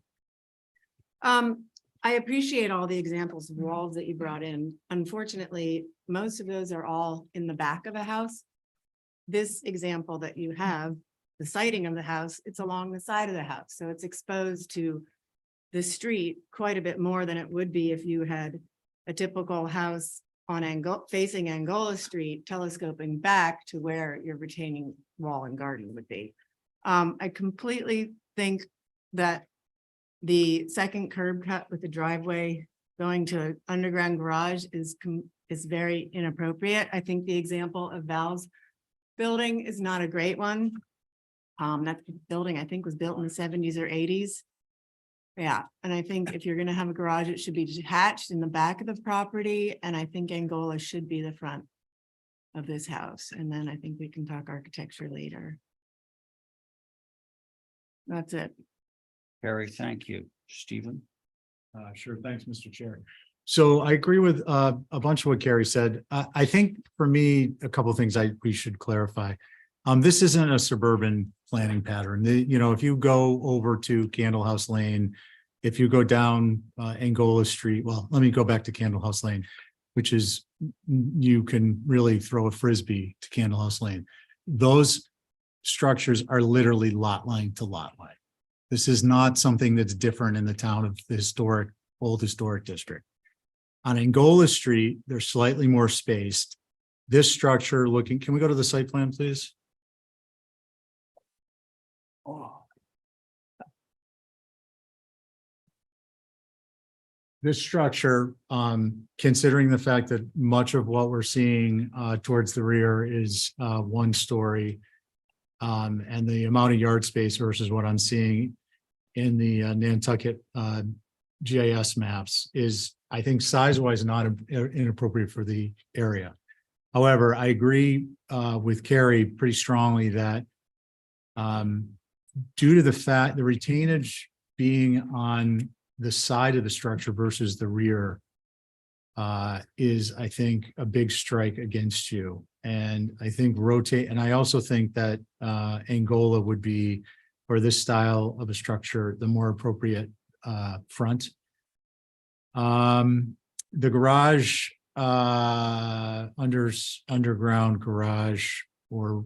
I appreciate all the examples of walls that you brought in. Unfortunately, most of those are all in the back of a house. This example that you have, the siding of the house, it's along the side of the house, so it's exposed to the street quite a bit more than it would be if you had a typical house on facing Angola Street, telescoping back to where your retaining wall and garden would be. I completely think that the second curb cut with the driveway going to underground garage is very inappropriate. I think the example of Val's building is not a great one. That building I think was built in the 70s or 80s. Yeah, and I think if you're gonna have a garage, it should be detached in the back of the property, and I think Angola should be the front of this house, and then I think we can talk architecture later. That's it. Carrie, thank you. Stephen? Sure. Thanks, Mr. Chair. So I agree with a bunch of what Carrie said. I think for me, a couple of things we should clarify. This isn't a suburban planning pattern. If you go over to Candle House Lane, if you go down Angola Street, well, let me go back to Candle House Lane, which is, you can really throw a Frisbee to Candle House Lane. Those structures are literally lot line to lot line. This is not something that's different in the town of the old historic district. On Angola Street, they're slightly more spaced. This structure can we go to the site plan, please? This structure, considering the fact that much of what we're seeing towards the rear is 1 story, and the amount of yard space versus what I'm seeing in the Nantucket GIS maps is, I think, size-wise not inappropriate for the area. However, I agree with Carrie pretty strongly that due to the fact the retainage being on the side of the structure versus the rear is, I think, a big strike against you. And I think and I also think that Angola would be, for this style of a structure, the more appropriate front. The garage, underground garage or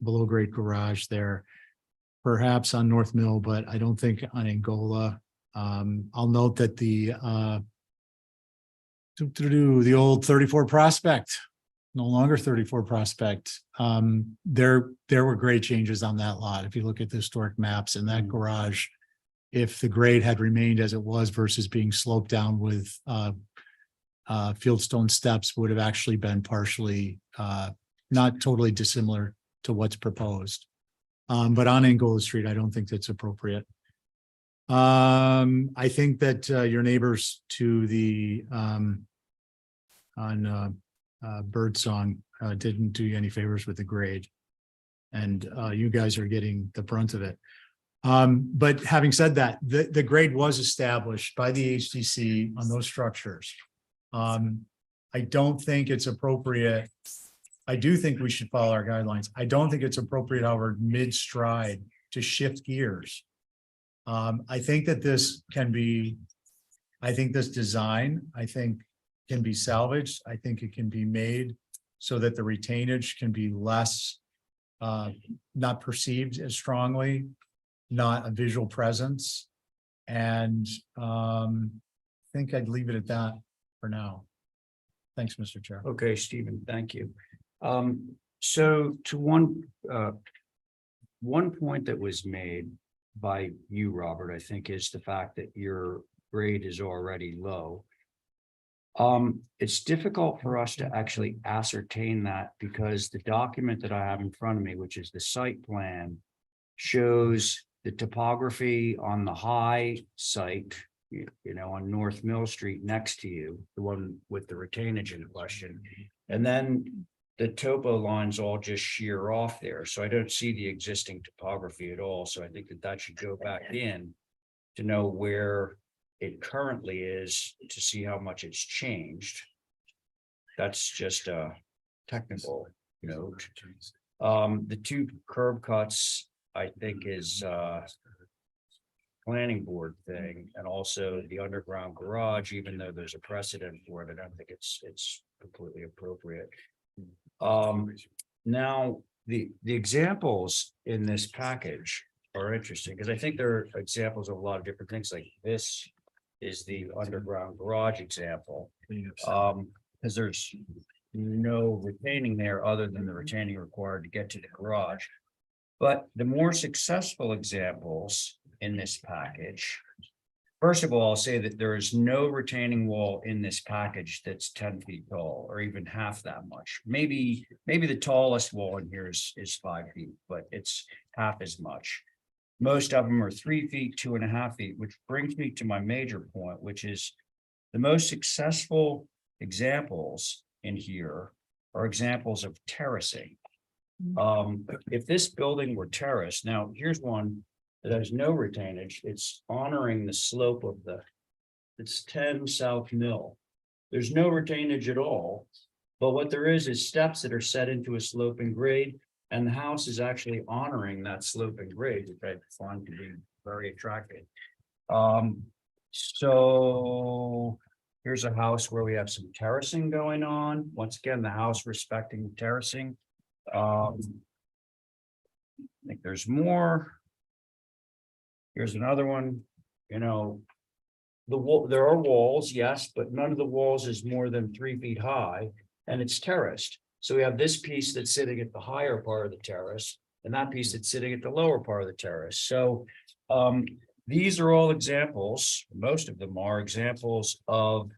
below grade garage there, perhaps on North Mill, but I don't think on Angola. I'll note that the old 34 Prospect, no longer 34 Prospect. There were grade changes on that lot. If you look at the historic maps, and that garage, if the grade had remained as it was versus being sloped down with fieldstone steps, would have actually been partially not totally dissimilar to what's proposed. But on Angola Street, I don't think that's appropriate. I think that your neighbors to the on Birdsong didn't do you any favors with the grade, and you guys are getting the brunt of it. But having said that, the grade was established by the HDC on those structures. I don't think it's appropriate. I do think we should follow our guidelines. I don't think it's appropriate, however, mid-stride to shift gears. I think that this can be, this design, can be salvaged. I think it can be made so that the retainage can be less, not perceived as strongly, not a visual presence. And I think I'd leave it at that for now. Thanks, Mr. Chair. Okay, Stephen, thank you. So to one point that was made by you, Robert, I think, is the fact that your grade is already low. It's difficult for us to actually ascertain that because the document that I have in front of me, which is the site plan, shows the topography on the high site, on North Mill Street next to you, the one with the retainage in question. And then the topo lines all just shear off there. So I don't see the existing topography at all. So I think that should go back in to know where it currently is to see how much it's changed. That's just a technical note. The two curb cuts, I think, is planning board thing, and also the underground garage, even though there's a precedent for it, I don't think it's completely appropriate. Now, the examples in this package are interesting, because I think there are examples of a lot of different things, like this is the underground garage example. Because there's no retaining there other than the retaining required to get to the garage. But the more successful examples in this package, first of all, I'll say that there is no retaining wall in this package that's 10 feet tall, or even half that much. Maybe the tallest wall in here is 5 feet, but it's half as much. Most of them are 3 feet, 2.5 feet, which brings me to my major point, which is the most successful examples in here are examples of terracing. If this building were terraced, now here's one that has no retainage. It's honoring the slope of it's 10 South Mill. There's no retainage at all, but what there is steps that are set into a sloping grade, and the house is actually honoring that sloping grade, which I find to be very attractive. So here's a house where we have some terracing going on. Once again, the house respecting terracing. I think there's more. Here's another one, the wall, there are walls, yes, but none of the walls is more than 3 feet high, and it's terraced. So we have this piece that's sitting at the higher part of the terrace, and that piece that's sitting at the lower part of the terrace. So these are all examples, most of them are examples of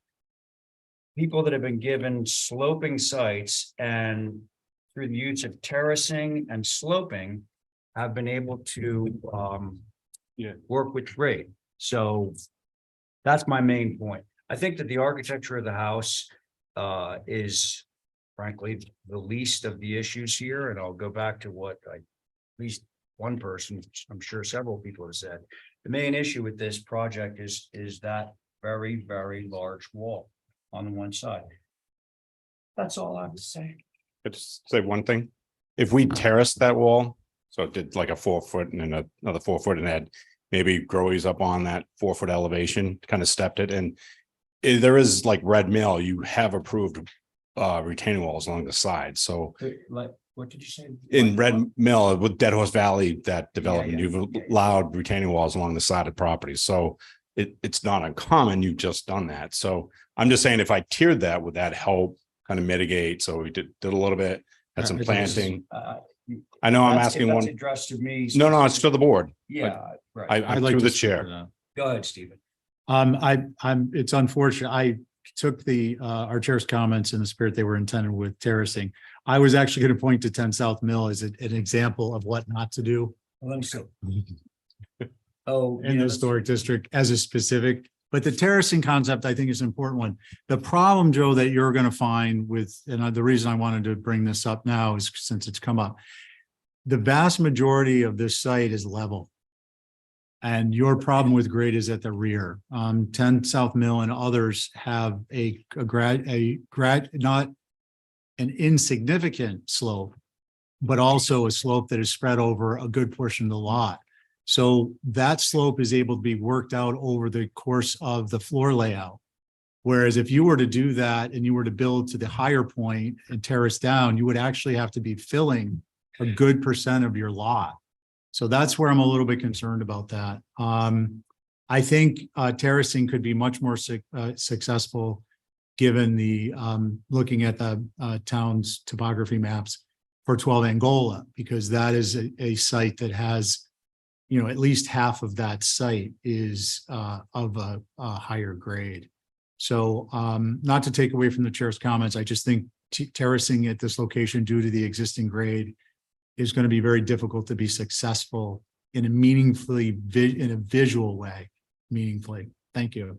people that have been given sloping sites, and through the use of terracing and sloping have been able to work with grade. So that's my main point. I think that the architecture of the house is frankly the least of the issues here. And I'll go back to what at least one person, I'm sure several people have said. The main issue with this project is that very, very large wall on the one side. That's all I have to say. I just say one thing. If we terraced that wall, so it did like a 4 foot and then another 4 foot, and had maybe growies up on that 4 foot elevation, kind of stepped it. And there is like Red Mill, you have approved retaining walls along the side. So Like, what did you say? in Red Mill with Dead Horse Valley, that development, yeah, you've allowed retaining walls along the side of property. So it's not uncommon. You've just done that. So I'm just saying, if I tiered that, would that help kind of mitigate? So we did a little bit, had some planting. I know I'm asking that's one. addressed to me. No, it's to the board. Yeah, right. I'm through the chair. Go ahead, Stephen. It's unfortunate. I took our chair's comments in the spirit they were intended with terracing. I was actually going to point to 10 South Mill as an example of what not to do. Well, oh, in the historic district as a specific, but the terracing concept, I think, is an important one. The problem, Joe, that you're going to find with, and the reason I wanted to bring this up now is since it's come up, the vast majority of this site is level. And your problem with grade is at the rear. 10 South Mill and others have not an insignificant slope, but also a slope that is spread over a good portion of the lot. So that slope is able to be worked out over the course of the floor layout. Whereas if you were to do that and you were to build to the higher point and terrace down, you would actually have to be filling a good percent of your lot. So that's where I'm a little bit concerned about that. I think terracing could be much more successful given the looking at the town's topography maps for 12 Angola, because that is a site that has, at least half of that site is of a higher grade. So not to take away from the chair's comments, I just think terracing at this location due to the existing grade is going to be very difficult to be successful in a in a visual way, meaningfully. Thank you.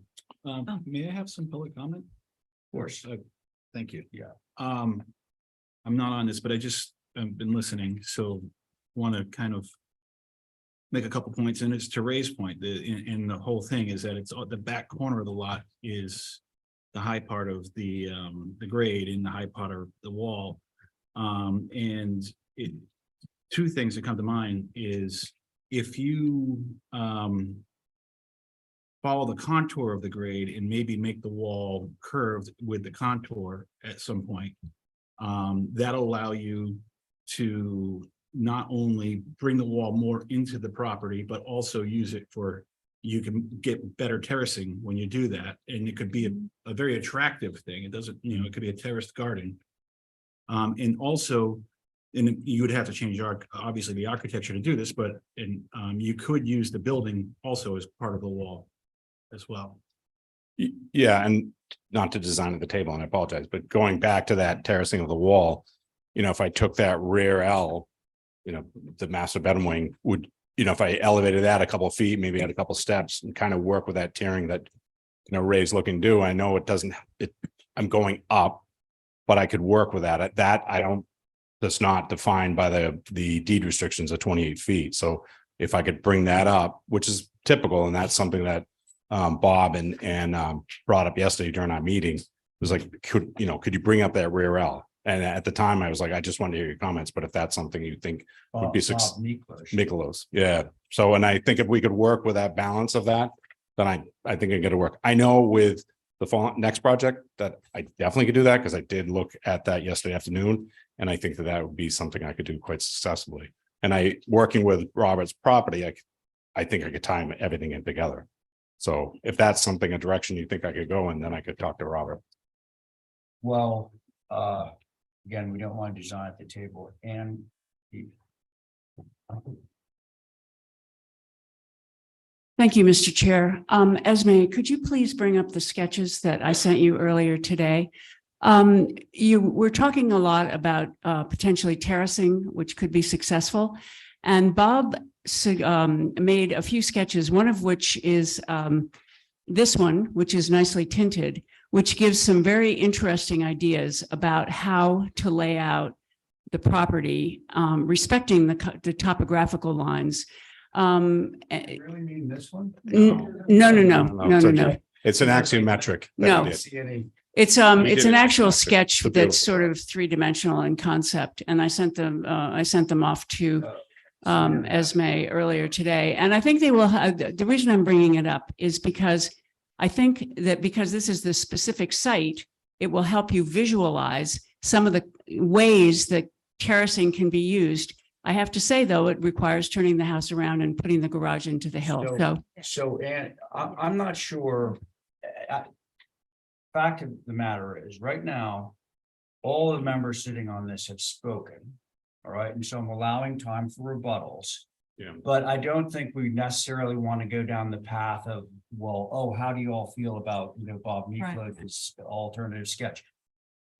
May I have some public comment? Of course. Thank you. Yeah. I'm not on this, but I just have been listening, so want to kind of make a couple points, and it's to Ray's point, in the whole thing is that it's the back corner of the lot is the high part of the grade in the high part of the wall. And two things that come to mind is if you follow the contour of the grade and maybe make the wall curved with the contour at some point, that'll allow you to not only bring the wall more into the property, but also use it for, you can get better terracing when you do that. And it could be a very attractive thing. It doesn't, it could be a terraced garden. And also, and you would have to change obviously the architecture to do this, but you could use the building also as part of the wall as well. Yeah, and not to design at the table, and I apologize, but going back to that terracing of the wall, if I took that rear L, the master bedroom wing would, if I elevated that a couple of feet, maybe add a couple of steps and kind of work with that tiering that, Ray's looking to do. I know I'm going up, but I could work with that. That's not defined by the deed restrictions of 28 feet. So if I could bring that up, which is typical, and that's something that Bob and brought up yesterday during our meeting, it was like, could you bring up that rear L? And at the time I was like, I just wanted to hear your comments, but if that's something you think would be Nicholas. Yeah. So, and I think if we could work with that balance of that, then I think it could work. I know with the next project that I definitely could do that, because I did look at that yesterday afternoon. And I think that would be something I could do quite successfully. And working with Robert's property, I think I could tie everything in together. So if that's a direction you think I could go in, then I could talk to Robert. Well, again, we don't want to design at the table and. Thank you, Mr. Chair. Esme, could you please bring up the sketches that I sent you earlier today? You were talking a lot about potentially terracing, which could be successful. And Bob made a few sketches, one of which is this one, which is nicely tinted, which gives some very interesting ideas about how to lay out the property, respecting the topographical lines. You really mean this one? No. It's an axiometric. No. It's an actual sketch that's sort of three-dimensional in concept, and I sent them off to Esme earlier today. And I think they will have, the reason I'm bringing it up is because I think that because this is the specific site, it will help you visualize some of the ways that terracing can be used. I have to say, though, it requires turning the house around and putting the garage into the hill. And I'm not sure. Fact of the matter is, right now, all the members sitting on this have spoken. All right, and so I'm allowing time for rebuttals. Yeah. But I don't think we necessarily want to go down the path of, well, how do you all feel about, Bob Nicholas' alternative sketch?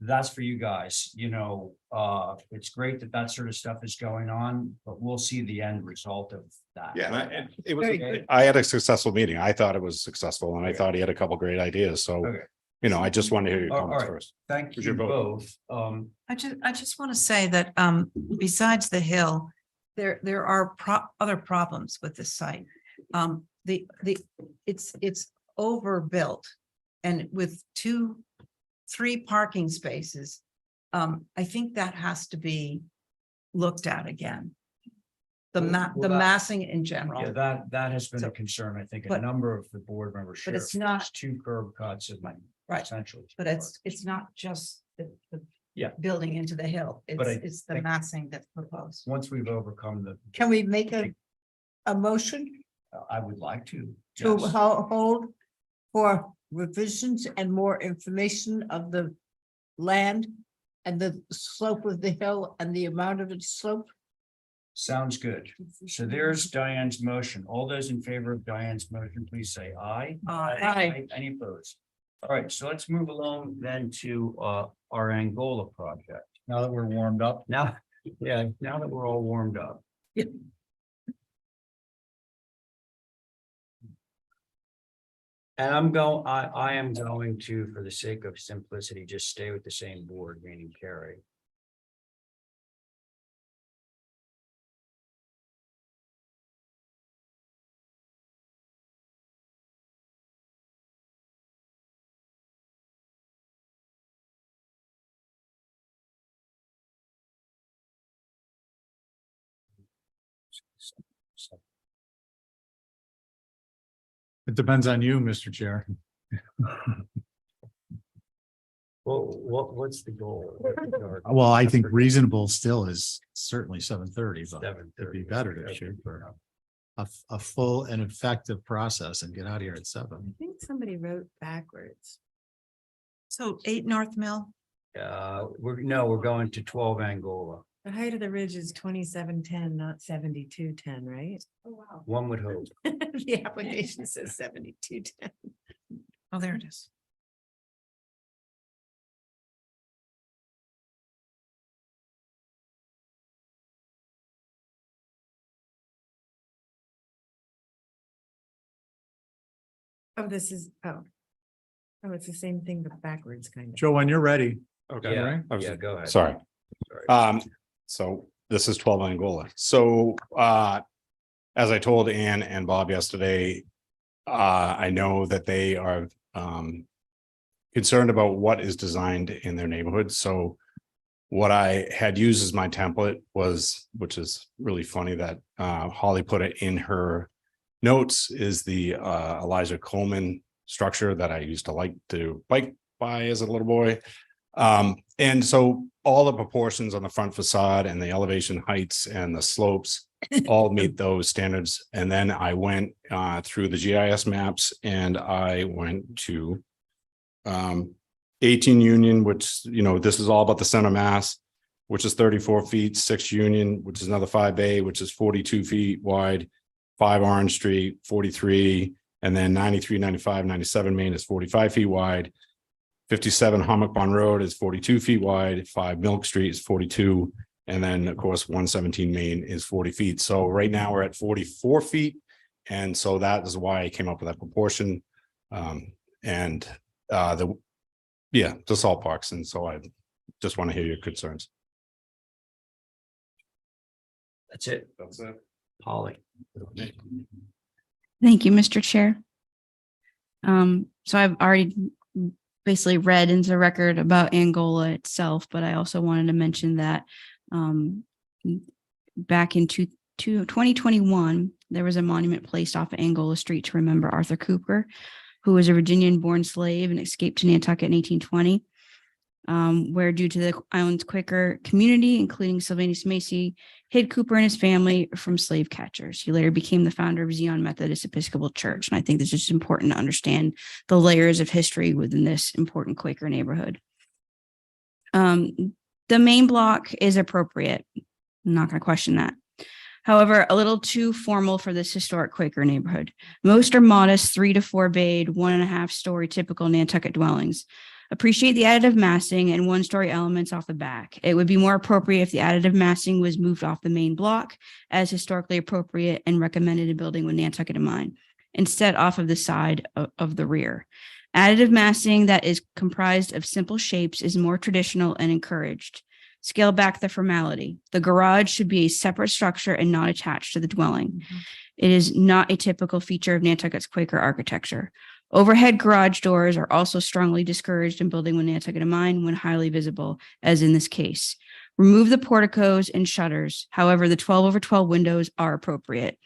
That's for you guys, it's great that sort of stuff is going on, but we'll see the end result of that. Yeah, I had a successful meeting. I thought it was successful, and I thought he had a couple great ideas. So, I just want to hear your comments first. Thank you both. I just want to say that besides the hill, there are other problems with this site. It's overbuilt, and with 3 parking spaces, I think that has to be looked at again. The massing in general. Yeah, that has been a concern. I think a number of the board members share. But it's not 2 curb cuts and essentially. But it's not just the building into the hill. It's the massing that's proposed. Once we've overcome Can we make a motion I would like to. to yes. hold for revisions and more information of the land and the slope of the hill and the amount of its slope? Sounds good. So there's Diane's motion. All those in favor of Diane's motion, please say aye. Aye. Any opposed? All right, so let's move along then to our Angola project. Now that we're warmed up. Now that we're all warmed up. And I am going to, for the sake of simplicity, just stay with the same board, meaning Carrie. It depends on you, Mr. Chair. Well, what's the goal? Well, I think reasonable still is certainly 7:30, but it'd be 7:30. better to shoot for a full and effective process and get out of here at 7. I think somebody wrote backwards. So 8 North Mill, We're going to 12 Angola. The height of the ridge is 2710, not 7210, right? Oh, wow. One would hope. The application says 7210. oh, there it is. Oh, this is, oh. Oh, it's the same thing, but backwards kind of. Joe, when you're ready. Okay. All right. Yeah, go ahead. Sorry. So this is 12 Angola. So as I told Ann and Bob yesterday, I know that they are concerned about what is designed in their neighborhood. So what I had used as my template was, which is really funny that Holly put it in her notes, is the Elijah Coleman structure that I used to like to bike by as a little boy. And so all the proportions on the front facade and the elevation heights and the slopes all meet those standards. And then I went through the GIS maps and I went to 18 Union, which, you know, this is all about the center mass, which is 34 feet, 6 Union, which is another 5A, which is 42 feet wide, 5 Orange Street, 43, and then 93, 95, 97 Main is 45 feet wide. 57 Hummock Pond Road is 42 feet wide, 5 Milk Street is 42, and then of course 117 Main is 40 feet. So right now we're at 44 feet. And so that is why I came up with that proportion. The salt parks. And so I just want to hear your concerns. That's it. Holly. Thank you, Mr. Chair. So I've already basically read into the record about Angola itself, but I also wanted to mention that back in 2021, there was a monument placed off of Angola Street to remember Arthur Cooper, who was a Virginian-born slave and escaped to Nantucket in 1820, where due to the island's Quaker community, including Sylvanus Macy, hid Cooper and his family from slave catchers. He later became the founder of Zion Methodist Episcopal Church. And I think this is important to understand the layers of history within this important Quaker neighborhood. The main block is appropriate. I'm not going to question that. However, a little too formal for this historic Quaker neighborhood. Most are modest 3 to 4 bayed, 1.5 story typical Nantucket dwellings. Appreciate the additive massing and 1-story elements off the back. It would be more appropriate if the additive massing was moved off the main block as historically appropriate and recommended in building with Nantucket in mind, instead off of the side of the rear. Additive massing that is comprised of simple shapes is more traditional and encouraged. Scale back the formality. The garage should be a separate structure and not attached to the dwelling. It is not a typical feature of Nantucket's Quaker architecture. Overhead garage doors are also strongly discouraged in building with Nantucket in mind when highly visible, as in this case. Remove the porticos and shutters. However, the 12/12 windows are appropriate.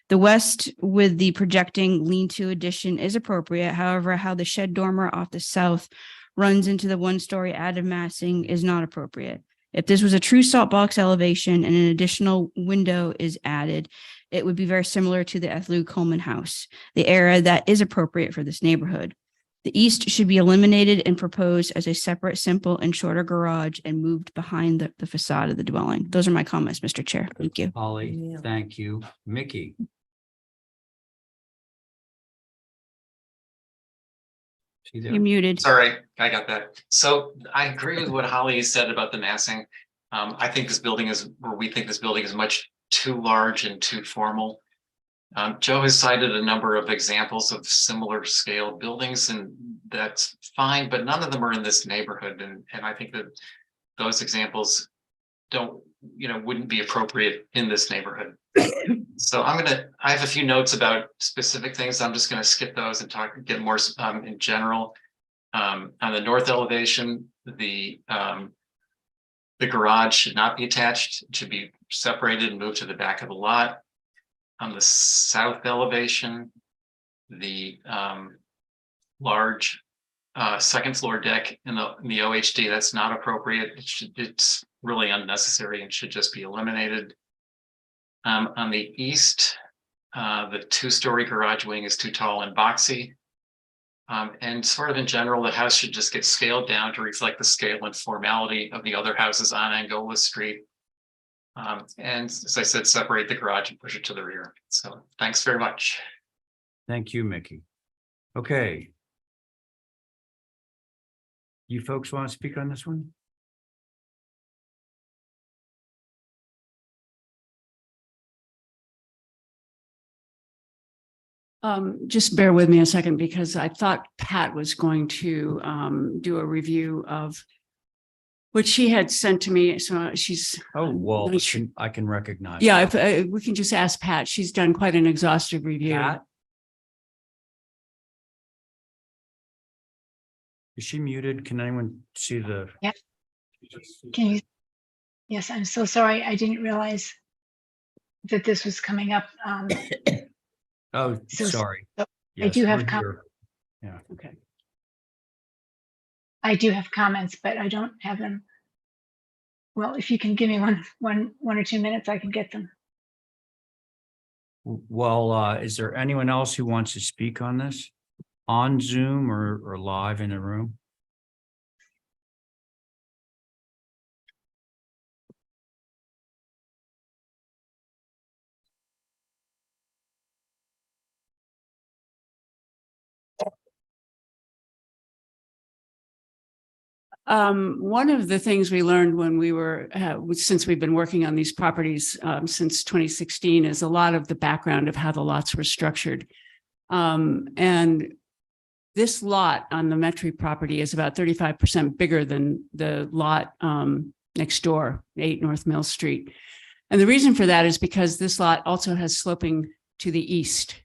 The west with the projecting lean-to addition is appropriate. However, how the shed dormer off the south runs into the 1-story additive massing is not appropriate. If this was a true salt box elevation and an additional window is added, it would be very similar to the Ethlu Coleman house, the area that is appropriate for this neighborhood. The east should be eliminated and proposed as a separate, simple, and shorter garage and moved behind the facade of the dwelling. Those are my comments, Mr. Chair. Thank you. Holly, thank you. Mickey. You're muted. Sorry, I got that. So I agree with what Holly said about the massing. I think this building is, or we think this building is much too large and too formal. Joe has cited a number of examples of similar scale buildings, and that's fine, but none of them are in this neighborhood. And I think that those examples wouldn't be appropriate in this neighborhood. So I have a few notes about specific things. I'm just going to skip those and get more in general. On the north elevation, the garage should not be attached. It should be separated and moved to the back of the lot. On the south elevation, the large second floor deck in the OHD, that's not appropriate. It's really unnecessary and should just be eliminated. On the east, the two-story garage wing is too tall and boxy. And sort of in general, the house should just get scaled down to reflect the scale and formality of the other houses on Angola Street. And as I said, separate the garage and push it to the rear. So thanks very much. Thank you, Mickey. Okay. You folks want to speak on this one? Just bear with me a second because I thought Pat was going to do a review of what she had sent to me. So she's. Oh, well, I can recognize. Yeah, if we can just ask Pat, she's done quite an exhaustive review. Pat? Is she muted? Can anyone see the? Yeah. Can you? Yes, I'm so sorry. I didn't realize that this was coming up. Oh, So- sorry. I Yes, do we're have here. Yeah. Okay. I do have comments, but I don't have them. Well, if you can give me one or 2 minutes, I can get them. Well, is there anyone else who wants to speak on this? On Zoom or live in the room? One of the things we learned when we were, since we've been working on these properties since 2016, is a lot of the background of how the lots were structured. And this lot on the Metri property is about 35% bigger than the lot next door, 8 North Mill Street. And the reason for that is because this lot also has sloping to the east.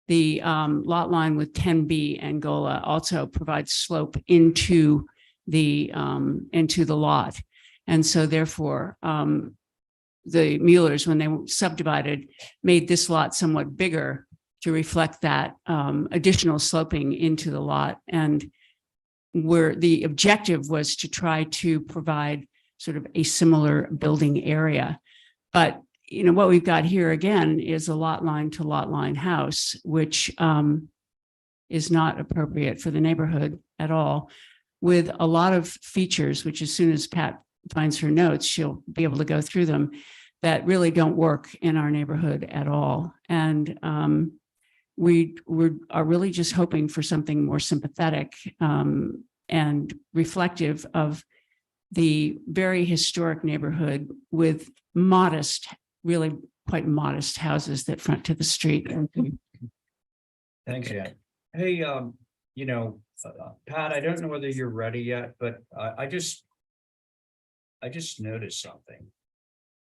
The lot line with 10B Angola also provides slope into the lot. And so therefore, the Muellers, when they subdivided, made this lot somewhat bigger to reflect that additional sloping into the lot. And where the objective was to try to provide sort of a similar building area. But you know, what we've got here again is a lot line to lot line house, which is not appropriate for the neighborhood at all, with a lot of features, which as soon as Pat finds her notes, she'll be able to go through them, that really don't work in our neighborhood at all. And we are really just hoping for something more sympathetic and reflective of the very historic neighborhood with modest, really quite modest houses that front to the street. Thanks, Ann. Hey, you know, Pat, I don't know whether you're ready yet, but I just noticed something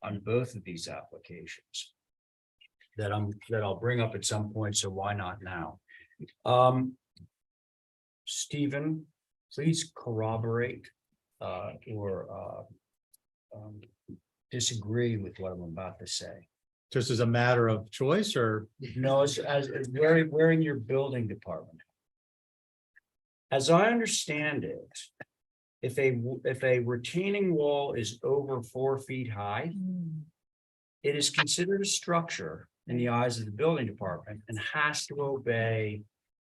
on both of these applications that I'll bring up at some point. So why not now? Stephen, please corroborate or disagree with what I'm about to say. Just as a matter of choice or? No, as wearing your building department. As I understand it, if a retaining wall is over 4 feet high, it is considered a structure in the eyes of the building department and has to obey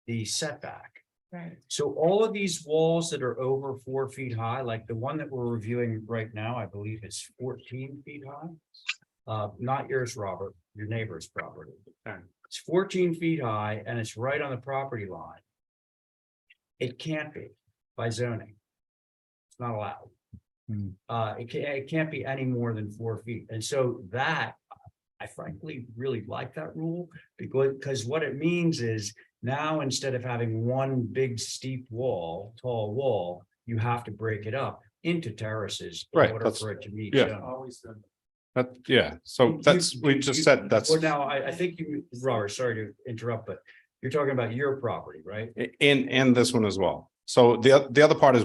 the setback. Right. So all of these walls that are over 4 feet high, like the one that we're reviewing right now, I believe it's 14 feet high. Not yours, Robert, your neighbor's property. It's 14 feet high and it's right on the property line. It can't be by zoning. It's not allowed. It can't be any more than 4 feet. And so that, I frankly really like that rule because what it means is now instead of having one big steep wall, tall wall, you have to break it up into terraces in Right, order for it to meet. yeah. So that's, we just said that's. Well, now, I think you, Robert, sorry to interrupt, but you're talking about your property, right? And this one as well. So the other part is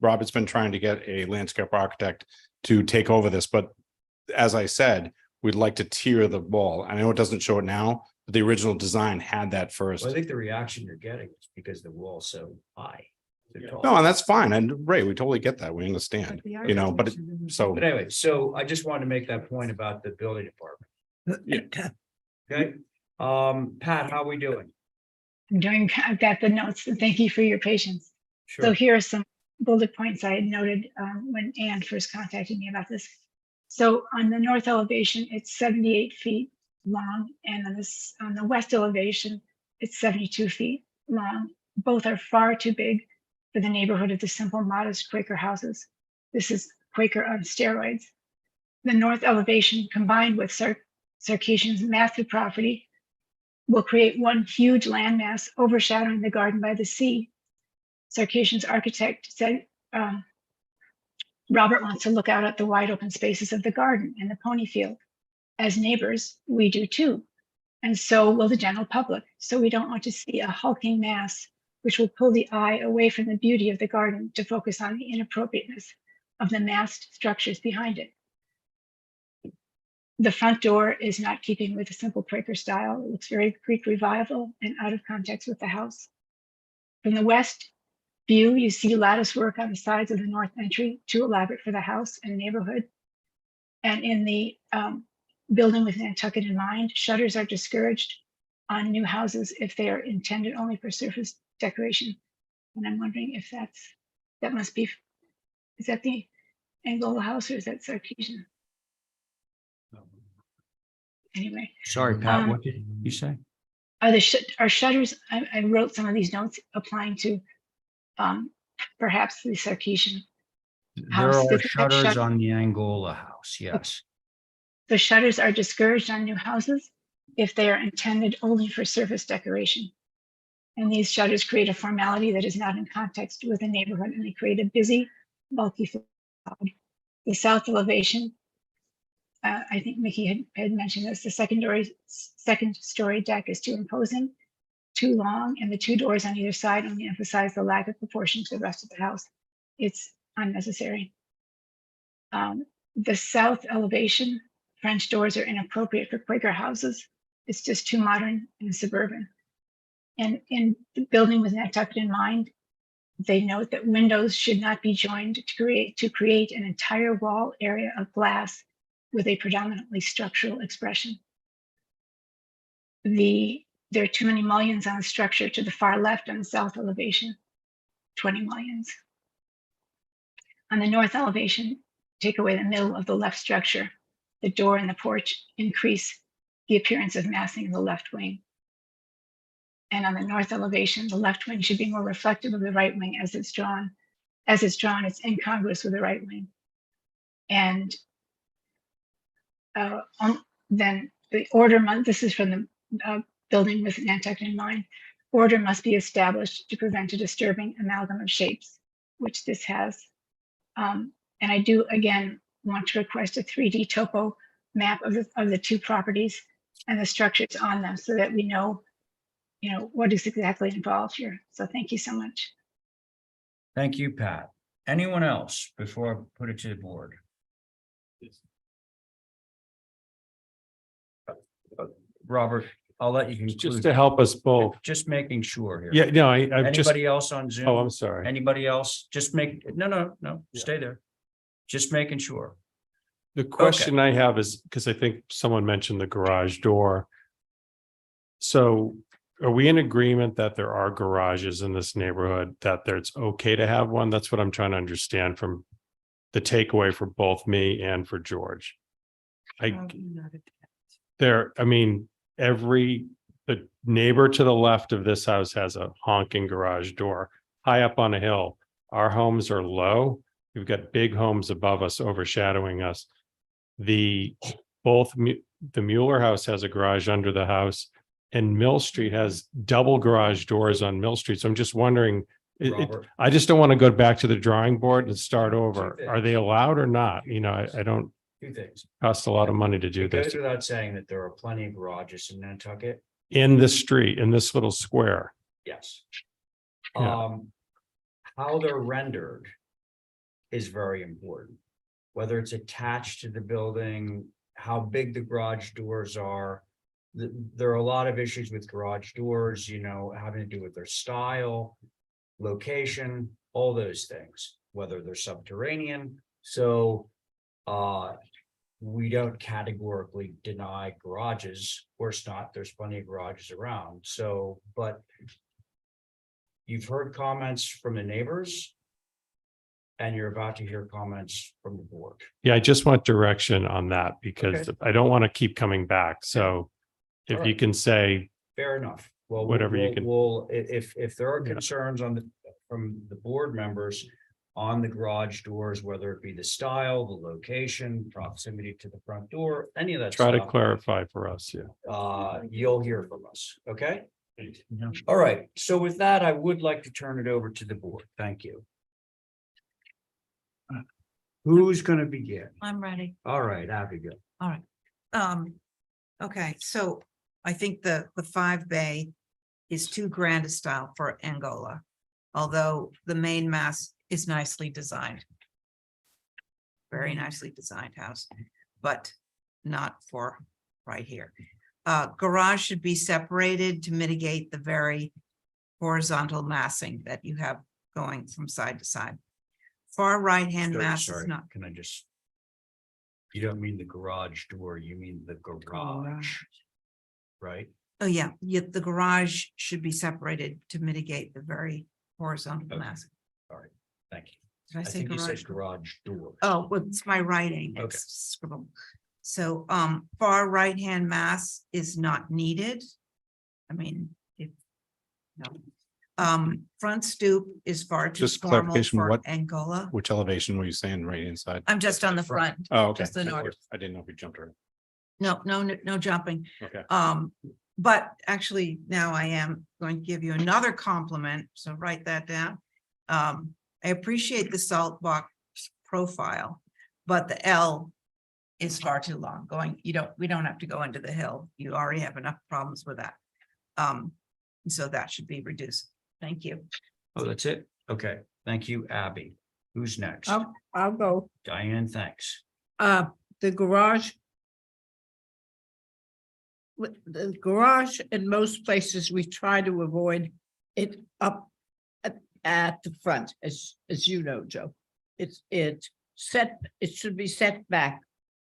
Robert's been trying to get a landscape architect to take over this, but as I said, we'd like to tier the wall. I know it doesn't show it now, but the original design had that first. Well, I think the reaction you're getting is because the wall's so high. so tall. No, and that's fine. And Ray, we totally get that. We understand, you know, but so. But anyway, so I just wanted to make that point about the building department. Okay, Pat, how we doing? I've got the notes. Thank you for your patience. So Sure. here are some bullet points I had noted when Ann first contacted me about this. So on the north elevation, it's 78 feet long, and on the west elevation, it's 72 feet long. Both are far too big for the neighborhood of the simple, modest Quaker houses. This is Quaker on steroids. The north elevation, combined with Sarkeesian's massive property, will create one huge landmass overshadowing the garden by the sea. Sarkeesian's architect said, Robert wants to look out at the wide open spaces of the garden and the pony field. As neighbors, we do too. And so will the general public. So we don't want to see a hulking mass which will pull the eye away from the beauty of the garden to focus on the inappropriateness of the massed structures behind it. The front door is not keeping with the simple Quaker style. It looks very Greek revival and out of context with the house. From the west view, you see lattice work on the sides of the north entry, too elaborate for the house and neighborhood. And in the building with Nantucket in mind, shutters are discouraged on new houses if they are intended only for surface decoration. And I'm wondering if that must be, is that the Angola house or is that Sarkeesian? Anyway. Sorry, Pat, what did you say? Are shutters, I wrote some of these notes applying to perhaps the Sarkeesian There house. are shutters on the Angola house, yes. The shutters are discouraged on new houses if they are intended only for surface decoration. And these shutters create a formality that is not in context with the neighborhood, and they create a busy, bulky facade. The south elevation, I think Mickey had mentioned this, the second story deck is too imposing, too long, and the two doors on either side only emphasize the lack of proportion to the rest of the house. It's unnecessary. The south elevation, French doors are inappropriate for Quaker houses. It's just too modern and suburban. And in the building with Nantucket in mind, they note that windows should not be joined to create an entire wall area of glass with a predominantly structural expression. There are too many mullions on the structure to the far left on the south elevation, 20 mullions. On the north elevation, take away the middle of the left structure. The door and the porch increase the appearance of massing of the left wing. And on the north elevation, the left wing should be more reflective of the right wing as it's drawn. As it's drawn, it's incongruous with the right wing. And then the order, this is from the building with Nantucket in mind, order must be established to prevent a disturbing amalgam of shapes, which this has. And I do, again, want to request a 3D topo map of the two properties and the structures on them so that we know, what is exactly involved here. So thank you so much. Thank you, Pat. Anyone else before I put it to the board? Robert, I'll let you conclude. Just to help us both. Just making sure here. Yeah, no, I'm just, Anybody else on Zoom? oh, I'm sorry. Anybody else? Just no, stay there. Just making sure. The question I have is, because I think someone mentioned the garage door. So are we in agreement that there are garages in this neighborhood, that it's okay to have one? That's what I'm trying to understand from the takeaway for both me and for George. The neighbor to the left of this house has a honking garage door high up on a hill. Our homes are low. We've got big homes above us overshadowing us. The Mueller house has a garage under the house, and Mill Street has double garage doors on Mill Street. So I'm just wondering, I just don't want to go back to the drawing board and start over. Are they allowed or not? I don't. Two things. Cost a lot of money to do It goes this. without saying that there are plenty of garages in Nantucket. In the street, in this little square. Yes. Yeah. How they're rendered is very important. Whether it's attached to the building how big the garage doors are. There are a lot of issues with garage doors, having to do with their style, location, all those things, whether they're subterranean. So we don't categorically deny garages. Of course not, there's plenty of garages around. So, but you've heard comments from the neighbors and you're about to hear comments from the board. Yeah, I just want direction on that because Okay. I don't want to keep coming back. So if you can say, Fair enough. Well, Whatever you can- We'll, if there are Yeah. concerns from the board members on the garage doors, whether it be the style, the location, proximity to the front door, any of that try to stuff, clarify for us. Yeah. you'll hear from us, okay? All right, so with that, I would like to turn it over to the board. Thank you. Who's gonna begin? I'm ready. All right, Abigail. All right. Okay, so I think the 5-bay is too grand a style for Angola, although the main mass is nicely designed. Very nicely designed house, but not for right here. Garage should be separated to mitigate the very horizontal massing that you have going from side to side. Far right-hand mass is Sorry, not. can I just? You don't mean the garage door, you mean the garage, right? Oh, yeah, yet the garage should be separated to mitigate the very horizontal Okay. massing. All right, thank you. Did I I say think you garage? said garage door. Oh, well, it's my writing. Okay. It's scribble. So, far right-hand mass is not needed. I mean, if, no. Front stoop is far too Just formal clarification, for what- Angola. Which elevation were you saying right inside? I'm just on the front. Oh, okay. Just the north. I didn't know if we jumped around. No jumping. Okay. But actually now I am going to give you another compliment, so write that down. I appreciate the salt box profile, but the L is far too long going, we don't have to go into the hill. You already have enough problems with that. So that should be reduced. Thank you. Oh, that's it? Okay, thank you, Abby. Who's next? I'll go. Diane, thanks. The garage. The garage in most places, we try to avoid it up at the front, as you know, Joe. It should be set back.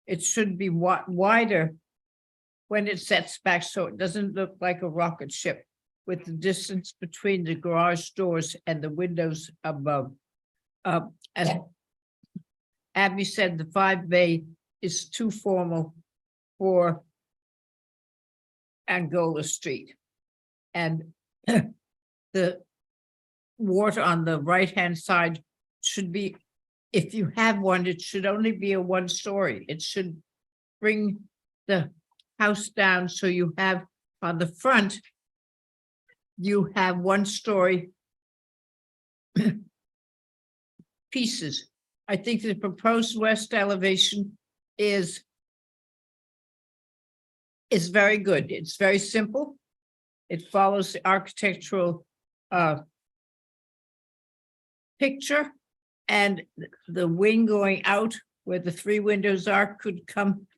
It should be wider when it sets back, so it doesn't look like a rocket ship with the distance between the garage doors and the windows above. As Abby said, the 5-bay is too formal for Angola Street. And the water on the right-hand side should be, if you have one, it should only be a 1-story. It should bring the house down, so you have on the front, you have 1-story pieces. I think the proposed west elevation is very good. It's very simple. It follows the architectural picture, and the wing going out where the 3 windows are could come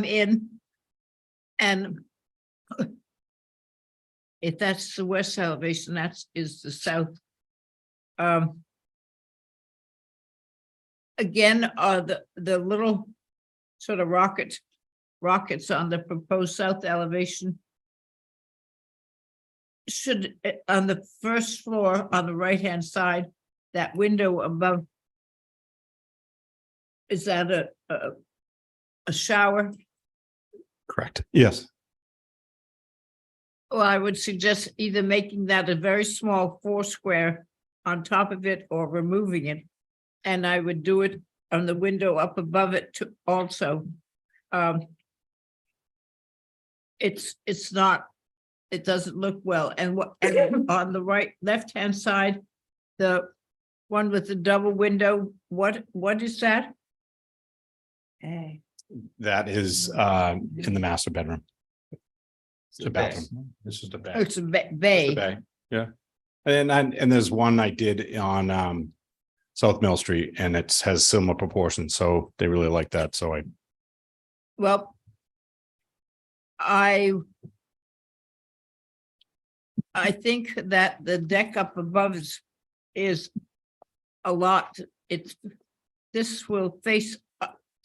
in. And if that's the west elevation, that is the south. Again, the little sort of rockets on the proposed south elevation should, on the first floor on the right-hand side, that window above, is that a shower? Correct. Yes. Well, I would suggest either making that a very small 4 square on top of it or removing it. And I would do it on the window up above it to also. It's not, it doesn't look well. And what, and on the left-hand side, the one with the double window, what is that? That is in the master bedroom. It's a bathroom. This is the Oh, bay. it's a bay. It's the bay. Yeah. And there's one I did on South Mill Street, and it has similar proportions, so they really like that. So I Well, I think that the deck up above is a lot. This will face,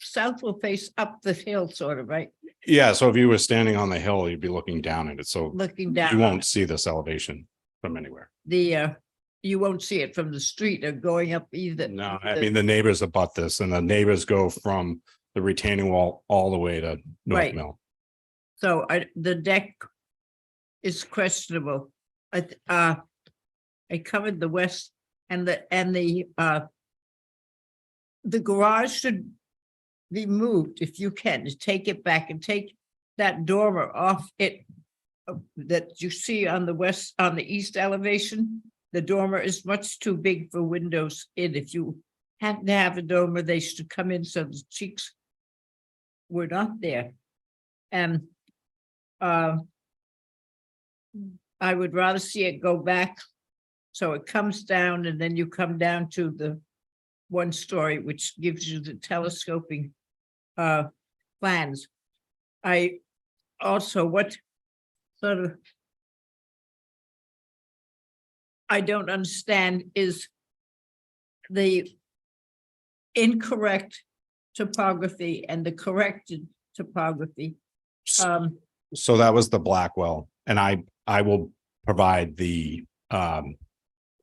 south will face up the hill sort of, right? Yeah, so if you were standing on the hill, you'd be looking down at it, so Looking down. you on won't it. see this elevation from anywhere. You won't see it from the street or going up either. No, I mean, the neighbors abut this, and the neighbors go from the retaining wall all the way to North Right. Mill. So the deck is questionable. I covered the west and the garage should be moved if you can, to take it back and take that dormer off it that you see on the east elevation. The dormer is much too big for windows in. If you had to have a dormer, they should come in so the cheeks were not there. And I would rather see it go back so it comes down and then you come down to the one story, which gives you the telescoping plans. I also, what sort of I don't understand is the incorrect topography and the corrected topography. So that was the Blackwell, and I will provide the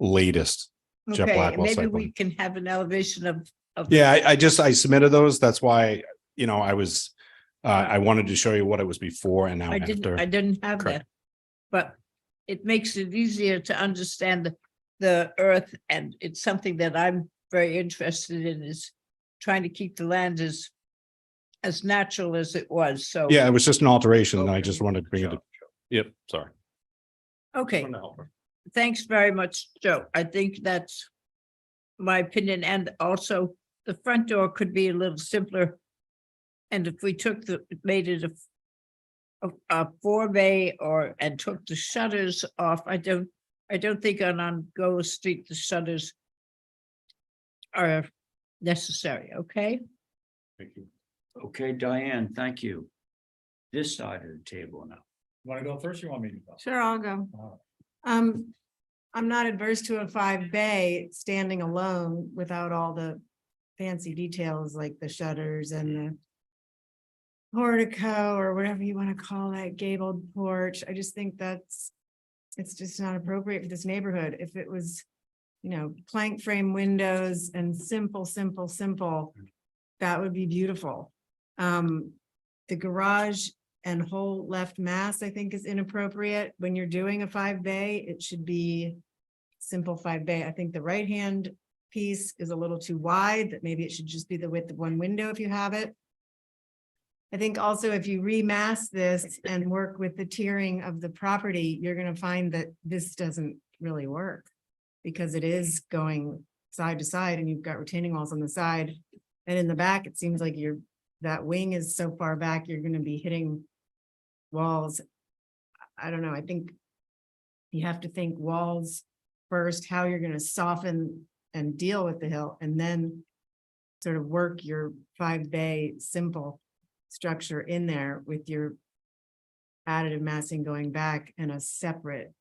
latest Jet Okay, Blackwell maybe site we plan. can have an elevation of. Yeah, I submitted those. That's why, I was, I wanted to show you what it was before and now I after. didn't have Correct. that. But it makes it easier to understand the earth, and it's something that I'm very interested in, is trying to keep the land as natural as it was, so. Yeah, it was just an alteration, and I just wanted to bring it. Yep, sorry. Okay, thanks very much, Joe. I think that's my opinion, and also the front door could be a little simpler. And if we made it a 4-bay and took the shutters off, I don't think on Angola Street, the shutters are necessary, okay? Thank you. Okay, Diane, thank you. This side of the table now. Want to go first? Or you want me to go? Sure, I'll go. I'm not adverse to a 5-bay standing alone without all the fancy details like the shutters and the portico or whatever you want to call that gabled porch. I just think it's just not appropriate for this neighborhood. If it was, plank frame windows and simple, that would be beautiful. The garage and whole left mass, I think, is inappropriate. When you're doing a 5-bay, it should be simple 5-bay. I think the right-hand piece is a little too wide, that maybe it should just be the width of one window if you have it. I think also if you remass this and work with the tiering of the property, you're going to find that this doesn't really work because it is going side to side and you've got retaining walls on the side. And in the back, it seems like that wing is so far back, you're going to be hitting walls. I don't know. I think you have to think walls first, how you're going to soften and deal with the hill, and then sort of work your 5-bay simple structure in there with your additive massing going back and a separate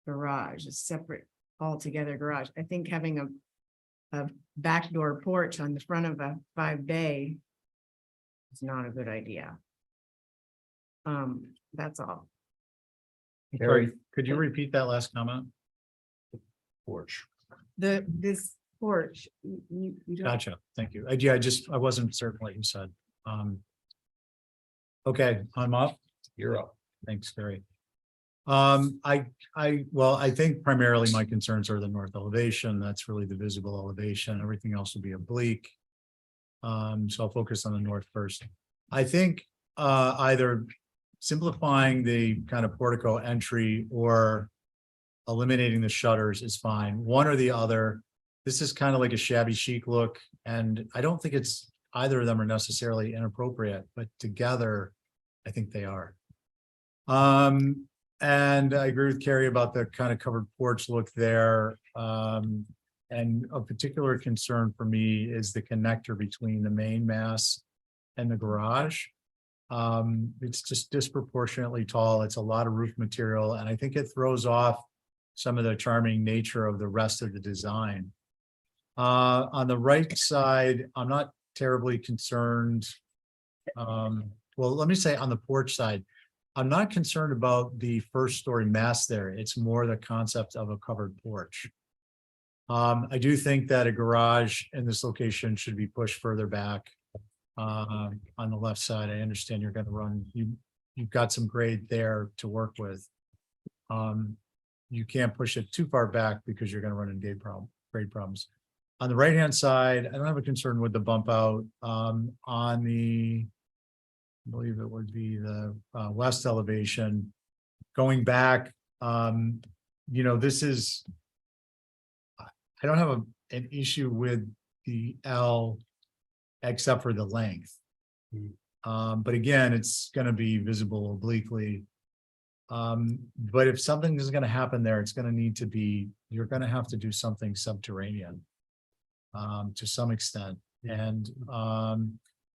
garage, a separate altogether garage. I think having a backdoor porch on the front of a 5-bay is not a good idea. That's all. Sorry, could you repeat that last comment? Porch. This porch. You don't- Gotcha. Thank you. I wasn't certain what you said. Okay, I'm up. You're up. Thanks, Gary. I think primarily my concerns are the north elevation. That's really the visible elevation. Everything else will be oblique. So I'll focus on the north first. I think either simplifying the kind of portico entry or eliminating the shutters is fine. One or the other. This is kind of like a shabby chic look, and I don't think it's either of them are necessarily inappropriate, but together, I think they are. And I agree with Carrie about the kind of covered porch look there. And a particular concern for me is the connector between the main mass and the garage. It's just disproportionately tall. It's a lot of roof material, and I think it throws off some of the charming nature of the rest of the design. On the right side, I'm not terribly concerned. Well, let me say on the porch side, I'm not concerned about the first story mass there. It's more the concept of a covered porch. I do think that a garage in this location should be pushed further back. On the left side, I understand you're gonna run, you've got some grade there to work with. You can't push it too far back because you're gonna run into grade problems. On the right-hand side, I don't have a concern with the bump out. On the, I believe it would be the west elevation. Going back, this is, I don't have an issue with the L except for the length. But again, it's gonna be visible obliquely. But if something is gonna happen there, it's gonna need to be, you're gonna have to do something subterranean to some extent. And I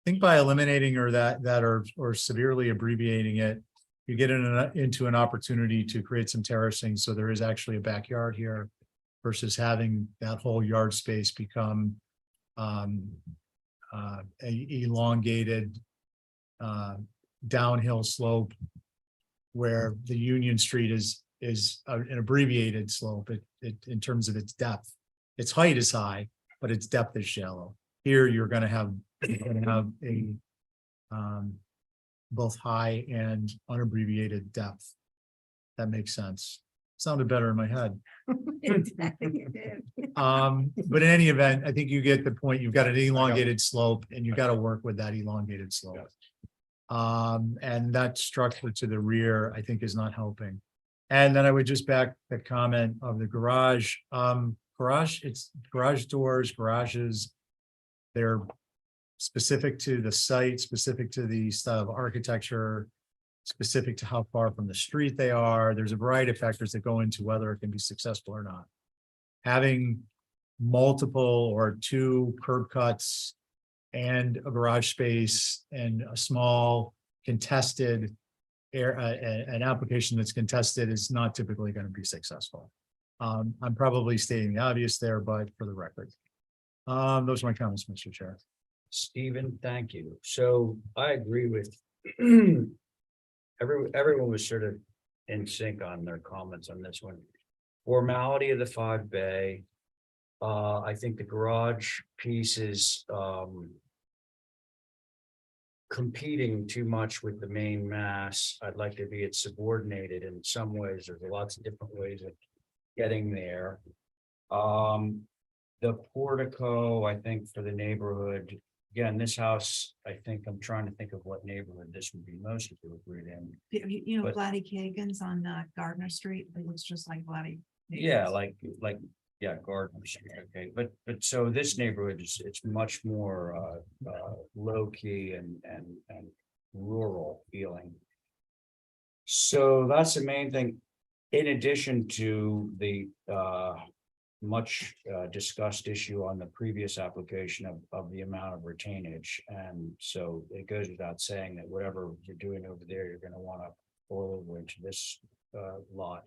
think by eliminating or severely abbreviating it, you get into an opportunity to create some terracing. So there is actually a backyard here versus having that whole yard space become a elongated downhill slope where the Union Street is an abbreviated slope. It in terms of its depth, its height is high, but its depth is shallow. Here, you're going to have a both high and unabbreviated depth. That makes sense. Sounded better in my head. But in any event, I think you get the point. You've got an elongated slope and you've got to work with that elongated slope. And that structure to the rear, I think, is not helping. And then I would just back the comment of the garage. It's garage doors, garages. They're specific to the site, specific to the style of architecture, specific to how far from the street they are. There's a variety of factors that go into whether it can be successful or not. Having multiple or two curb cuts and a garage space and a small contested an application that's contested is not typically going to be successful. I'm probably stating the obvious there, but for the record. Those are my comments, Mr. Chair. Stephen, thank you. So I agree with everyone was sort of in sync on their comments on this one. Formality of the 5 bay. I think the garage piece is competing too much with the main mass. I'd like to be it subordinated in some ways. There's lots of different ways of getting there. The portico, I think, for the neighborhood. Again, this house, I think I'm trying to think of what neighborhood this would be most appropriate in. But- Vladdy Kagan's on Gardner Street. It looks just like Vladdy. Yeah, yeah, Gardner Street, okay, but so this neighborhood is, it's much more low key and rural feeling. So that's the main thing, in addition to the much discussed issue on the previous application of the amount of retainage. And so it goes without saying that whatever you're doing over there, you're going to want to pull over into this lot.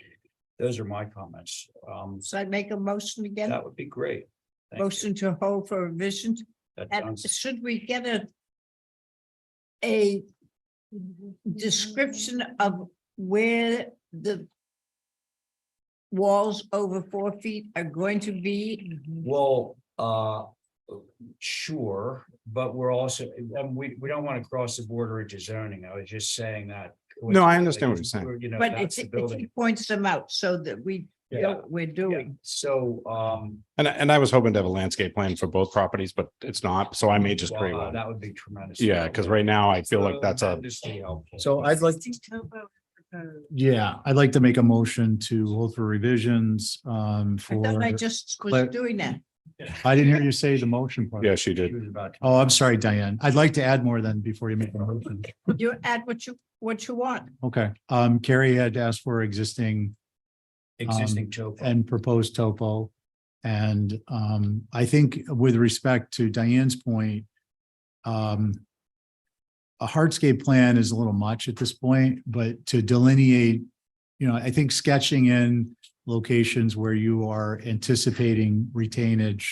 Those are my comments. So I'd make a motion again, That would be great. Thank you. motion to hold for revision. That And sounds, should we get a description of where the walls over 4 feet are going to be? well, sure, but we're also, we don't want to cross the border into zoning. I was just saying that. No, I understand what you're saying. You know, But that's the it building. points them out so that we know what we're doing. So, And I was hoping to have a landscape plan for both properties, but it's not, so I may just create wow, one. that would be tremendous. Yeah, because right now I feel like that's a, Tremendously helpful. So I'd like, yeah, I'd like to make a motion to hold for revisions I for. thought I just was But- doing that. I didn't hear you say the motion part. yeah, she She did. was about to- Oh, I'm sorry, Diane. I'd like to add more than before you make a motion. You add what you want. Okay, Carrie had asked for existing Existing topo. and proposed topo. And I think with respect to Diane's point, a hardscape plan is a little much at this point, but to delineate, I think sketching in locations where you are anticipating retainage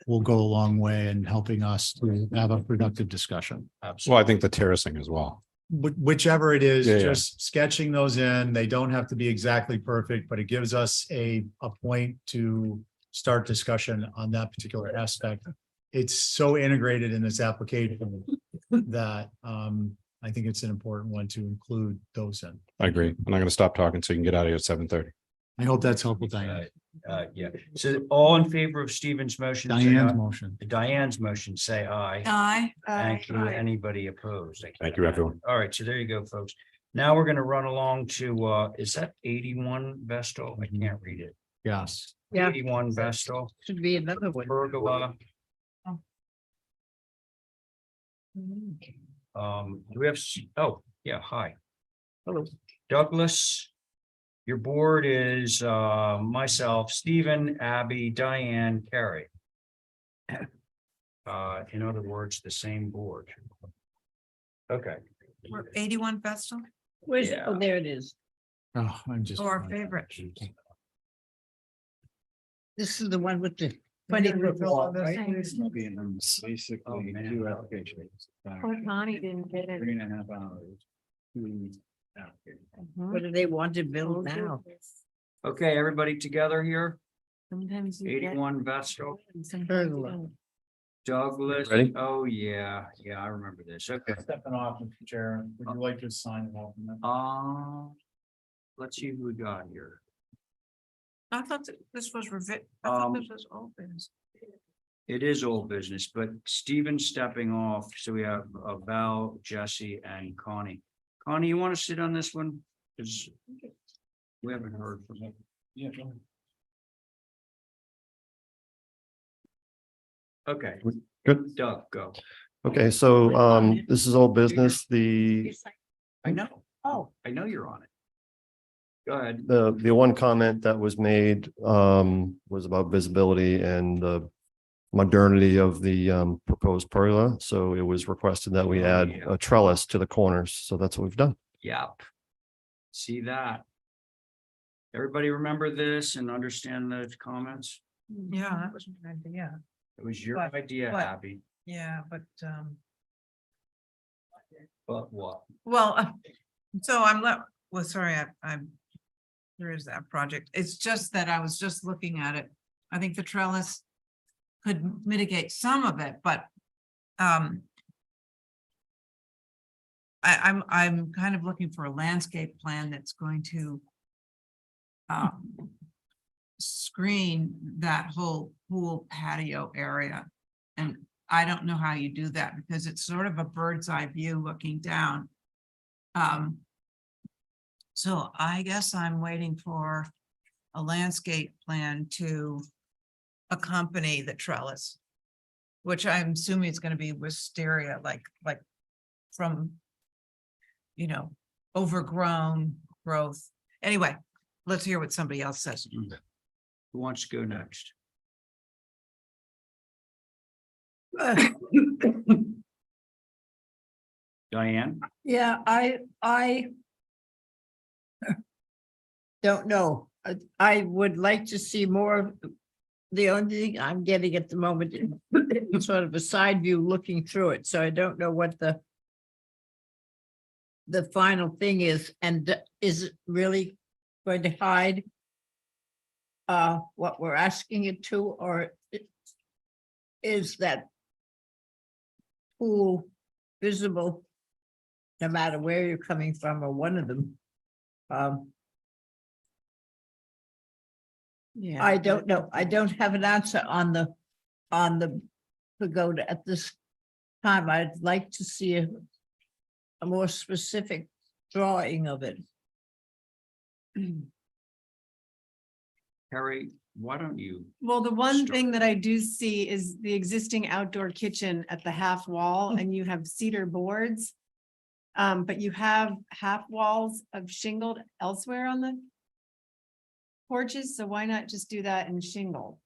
will go a long way in helping us to have a productive discussion. Well, I think the terracing as well. Whichever it is, Yeah, yeah. just sketching those in, they don't have to be exactly perfect, but it gives us a point to start discussion on that particular aspect. It's so integrated in this application that I think it's an important one to include those in. I agree. I'm not going to stop talking so you can get out of here at 7:30. I hope that's helpful, Diane. Yeah, so all in favor of Stephen's motion? say Diane's aye. motion. Diane's motion, say aye. Aye. Thank you. Anybody opposed? Thank you, everyone. All right, so there you go, folks. Now we're gonna run along to, is that 81 Vestal? I can't read it. Yes. Yeah. 81 Vestal, Should be another one. Pergola. Do we have, oh, yeah, hi. Hello. Douglas. Your board is myself, Stephen, Abby, Diane, Carrie. In other words, the same board. Okay. We're 81 Vestal, Where's, Yeah. oh, there it is. Oh, I'm just. our favorite. This is the one with the 20-foot wall, right? Basically, Oh, man. two applications. Poor Connie didn't get it. 3.5 hours. Two applications. What do they want to build now? Okay, everybody together here, Sometimes you get. 81 Vestal, sometimes Pergola. you don't. Douglas. Ready? Oh, yeah, I remember this. Okay. Stepping off, Mr. Chair, would you like to sign it off? on that? Let's see who we got here. I thought that this was I thought this was open. It is old business, but Stephen's stepping off, so we have Val, Jesse, and Connie. Connie, you want to sit on this one? Because we haven't heard from him. Yeah. go ahead. Okay, Good. Doug, go. Okay, so this is all business. The I know. Oh, I know you're on it. Go ahead. the one comment that was made was about visibility and the modernity of the proposed pergola. So it was requested that we add a trellis to the corners. So that's what we've done. Yep. See that? Everybody remember this and understand the comments? Yeah, that was an idea. It was your But- idea, but- Abby, Yeah, but but what? well, so I'm sorry, I'm. There is that project. It's just that I was just looking at it. I think the trellis could mitigate some of it, but I'm kind of looking for a landscape plan that's going to screen that whole pool patio area. And I don't know how you do that because it's sort of a bird's eye view looking down. So I guess I'm waiting for a landscape plan to accompany the trellis, which I'm assuming is going to be wisteria, like from, overgrown growth. Anyway, let's hear what somebody else says. Who wants to go next? Diane? Yeah, I don't know. I would like to see more. The only thing I'm getting at the moment is sort of a side view looking through it, so I don't know what the final thing is, and is it really going to hide what we're asking it to, or is that pool visible no matter where you're coming from, or one of them? Yeah. I don't know. I don't have an answer on the pagoda at this time. I'd like to see a more specific drawing of it. Harry, why don't you? Well, the one Start. thing that I do see is the existing outdoor kitchen at the half wall, and you have cedar boards. But you have half walls of shingled elsewhere on the porches, so why not just do that in shingle?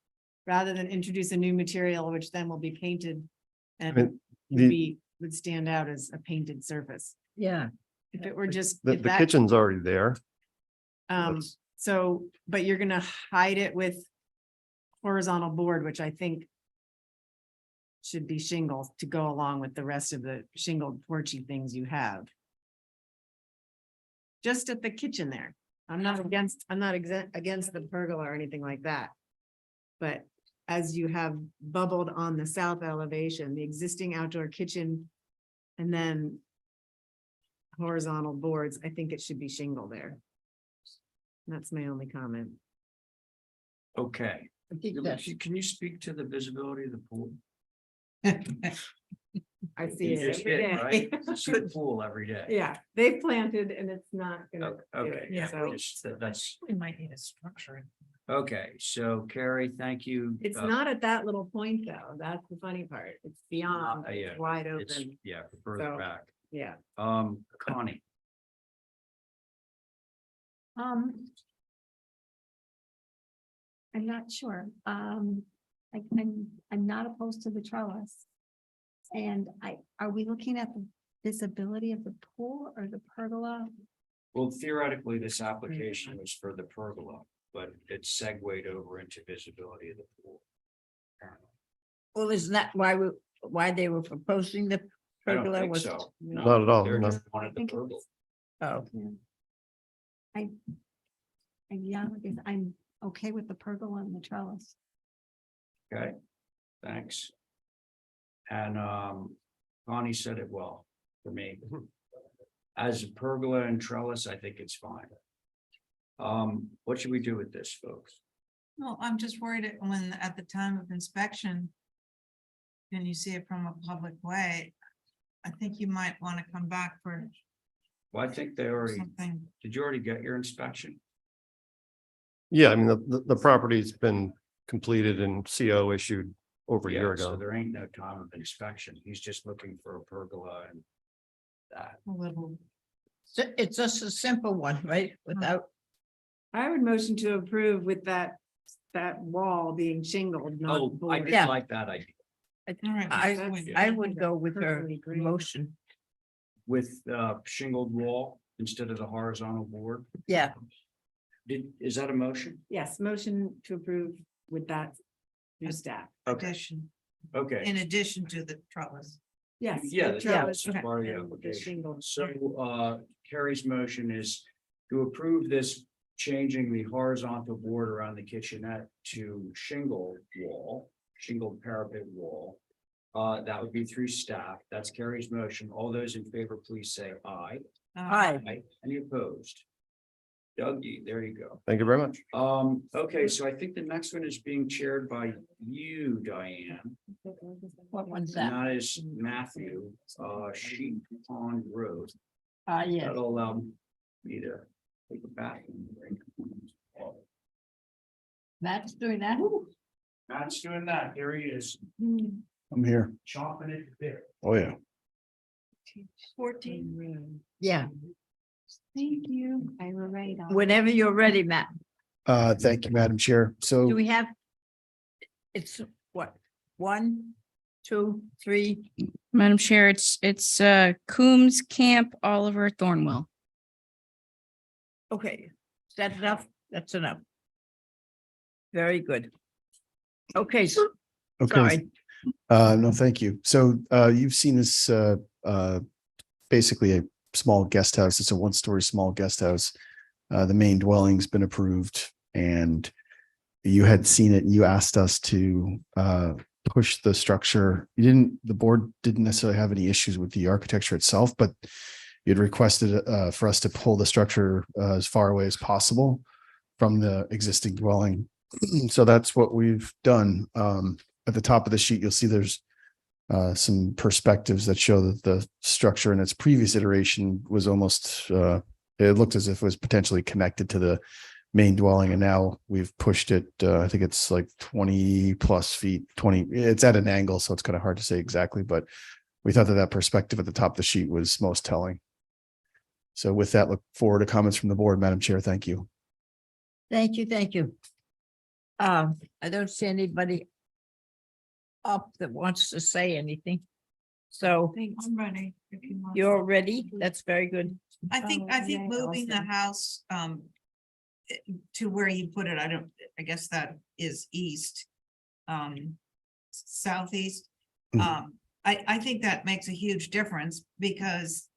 Rather than introduce a new material, which then will be painted and mean, be would stand out as a painted surface. Yeah. If it were just. The, if the that- kitchen's already there. That's- So, but you're gonna hide it with horizontal board, which I think should be shingles to go along with the rest of the shingled porchy things you have. Just at the kitchen there. I'm not against the pergola or anything like that. But as you have bubbled on the south elevation, the existing outdoor kitchen and then horizontal boards, I think it should be shingle there. That's my only comment. Okay. I think that's, Can you speak to the visibility of the pool? I see You it just every did, right? day. You see the pool every day. Yeah, they've planted and it's not gonna. do Okay, it, yeah, so that's, We might need a structure. okay, so Carrie, thank you. it's not at that little point though. That's the funny part. It's beyond, yeah, it's wide It's, open. yeah, further So- back. Yeah. Connie, I'm not sure. I'm not opposed to the trellis. And are we looking at the visibility of the pool or the pergola? well, theoretically, this application was for the pergola, but it segued over into visibility of the pool. Apparently. well, isn't that why they were proposing the I don't pergola think was? so. No, Not at all, They're no. just wanted the think it pergola. was- Oh, Yeah, because I'm okay with the pergola and the trellis. Okay, thanks. And Connie said it well for me. As a pergola and trellis, I think it's fine. What should we do with this, folks? Well, I'm just worried when, at the time of inspection, and you see it from a public way, I think you might want to come back for Well, I think they already, something. did you already get your inspection? Yeah, I mean, the property's been completed and CO issued over a year Yeah, so ago. there ain't no time of inspection. He's just looking for a pergola and that. A little. it's just a simple one, right? Without, I would motion to approve with that wall being shingled, not Oh, I board. did like that idea All right. I would go with her Perfectly agree. motion. with shingled wall instead of the horizontal board. Yeah, Is that a motion? Yes, motion to approve with that new staff. Addition, Okay. in addition to the trellis. Yes. Yeah, the the trellis trellis is part of the and the application. shingled. So Carrie's motion is to approve this, changing the horizontal board around the kitchenette to shingled wall, shingled parapet wall. That would be through staff. That's Carrie's motion. All those in favor, please say aye. aye. Any opposed? Doug, there you go. Thank you very much. Okay, so I think the next one is being chaired by you, Diane. What one's And that? that is Matthew, Sheep Pond Road. Yeah, That'll allow me to take a bathroom break. Matt's doing that. Matt's doing that. Here he is, I'm here. chomping at the bit. Oh, yeah. 14. Yeah, Thank you. I were right on. whenever you're ready, Matt. Thank you, Madam Chair. So Do we have? It's what? 1, 2, 3. Madam Chair, it's Coombs Camp, Oliver Thornwell. Okay, is that enough? That's enough. Very good. Okay, okay. sorry. No, thank you. So you've seen this basically a small guest house. It's a one-story small guest house. The main dwelling's been approved and you had seen it and you asked us to push the structure. The board didn't necessarily have any issues with the architecture itself, but you'd requested for us to pull the structure as far away as possible from the existing dwelling. So that's what we've done. At the top of the sheet, you'll see there's some perspectives that show that the structure in its previous iteration was almost, it looked as if it was potentially connected to the main dwelling. And now we've pushed it, I think it's like 20 plus feet, 20, it's at an angle. So it's kind of hard to say exactly, but we thought that that perspective at the top of the sheet was most telling. So with that, look forward to comments from the board, Madam Chair. Thank you. Thank you, thank you. I don't see anybody up that wants to say anything. So I'm ready. If you want. you're ready? That's very good. I think moving the house to where you put it, I guess that is east. Southeast. I think that makes a huge difference because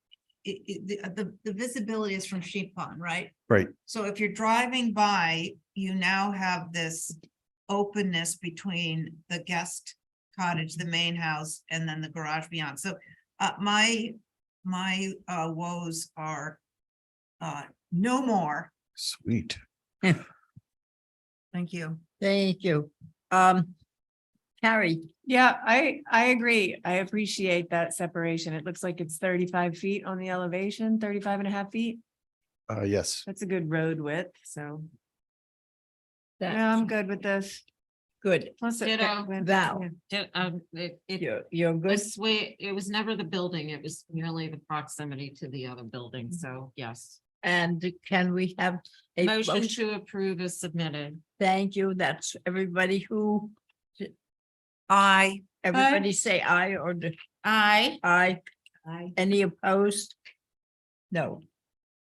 the visibility is from Sheep Pond, right? Right. So if you're driving by, you now have this openness between the guest cottage, the main house, and then the garage beyond. So my woes are no more. Sweet. Thank you. Thank you. Carrie, Yeah, I agree. I appreciate that separation. It looks like it's 35 feet on the elevation, 35 and a half feet. Yes. That's a good road width, so. That- Yeah, I'm good with this. good. Plus it- Ditto. Val, you're good. This way, it was never the building, it was merely the proximity to the other building, so yes. And can we have a Motion to approve is submitted. Thank you. That's everybody who, Aye. everybody say aye or Aye. aye. Any opposed? No.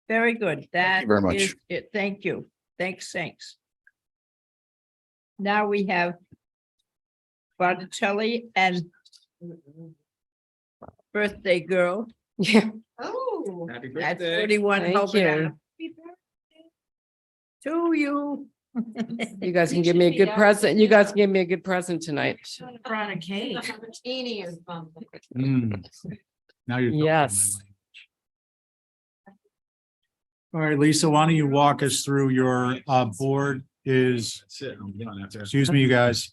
Very good. That very much. is it. Thank you. Thanks. Now we have Botticelli and birthday girl. Yeah. Oh. Happy At birthday. 41 Thank Hobart you. Ave. To you. You guys can give me a good present. You guys can give me a good present tonight. Brought a cake. Martini or something. Now you're. talking my Yes. language. All right, Lisa, why don't you walk us through your board is, That's it. I'm done after. excuse me, you guys.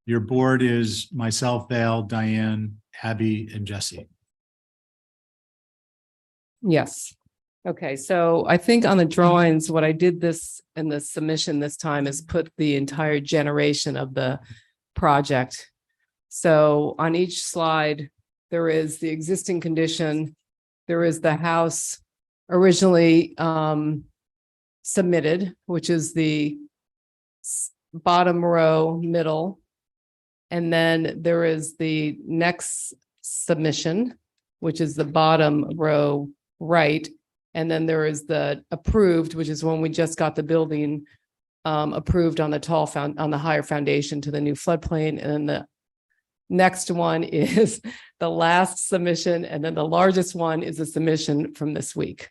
Your board is myself, Val, Diane, Abby, and Jesse. Yes. Okay, so I think on the drawings, what I did this in the submission this time is put the entire generation of the project. So on each slide, there is the existing condition. There is the house originally submitted, which is the bottom row, middle. And then there is the next submission, which is the bottom row, right. And then there is the approved, which is when we just got the building approved on the on the higher foundation to the new floodplain. And then the next one is the last submission. And then the largest one is a submission from this week.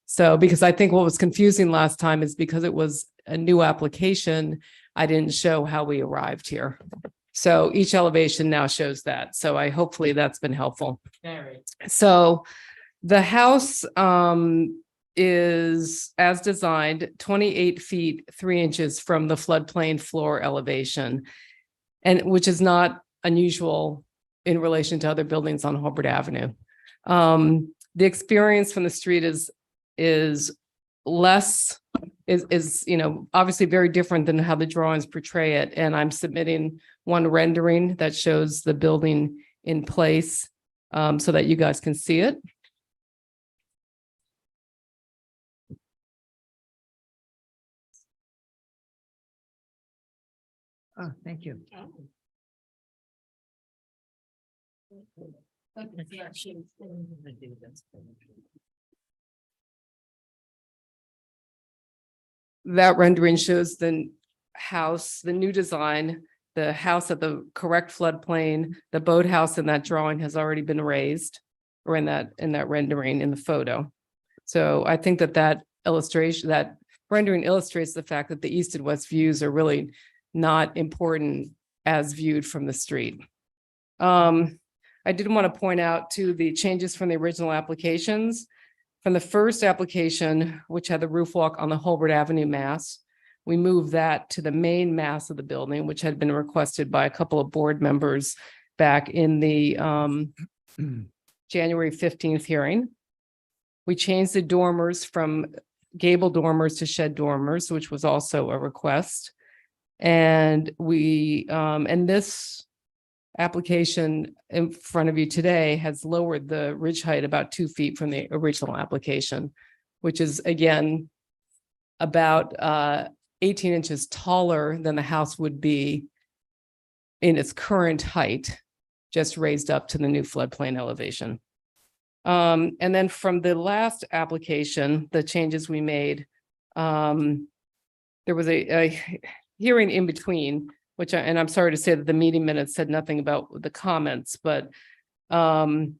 So, because I think what was confusing last time is because it was a new application, I didn't show how we arrived here. So each elevation now shows that. So hopefully that's been helpful. Very. So the house is as designed 28 feet, 3 inches from the floodplain floor elevation. And which is not unusual in relation to other buildings on Hobart Avenue. The experience from the street is less, obviously very different than how the drawings portray it. And I'm submitting one rendering that shows the building in place so that you guys can see it. Oh, thank you. That rendering shows the house, the new design, the house at the correct floodplain. The boathouse in that drawing has already been raised, or in that rendering in the photo. So I think that illustration, that rendering illustrates the fact that the east and west views are really not important as viewed from the street. I did want to point out to the changes from the original applications. From the first application, which had the roof walk on the Hobart Avenue mass, we moved that to the main mass of the building, which had been requested by a couple of board members back in the January 15th hearing. We changed the dormers from gable dormers to shed dormers, which was also a request. And this application in front of you today has lowered the ridge height about 2 feet from the original application, which is again about 18 inches taller than the house would be in its current height. just raised up to the new floodplain elevation. And then from the last application, the changes we made, there was a hearing in between, which and I'm sorry to say that the meeting minutes said nothing about the comments, but I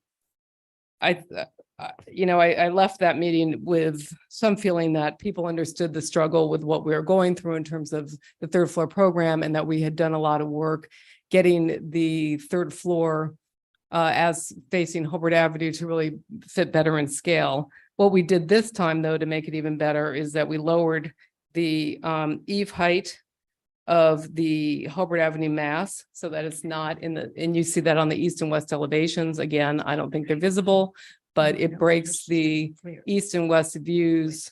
left that meeting with some feeling that people understood the struggle with what we were going through in terms of the third floor program, and that we had done a lot of work getting the third floor as facing Hobart Avenue to really fit better in scale. What we did this time, though, to make it even better, is that we lowered the eave height of the Hobart Avenue mass so that it's not in the, and you see that on the east and west elevations. Again, I don't think they're visible, but it breaks the east and west views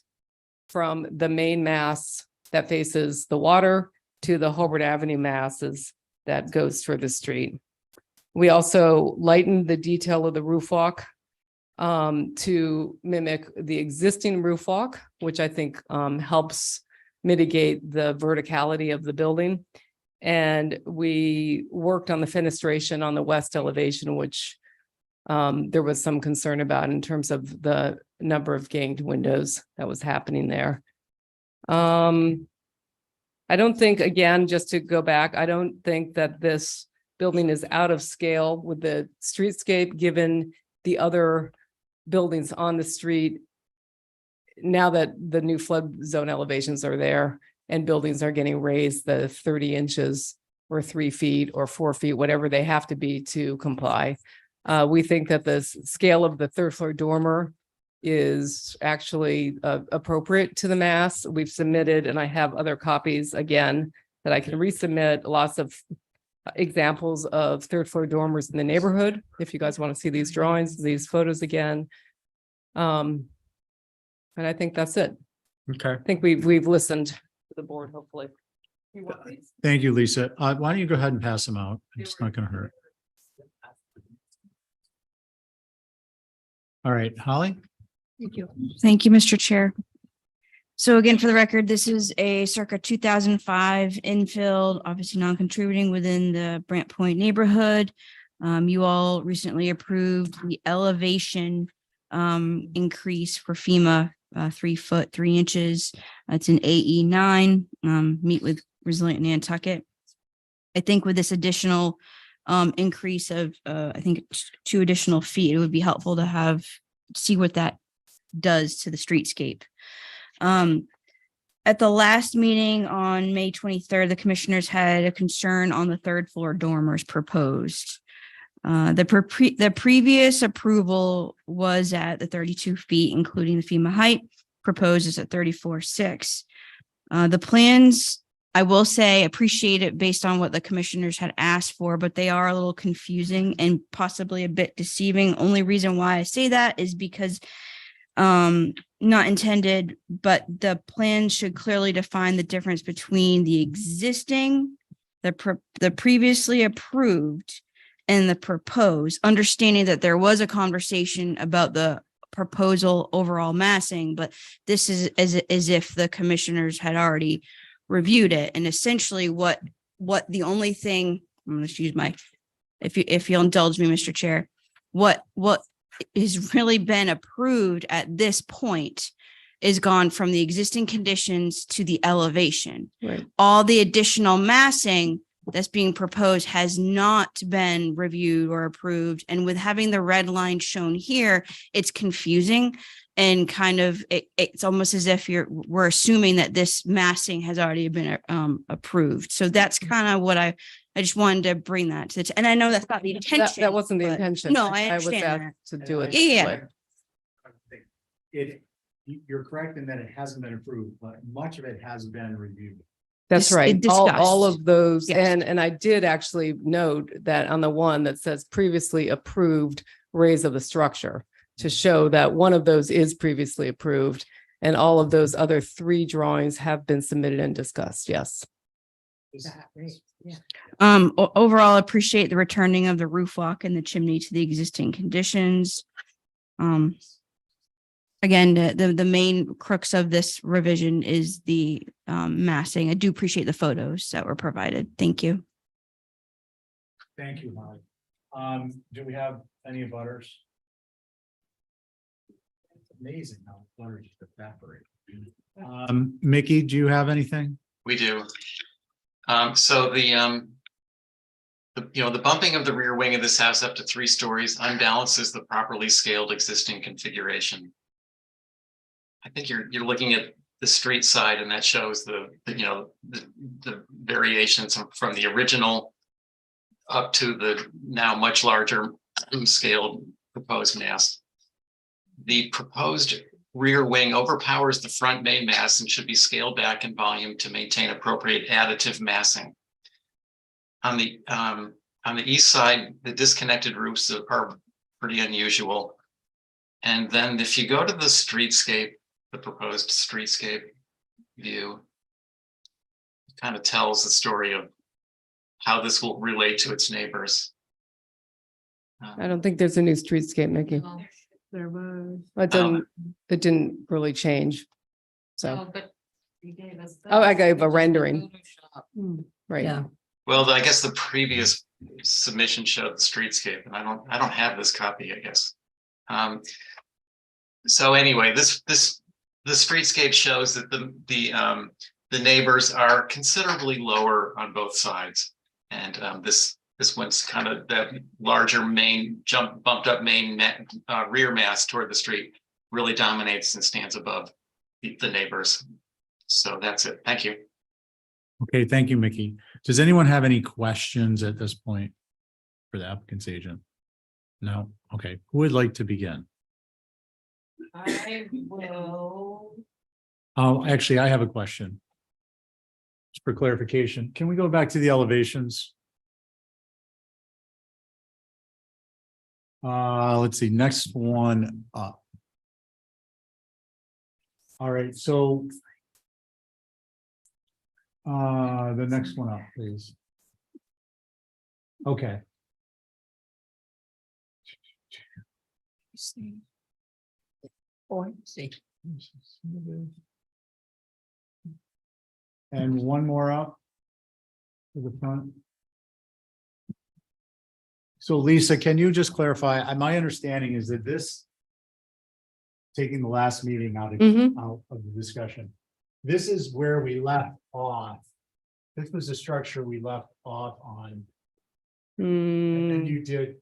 from the main mass that faces the water to the Hobart Avenue masses that goes through the street. We also lightened the detail of the roof walk to mimic the existing roof walk, which I think helps mitigate the verticality of the building. And we worked on the fenestration on the west elevation, which there was some concern about in terms of the number of ganged windows that was happening there. I don't think, again, just to go back, I don't think that this building is out of scale with the streetscape, given the other buildings on the street. Now that the new flood zone elevations are there and buildings are getting raised the 30 inches or 3 feet or 4 feet, whatever they have to be to comply. We think that the scale of the third floor dormer is actually appropriate to the mass. We've submitted, and I have other copies again that I can resubmit, lots of examples of third floor dormers in the neighborhood. If you guys want to see these drawings, these photos again. And I think that's it. Okay. I think we've listened to the board, hopefully. Thank you, Lisa. Why don't you go ahead and pass them out? It's not going to hurt. All right, Holly? Thank you. Thank you, Mr. Chair. So again, for the record, this is a circa 2005 infill, obviously non-contributing within the Brant Point neighborhood. You all recently approved the elevation increase for FEMA, 3 foot, 3 inches. It's an AE9, meet with Resilient Nantucket. I think with this additional increase of, I think 2 additional feet, it would be helpful to see what that does to the streetscape. At the last meeting on May 23rd, the commissioners had a concern on the third floor dormers proposed. The previous approval was at the 32 feet, including the FEMA height. Proposed is at 34.6. The plans, I will say, appreciate it based on what the commissioners had asked for, but they are a little confusing and possibly a bit deceiving. Only reason why I say that is because not intended, but the plan should clearly define the difference between the existing, the previously approved, and the proposed, understanding that there was a conversation about the proposal overall massing, but this is as if the commissioners had already reviewed it. And essentially what the only thing, I'm going to use my, if you'll indulge me, Mr. Chair, what has really been approved at this point is gone from the existing conditions to the elevation. Right. All the additional massing that's being proposed has not been reviewed or approved. And with having the red line shown here, it's confusing and kind of, it's almost as if we're assuming that this massing has already been approved. So that's kind of what I just wanted to bring that to, and I know that's not the intention. That wasn't the but- intention. No, I was understand asked to do it. Yeah. You're correct in that it hasn't been approved, but much of it has been reviewed. That's right. All discussed. of those. Yes. And I did actually note that on the one that says previously approved raise of the structure to show that one of those is previously approved. And all of those other 3 drawings have been submitted and discussed. Yes. Overall, appreciate the returning of the roof walk and the chimney to the existing conditions. Again, the main crux of this revision is the massing. I do appreciate the photos that were provided. Thank you. Thank you, Holly. Do we have any butters? It's amazing how butters just evaporate. Mickey, do you have anything? We do. So the bumping of the rear wing of this house up to 3 stories unbalances the properly scaled existing configuration. I think you're looking at the street side, and that shows the variations from the original up to the now much larger scaled proposed mast. The proposed rear wing overpowers the front main mast and should be scaled back in volume to maintain appropriate additive massing. On the east side, the disconnected roofs are pretty unusual. And then if you go to the streetscape, the proposed streetscape view, it kind of tells the story of how this will relate to its neighbors. I don't think there's a new streetscape, Mickey. There was. It didn't really change. So, but you gave us. oh, I gave a rendering. Right. Yeah. Well, I guess the previous submission showed the streetscape, and I don't have this copy, I guess. So anyway, the streetscape shows that the neighbors are considerably lower on both sides, and this one's kind of that larger main bumped up main rear mast toward the street really dominates and stands above the neighbors. So that's it. Thank you. Okay, thank you, Mickey. Does anyone have any questions at this point for the applicant's agent? No? Okay, who would like to begin? I will. Oh, actually, I have a question. Just for clarification, can we go back to the elevations? Let's see, next one up. All right, so the next one up, please. Okay. And one more up to the front. So Lisa, can you just clarify? My understanding is that this, taking the last meeting out of the discussion, this is where we left off. This was the structure we left off on. And then you did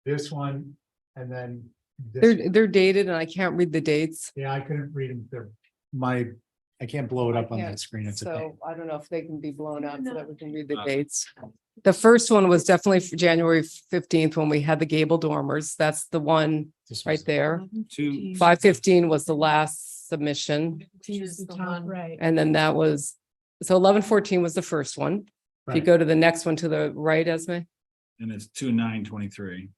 this one, and then this. They're dated and I can't read the dates. Yeah, I couldn't read them. I can't blow it up on that screen. It's a pain. So I don't know if they can be blown up so that we can read the dates. The first one was definitely for January 15th when we had the gable dormers. That's the one right there. 5/15 was the last submission. Right. And then that was, so 11/14 was the first one. If you Right. go to the next one to the right, Esme. And it's 2/9/23.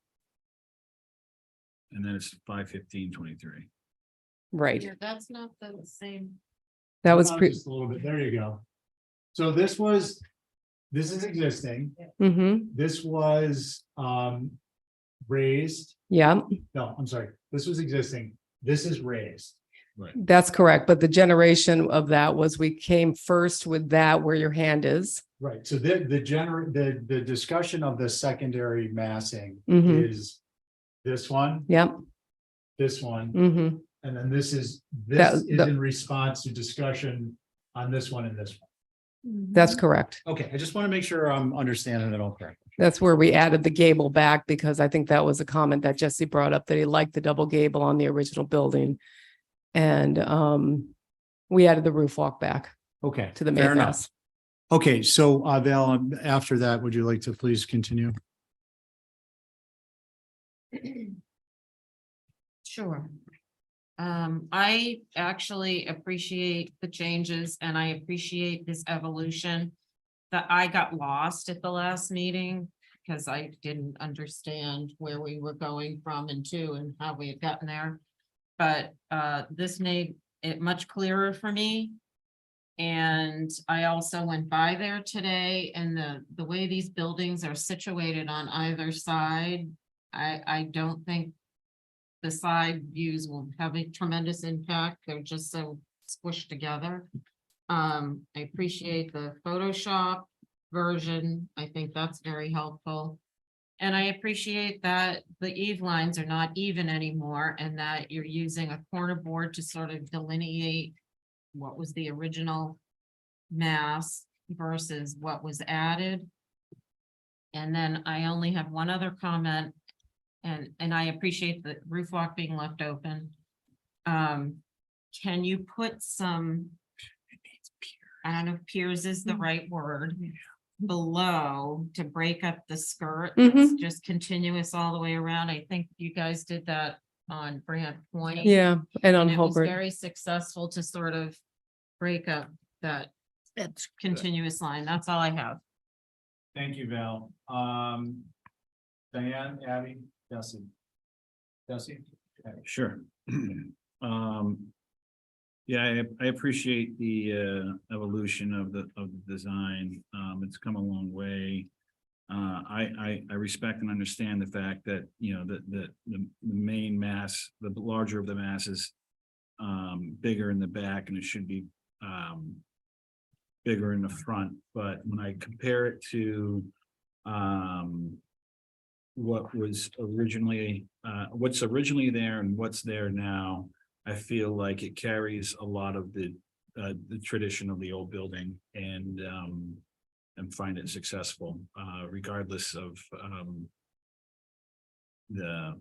And then it's 5/15/23. Right. Yeah, that's not the same. That was Just a little bit. There you go. So this is existing. This was raised. Yeah, No, I'm sorry. This was existing. This is raised. Right. that's correct. But the generation of that was we came first with that where your hand is. Right. So the discussion of the secondary massing Mhm. is this one, Yep. this one, and then this is in response to discussion on this one and this one. That's correct. Okay, I just want to make sure I'm understanding it all correctly. That's where we added the gable back because I think that was a comment that Jesse brought up that he liked the double gable on the original building. And we added the roof walk back Okay. to the fair main enough. house. Okay, so Val, after that, would you like to please continue? Sure. I actually appreciate the changes and I appreciate this evolution. That I got lost at the last meeting because I didn't understand where we were going from and to and how we had gotten there. But this made it much clearer for me. And I also went by there today and the way these buildings are situated on either side, I don't think the side views will have a tremendous impact. They're just so squished together. I appreciate the Photoshop version. I think that's very helpful. And I appreciate that the eave lines are not even anymore and that you're using a corner board to sort of delineate what was the original mass versus what was added. And then I only have one other comment, and I appreciate the roof walk being left open. Can you put some, I don't know if piers is the right word, below to break up the skirt? It's just continuous all the way around. I think you guys did that on Brant Point. Yeah, and on And it was Holbert. very successful to sort of break up that continuous line. That's all I have. Thank you, Val. Diane, Abby, Dusty. Dusty? Sure. Yeah, I appreciate the evolution of the design. It's come a long way. I respect and understand the fact that, you know, the main mass, the larger of the mass is bigger in the back, and it should be bigger in the front. But when I compare it to what was originally what's originally there and what's there now, I feel like it carries a lot of the tradition of the old building, and find it successful, regardless of the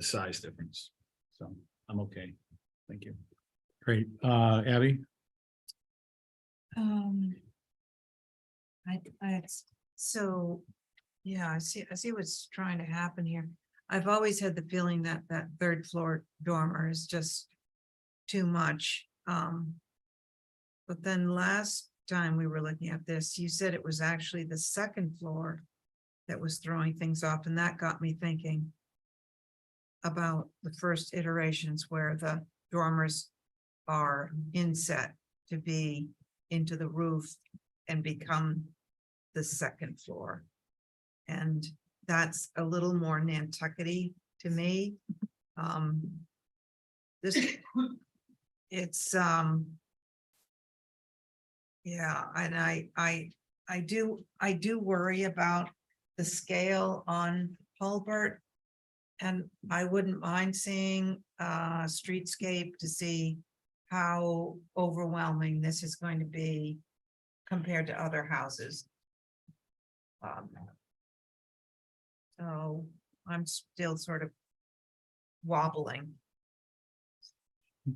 size difference. So I'm okay. Thank you. Great. Abby? So, yeah, I see what's trying to happen here. I've always had the feeling that that third floor dormer is just too much. But then last time we were looking at this, you said it was actually the second floor that was throwing things off, and that got me thinking about the first iterations where the dormers are inset to be into the roof and become the second floor. And that's a little more Nantucket-y to me. It's yeah, and I do worry about the scale on Hulbert, and I wouldn't mind seeing a streetscape to see how overwhelming this is going to be compared to other houses. So I'm still sort of wobbling.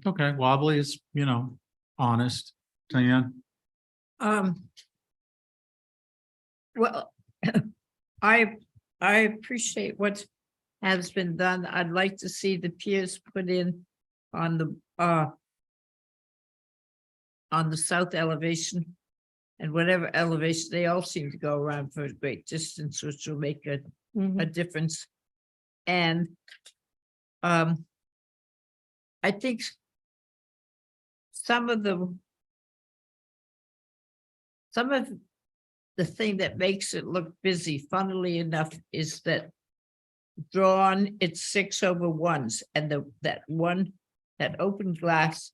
Okay, wobbly is, you know, honest. Diane? Well, I appreciate what has been done. I'd like to see the piers put in on the south elevation. And whatever elevation, they all seem to go around for a great distance, which will make a difference. And I think some of the thing that makes it look busy, funnily enough, is that drawn, it's 6/1s, and that open glass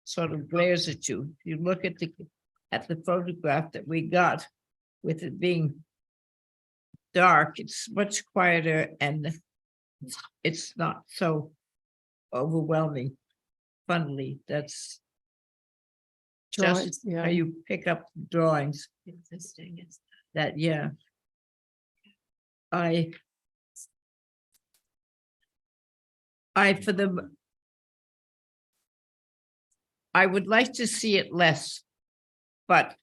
sort of glares at you. If you look at the photograph that we got, with it being dark, it's much quieter and it's not so overwhelming. Funnily, that's Drawings, just yeah. how you pick up drawings. Existing is. That, yeah. I would like to see it less, but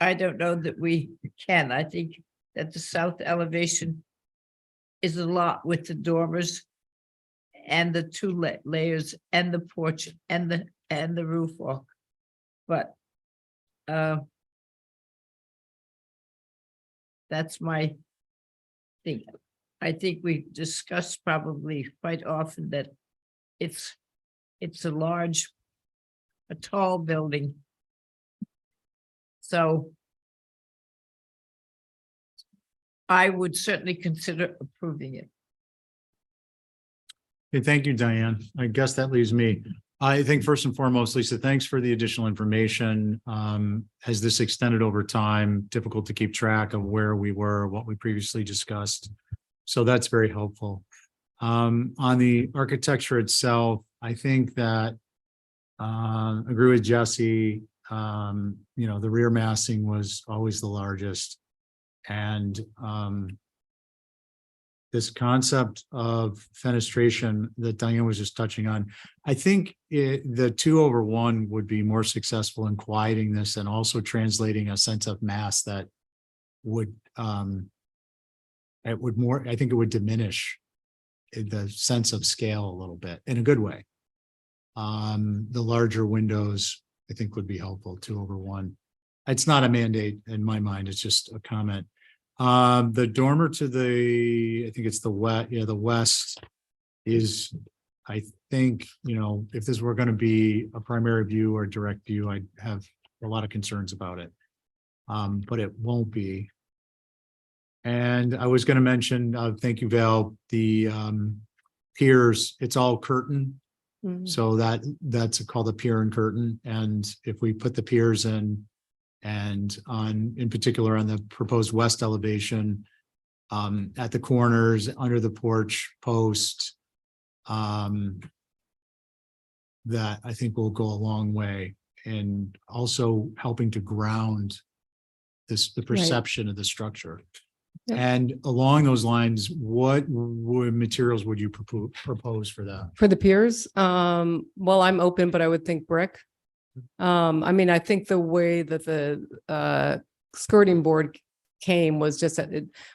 I don't know that we can. I think that the south elevation is a lot with the dormers and the two layers and the porch and the roof walk. But that's my thing. I think we discussed probably quite often that it's a tall building. So I would certainly consider approving it. Okay, thank you, Diane. I guess that leaves me. I think first and foremost, Lisa, thanks for the additional information. Has this extended over time? Difficult to keep track of where we were, what we previously discussed. So that's very helpful. On the architecture itself, I think that agree with Jesse. The rear massing was always the largest. And this concept of fenestration that Diane was just touching on, I think the 2/1 would be more successful in quieting this and also translating a sense of mass that would I think it would diminish the sense of scale a little bit in a good way. The larger windows, I think, would be helpful, 2/1. It's not a mandate in my mind, it's just a comment. The dormer to I think it's the west is, I think, if this were going to be a primary view or direct view, I'd have a lot of concerns about it. But it won't be. And I was going to mention, thank you, Val, the piers, it's all curtain. So that's called a pier and curtain. And if we put the piers in, and in particular on the proposed west elevation, at the corners, under the porch post, that I think will go a long way in also helping to ground the perception of the structure. Yep. And along those lines, what materials would you propose for that? For the piers, well, I'm open, but I would think brick. I think the way that the skirting board came was just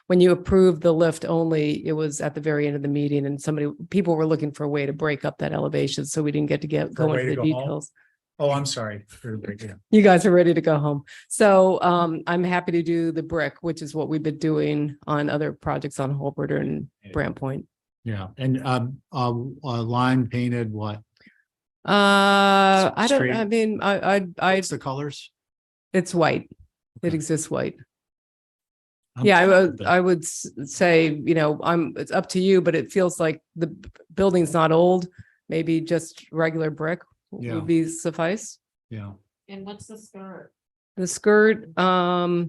when you approved the lift only, it was at the very end of the meeting and people were looking for a way to break up that elevation. So we didn't get to go into the details. Oh, I'm sorry. You guys are ready to go home. So I'm happy to do the brick, which is what we've been doing on other projects on Holbert and Brant Point. Yeah, and line painted what? I don't, Straight. What's the colors? It's white. It exists white. I'm Yeah, fine with that. I would say, it's up to you, but it feels like the building's not old. Maybe just regular brick Yeah. would be suffice. Yeah. And what's the skirt? The skirt, I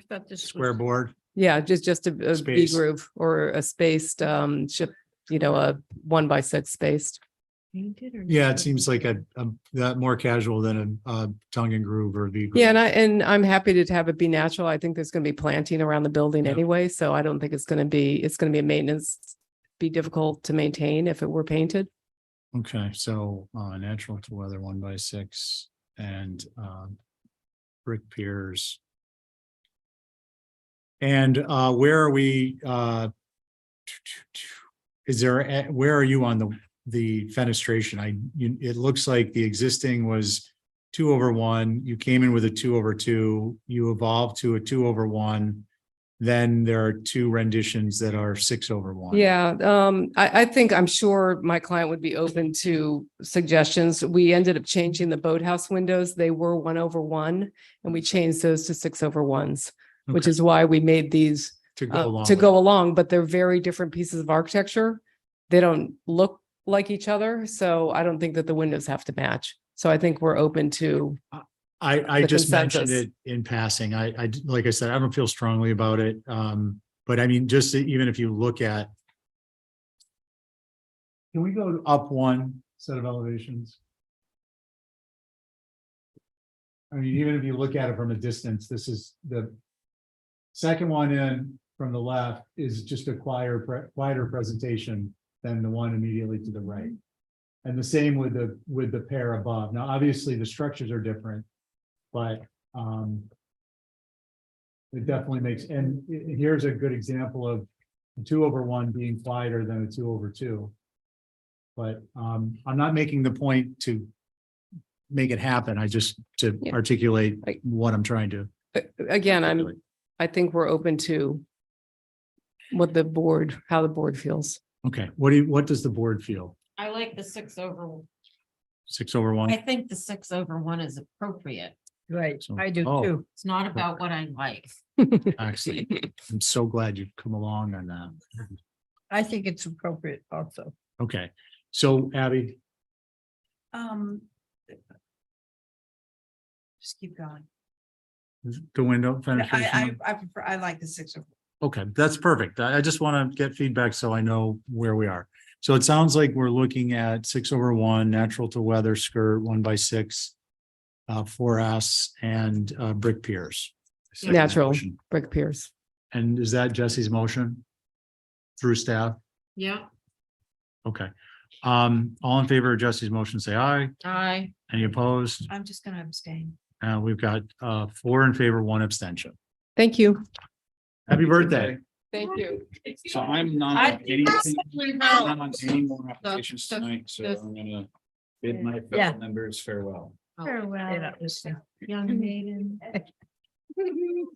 thought this Square board. yeah, just a V Space. groove or a spaced a 1x6 spaced. Yeah, it seems like that more casual than a tongue and groove or a V groove. Yeah, and I'm happy to have it be natural. I think there's going to be planting around the building anyway, so I don't think it's going to be a maintenance, be difficult to maintain if it were painted. Okay, so natural to weather 1x6 and brick piers. And where are we? Where are you on the fenestration? It looks like the existing was 2/1. You came in with a 2/2. You evolved to a 2/1. Then there are two renditions that are 6/1. Yeah, I'm sure my client would be open to suggestions. We ended up changing the boathouse windows. They were 1/1 and we changed those to 6/1s, which Okay. is why we made these To go along to with go along, but they're very different pieces of architecture. They don't look like each other, so I don't think that the windows have to match. So I think we're open to. I the just mentioned consensus. it in passing. I like I said, I don't feel strongly about it. But I mean, just even if you look at. Can we go up one set of elevations? I mean, even if you look at it from a distance, this is the second one in from the left is just a quieter presentation than the one immediately to the right. And the same with the pair above. Now, obviously, the structures are different, but it definitely makes, and here's a good example of a 2/1 being quieter than a 2/2. But I'm not making the point to make it happen. I just to articulate what I'm trying to. Again, I think we're open to how the board feels. Okay, what does the board feel? I like the 6/1. 6/1? I think the 6/1 is appropriate. Right, So- I do oh. too. It's not about what I like. Actually, I'm so glad you've come along on that. I think it's appropriate also. Okay, So Abby, Just keep going. the window penetration. I prefer, I like the 6 over. Okay, that's perfect. I just want to get feedback so I know where we are. So it sounds like we're looking at 6/1, natural to weather skirt, 1x6, 4S and brick piers. Second Natural motion. brick piers. And is that Jesse's motion? Through staff? Yeah, Okay. All in favor of Jesse's motion, say aye. I, Any opposed? I'm just gonna abstain. We've got 4 in favor, 1 abstention. Thank you. Happy birthday. Thank you. So I'm not I- on anything, possibly I'm not on know. any more applications the- tonight, so the- I'm gonna bid my Yeah. fellow members farewell. Farewell. Young maiden.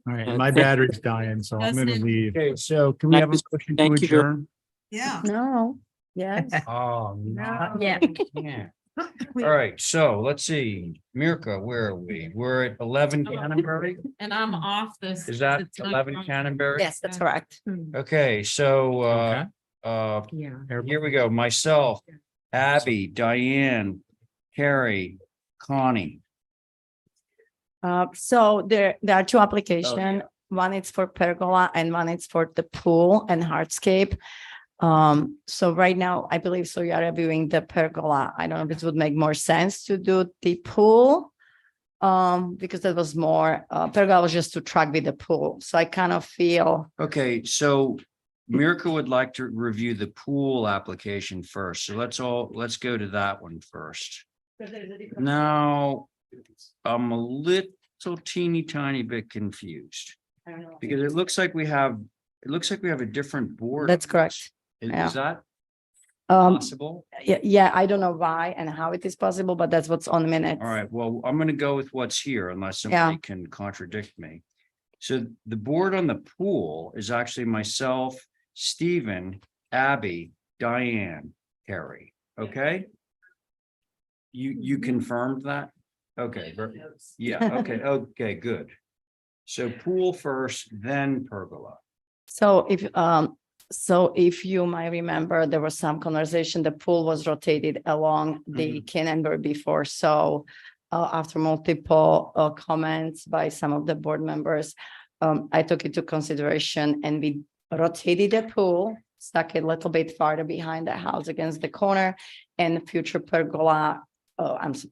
All right, my battery's dying, so I'm gonna Doesn't it- leave. Okay, so can we have a motion to adjourn? Yeah. No, yes. Oh, no. Yeah. Yeah. All right, so let's see, Mirka, where are we? We're at 11 Canterbury. and I'm off this. Is that it's not 11 from- Canterbury? Yes, that's correct. Okay, so Okay. Yeah. here we go. Myself, Abby, Diane, Carrie, Connie. So there are two applications. One is for pergola and one is for the pool and hardscape. So right now, I believe so you are reviewing the pergola. I don't know if it would make more sense to do the pool. Because that was more, pergola was just to track with the pool. So I kind of feel, Okay, so Mirka would like to review the pool application first. So let's go to that one first. Now, I'm a little teeny tiny bit confused because it looks like we have a different board. that's correct. Is yeah. that Um, possible? yeah, I don't know why and how it is possible, but that's what's on the minutes. All right, well, I'm gonna go with what's here unless Yeah. somebody can contradict me. So the board on the pool is actually myself, Stephen, Abby, Diane, Carrie, okay? You confirmed that? Okay, yeah, okay, good. So pool first, then pergola. So if you might remember, there was some conversation, the pool was rotated along the Canterbury before, so after multiple comments by some of the board members, I took it to consideration and we rotated the pool, stuck it a little bit farther behind the house against the corner, and future pergola,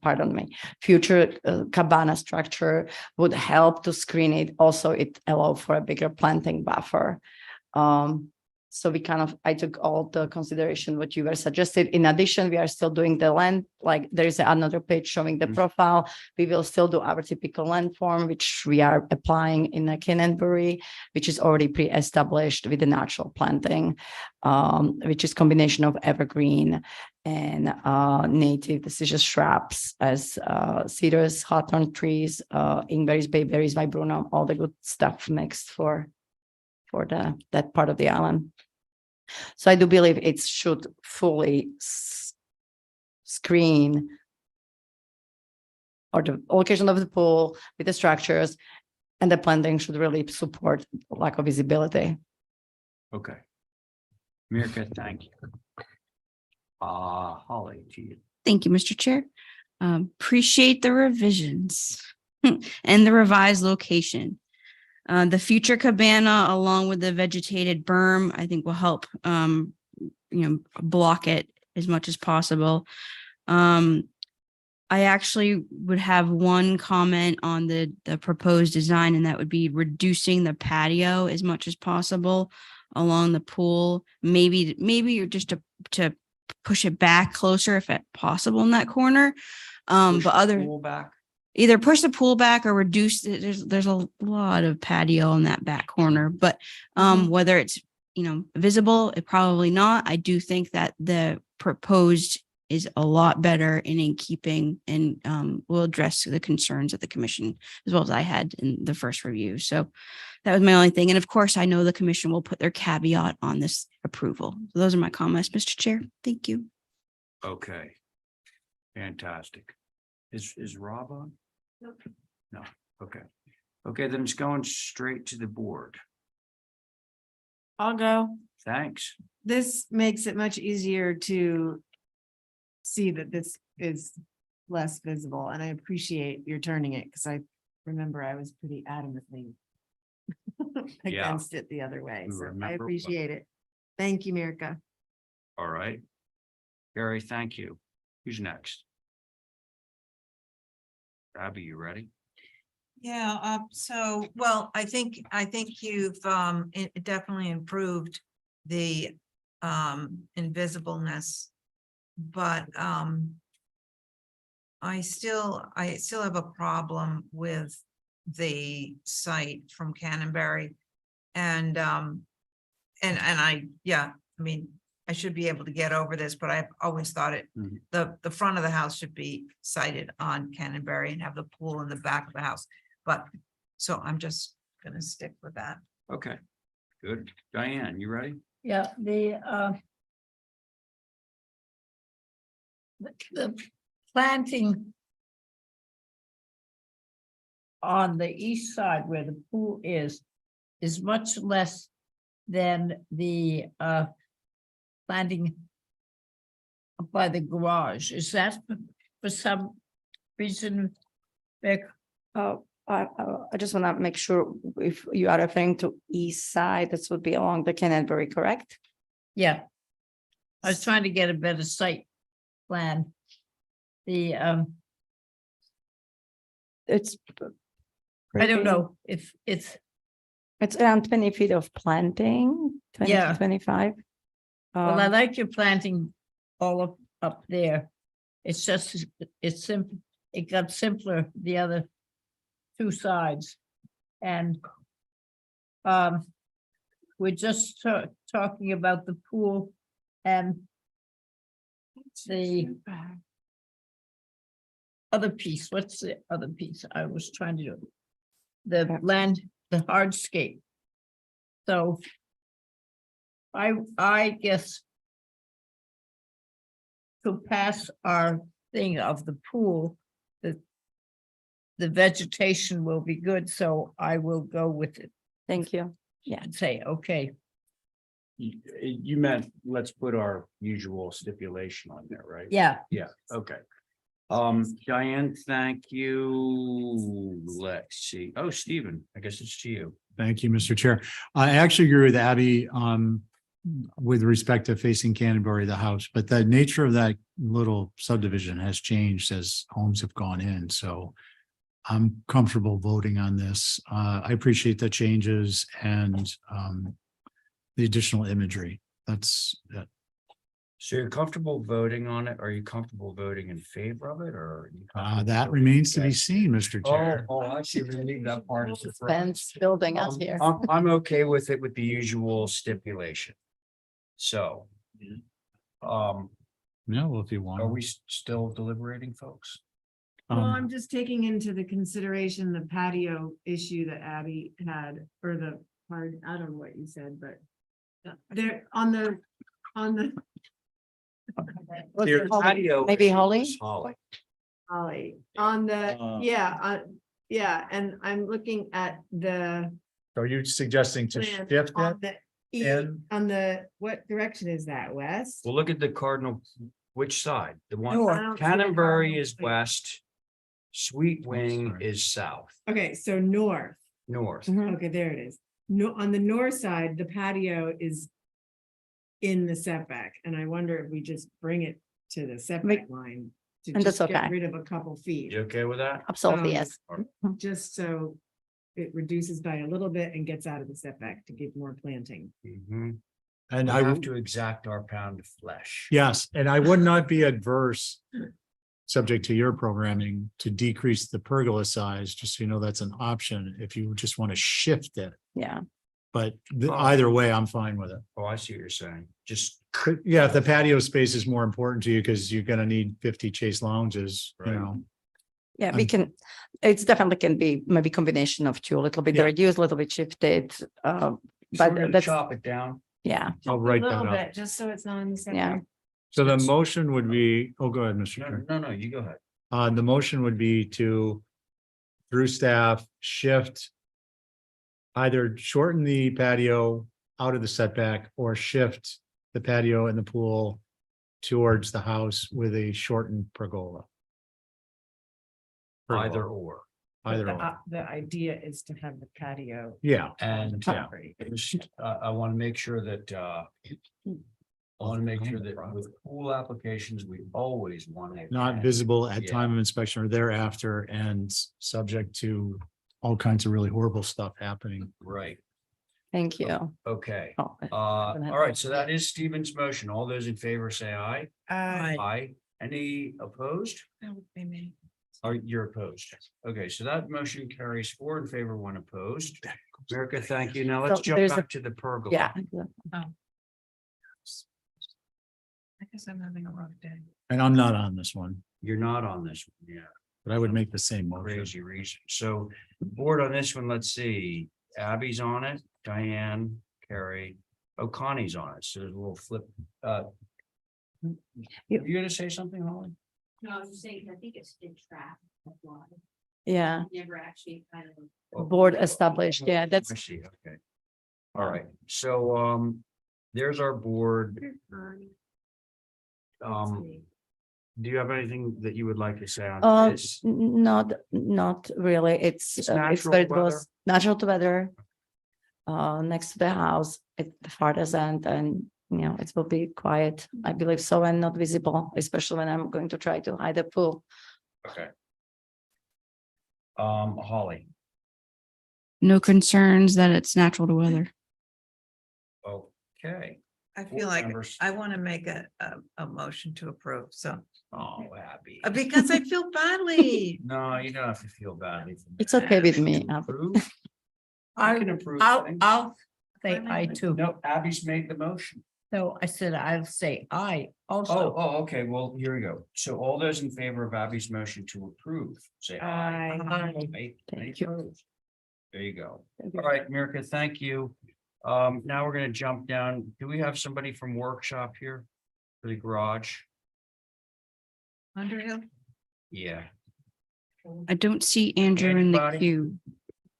pardon me, future cabana structure would help to screen it. Also, it allowed for a bigger planting buffer. So I took all the consideration what you were suggested. In addition, we are still doing the land, like there is another page showing the profile. We will still do our typical land form, which we are applying in a Canterbury, which is already pre-established with the natural planting, which is combination of evergreen and native deciduous shrubs as cedars, hawthorn trees, inkberries, bayberries, viburnum, all the good stuff mixed for that part of the island. So I do believe it should fully screen or the location of the pool with the structures, and the planting should really support lack of visibility. Okay. Mirka, thank you. Holly, to you. Thank you, Mr. Chair. Appreciate the revisions and the revised location. The future cabana, along with the vegetated berm, I think will help, block it as much as possible. I actually would have one comment on the proposed design, and that would be reducing the patio as much as possible along the pool. Maybe you're just to push it back closer if at possible in that corner. Either push the pool back or reduce it. There's a lot of patio in that back corner, but whether it's visible, it probably not. I do think that the proposed is a lot better and in keeping, and will address the concerns of the commission as well as I had in the first review. So that was my only thing. And of course, I know the commission will put their caveat on this approval. So those are my comments, Mr. Chair. Thank you. Okay. Fantastic. Is Rob on? No, okay. Okay, then it's going straight to the board. I'll go. Thanks. This makes it much easier to see that this is less visible, and I appreciate your turning it, because I remember I was pretty adamantly against it the other way, We so I remember, appreciate it. Thank you, Mirka. All right. Gary, thank you. Who's next? Abby, you ready? Yeah, so, well, I think you've definitely improved the invisibleness. But I still have a problem with the site from Canterbury. And I, yeah, I mean, I should be able to get over this, but I've always thought it, the front of the house should be sited on Canterbury and have the pool in the back of the house. But, so I'm just gonna stick with that. Okay, good. Diane, you ready? Yeah, the planting on the east side where the pool is much less than the planting by the garage. Is that for some reason, Vic? I just want to make sure if you are referring to east side, this would be along the Canterbury, correct? Yeah. I was trying to get a better site plan. The It's. I don't know if it's. It's around 20 feet of planting, 20 Yeah. to 25. Well, I like your planting all up there. It's just, it's simple, it got simpler the other two sides. And we're just talking about the pool and the other piece. What's the other piece I was trying to do? The land, the hardscape. So I guess to pass our thing of the pool, the vegetation will be good, so I will go with it. Thank you. Yeah. And say, okay, You meant, let's put our usual stipulation on there, right? yeah, Yeah, okay. Diane, thank you. Let's see. Oh, Stephen, I guess it's to you. Thank you, Mr. Chair. I actually agree with Abby with respect to facing Canterbury, the house, but the nature of that little subdivision has changed as homes have gone in. So I'm comfortable voting on this. I appreciate the changes and the additional imagery. That's that. So you're comfortable voting on it? Are you comfortable voting in favor of it, or? Are you comfortable That voting remains to be against? seen, Mr. Chair. Oh, I see. We leave that part as a threat. Fence building up here. I'm okay with it with the usual stipulation. So. No, well, if you want. Are we still deliberating, folks? Well, I'm just taking into the consideration the patio issue that Abby had, or the part, I don't know what you said, but there on the. Your patio. Maybe issue Holly? was Holly. Holly, on the, yeah, and I'm looking at the. Are you suggesting to plan shift on it? the And- on the, what direction is that, west? Well, look at the cardinal, which side? The one, North. I don't see the Canterbury cardinal is point. west. Sweet Wing sorry. is south, Okay, so north, north. okay, there it is. No, on the north side, the patio is in the setback, and I wonder if we just bring it to the setback line to And just that's get okay. rid of a couple feet. You okay with that? Absolutely, yes. Just so it reduces by a little bit and gets out of the setback to give more planting. Mhm. And We I have would, to exact our pound of flesh. yes, and I would not be adverse, subject to your programming, to decrease the pergola size, just so you know, that's an option if you just want to shift it. Yeah. But either way, I'm fine with it. Oh, I see what you're saying. Just, Yeah, if the patio space is more important to you, because you're gonna need 50 chase lounges, you Right. know. Yeah, we can, it's definitely can be maybe combination of two, a little bit Yeah. reduced, a little bit shifted. so we're But gonna that's, chop it down. yeah, I'll A write that little up. bit, just so it's not in the Yeah. setback. So the motion would be, oh, go ahead, Mr. Chair. No, you go ahead. The motion would be to, through staff, shift, either shorten the patio out of the setback or shift the patio and the pool towards the house with a shortened pergola. Either or. Either The, or. the idea is to have the patio. Yeah. And Yeah. I want to make sure that with pool applications, we always want to. Not visible at Yeah. time of inspection or thereafter and subject to all kinds of really horrible stuff happening. Right, Thank you. okay. Oh, All right, so that is Stephen's motion. All those in favor say aye. Uh, Aye. Any opposed? That would be me. Are you're opposed? Okay, so that motion carries 4 in favor, 1 opposed. Erica, thank you. Now let's So jump there's back to the pergola. Yeah. I guess I'm having a rough day. And I'm not on this one, You're not on this one, yeah. but I would make the same motion. Crazy reason. So board on this one, let's see, Abby's on it, Diane, Carrie, Connie's on it, so there's a little flip. You gonna say something, Holly? No, I was just saying, I think it's in track. That's why. Yeah. Never actually kind of. Board established. Yeah, that's I see, okay. All right, so there's our board. Do you have anything that you would like to say on this? not really. It's natural very weather? close, natural to weather. Next to the house at the farthest end, and it will be quiet, I believe so, and not visible, especially when I'm going to try to hide the pool. Okay. Holly, No concerns that it's natural to weather. okay. I Board feel like members. I want to make a motion to approve, so, Oh, Abby. because I feel badly. No, you don't have to feel badly. for It's that. okay with me. Approve? You can approve. things. I'll say aye too. No, Abby's made the motion. So I said I'll say aye also. Oh, okay, well, here we go. So all those in favor of Abby's motion to approve, say aye. Aye. Any Thank you. opposed? There you go. All right, Mirka, thank you. Now we're gonna jump down. Do we have somebody from workshop here for the garage? Underhill? Yeah. I don't see Andrew in the Anybody? queue.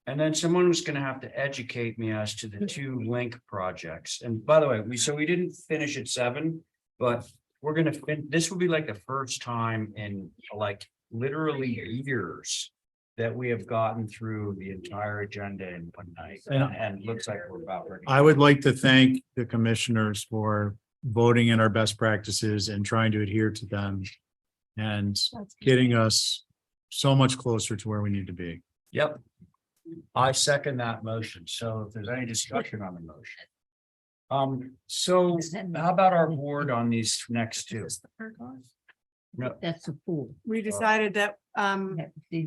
And then someone was gonna have to educate me as to the 2 link projects. And by the way, we didn't finish at 7, but we're gonna this will be like the first time in like literally years that we have gotten through the entire agenda in one night. And looks like we're about ready. I would like to thank the commissioners for voting in our best practices and trying to adhere to them. And getting us so much closer to where we need to be. Yep. I second that motion. So if there's any discussion on the motion. So how about our board on these next 2? No, That's a pool. We decided that,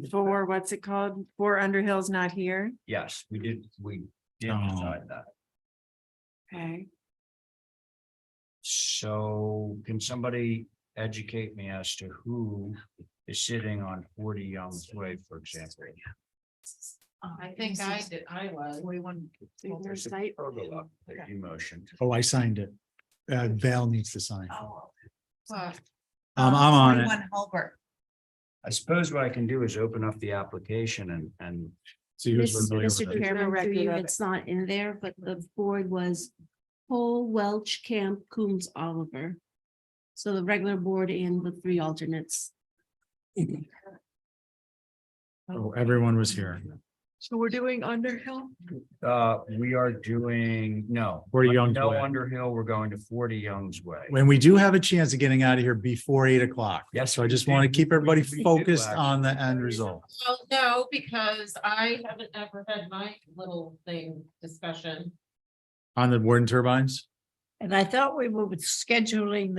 for what's it called? For Underhill's not here. yes, we did Oh. decide that. Okay. So can somebody educate me as to who is sitting on 40 Young's Way, for example? I think I was. There's a pergola that you motioned. Oh, I signed it. Val needs to sign. What? I'm on it. 41 Hulbert. I suppose what I can do is open up the application and See who's familiar with Mr. it. Chairman, record through you, of it. it's not in there, but the board was Cole, Welch, Camp, Coombs, Oliver. So the regular board and the 3 alternates. Oh, everyone was here. So we're doing Underhill? we are doing, no. 40 Young's No Way. Underhill, we're going to 40 Young's Way. When we do have a chance of getting out of here before 8 o'clock. Yes, So I just we want to do. keep everybody We do, focused actually. on the end result. Well, no, because I haven't ever had my little thing discussion. On the wind turbines? And I thought we were scheduling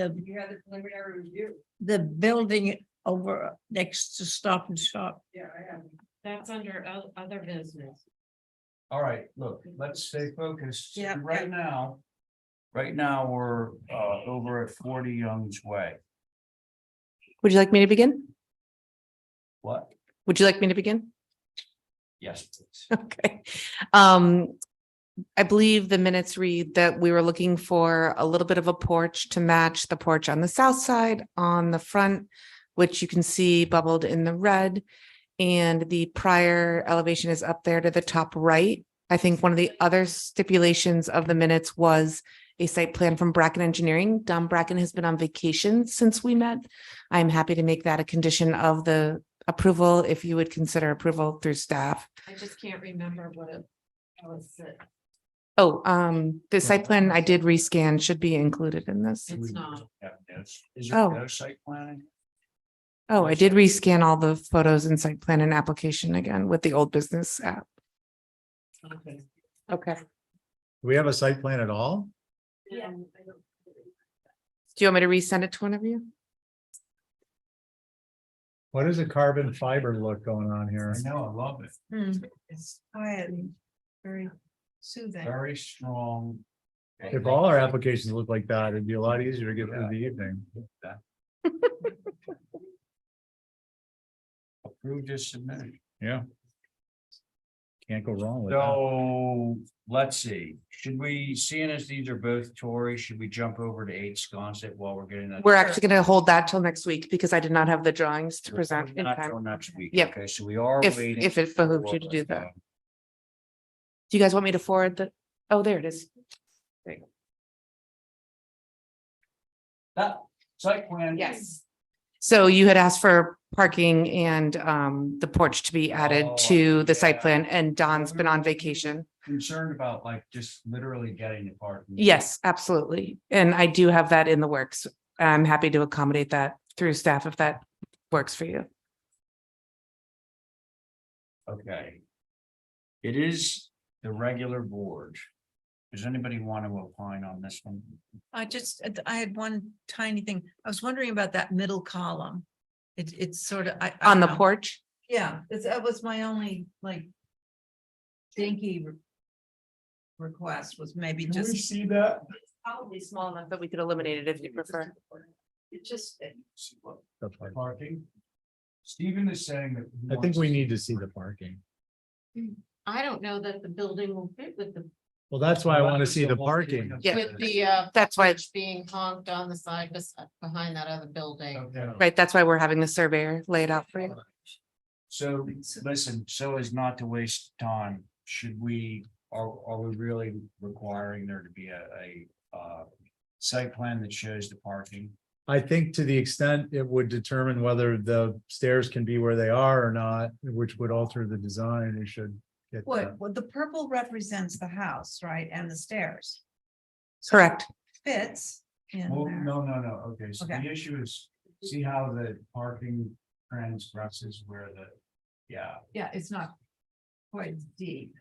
the building over next to Stop and Shop. Yeah, I have. That's under other business. All right, look, let's stay focused. Yeah, Right now, we're over at 40 Young's Way. Would you like me to begin? What? Would you like me to begin? Yes, please. Okay. I believe the minutes read that we were looking for a little bit of a porch to match the porch on the south side on the front, which you can see bubbled in the red. And the prior elevation is up there to the top right. I think one of the other stipulations of the minutes was a site plan from Bracken Engineering. Don Bracken has been on vacation since we met. I'm happy to make that a condition of the approval if you would consider approval through staff. I just can't remember what it was. Oh, the site plan I did rescan should be included in this. It's not. Is there Oh. no site planning? Oh, I did rescan all the photos in site plan and application again with the old business app. Okay. Do we have a site plan at all? Yeah. Do you want me to resend it to one of you? What is a carbon fiber look going on here? I know, I love it. It's quiet and very soothing. Very strong. If all our applications look like that, it'd be a lot easier to get through the evening. Approved as submitted. Yeah. Can't go wrong with that. So, let's see, should we, seeing as these are both Tory, should we jump over to 8 Sconset while we're getting that? We're actually going to hold that till next week because I did not have the drawings to present in Not time. till next week. Yep. Okay, so we are If waiting. it behooves you to do that. Do you guys want me to forward the, oh, there it is. There you go. That site plan. Yes. So you had asked for parking and the porch to be added Oh, to the site yeah. plan, and Don's been on vacation. Concerned about like just literally getting the parking. Yes, absolutely. And I do have that in the works. I'm happy to accommodate that through staff if that works for you. Okay. It is the regular board. Does anybody want to opine on this one? I had one tiny thing. I was wondering about that middle column. It's sort of. On the don't know. porch? Yeah, that was my only like dinky request was maybe Can we just. see that? Probably small enough that we could eliminate it if you prefer. It just. Parking. Stephen is saying that. he I think wants we to- need to see the parking. I don't know that the building will fit with the, Well, that's why I want to see the parking. Yeah. with the That's why, porch being honked on the side behind that other building. Okay. right, that's why we're having the surveyor lay it out for you. So, listen, so as not to waste time, should we, are we really requiring there to be a site plan that shows the parking? I think to the extent it would determine whether the stairs can be where they are or not, which would alter the design, we should get that. Well, the purple represents the house, right, and the stairs. Correct. Fits in Well, there. no, okay, so Okay. the issue is, see how the parking transgresses where the, yeah, Yeah, it's not quite deep.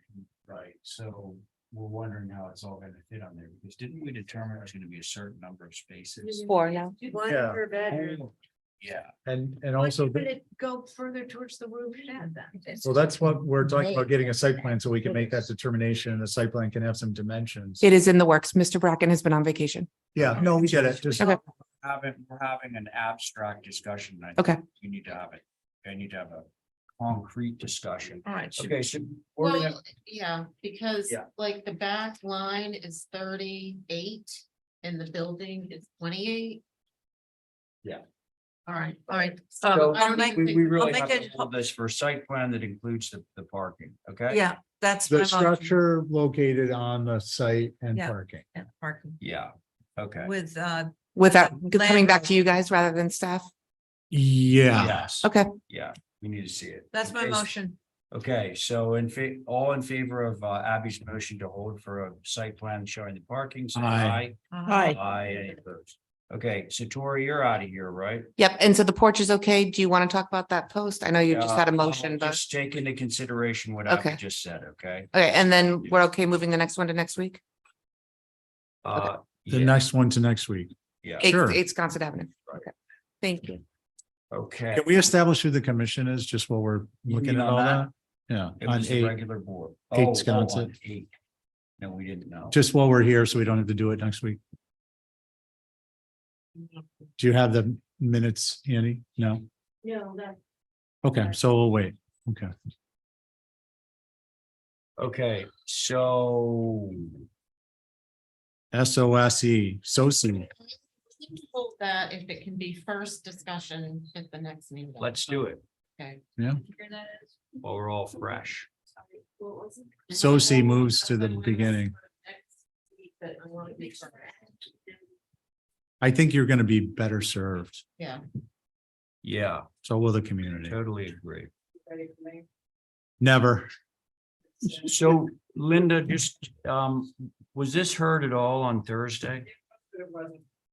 right, so we're wondering how it's all gonna fit on there, because didn't we determine there's gonna be a certain number of spaces? 4 now. One Yeah. per bedroom. Yeah, And also, Could it go further towards the roof shed then? so that's what we're talking about, getting a site plan so we can make that determination and the site plan can have some dimensions. It is in the works. Mr. Bracken has been on vacation. Yeah, no, we get it. Just, Okay. we're having an abstract discussion. I Okay. think You need to have it, I need to have a concrete discussion. All right. Okay, so we're gonna, Well, yeah, because Yeah. like the back line is 38 and the building is 28. Yeah. All right, all right. so I don't think we really I'll have make to it- hold this for a site plan that includes the parking, okay? Yeah, that's. my the motion. structure located on the site and Yeah. parking. And parking Yeah, okay. with, Without Land coming back road. to you guys rather than staff. Yeah. Yes. Okay. Yeah, we need to see it. that's my Okay, motion. Okay, so all in favor of Abby's motion to hold for a site plan showing the parking, say Aye. aye. Aye. Aye, any opposed? Okay, so Tori, you're out of here, right? Yep. And so the porch is okay. Do you want to talk about that post? I know you just had a I'll motion, but, Just take into consideration what Abby Okay. just said, okay? okay. And then we're okay moving the next one to next week? Uh, The yeah, next one to next week. yeah, Sure. 8 Sconset Avenue. Okay. Thank you. okay. Can we establish who the commission is just while we're You looking mean at on all that? that? Yeah, It on was the 8, regular board. 8 Oh, Sconset. on 8. No, we didn't know. just while we're here, so we don't have to do it next week. Do you have the minutes, Andy? No? No, that. Okay, so we'll wait. Okay. Okay, so SOSE, SOSI. Hold that if it can be first discussion at the next meeting. let's do it Okay. Yeah. while we're all fresh. SOSI moves to the beginning. but I want to be sure. I think you're going to be better served. Yeah. Yeah, So will the community. totally agree. Never. So Linda, just, was this heard at all on Thursday?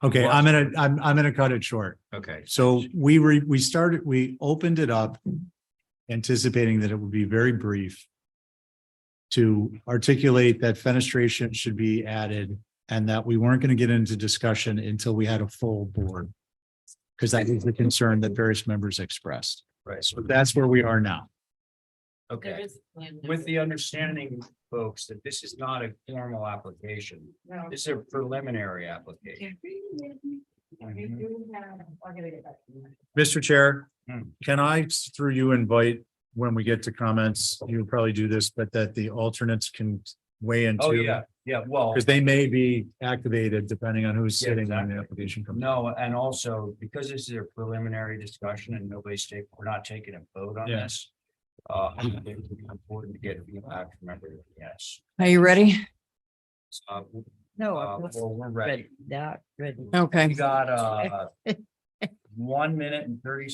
Okay, I'm gonna cut it short. Okay. So we opened it up anticipating that it would be very brief to articulate that fenestration should be added and that we weren't going to get into discussion until we had a full board. Because that was the concern that various members expressed. Right. So that's where we are now. Okay, with the understanding, folks, that this is not a formal application. No. This is a preliminary application. Mr. Chair, Hmm. can I, through you, invite, when we get to comments, you'll probably do this, but that the alternates can weigh in Oh, too? yeah, well. Because they may be activated depending on who's Yeah, sitting when exactly. the application comes. No, and also because this is a preliminary discussion and we're not taking a vote on Yeah. this. I think it's important to get feedback from everyone, yes. Are you ready? No, Well, we're ready. Not ready. Okay, We got 1 minute and 30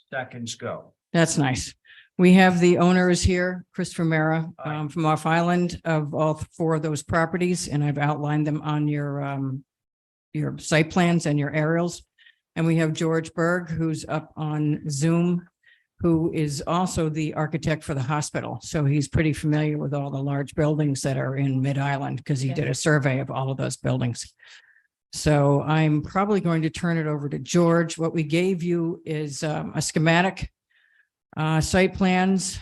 seconds go. that's nice. We have the owners here, Christopher Mara, from Off Island of all four of those properties, and I've outlined them on your site plans and your aerials. And we have George Berg, who's up on Zoom, who is also the architect for the hospital. So he's pretty familiar with all the large buildings that are in Mid-Island because he did a survey of all of those buildings. So I'm probably going to turn it over to George. What we gave you is a schematic, site plans,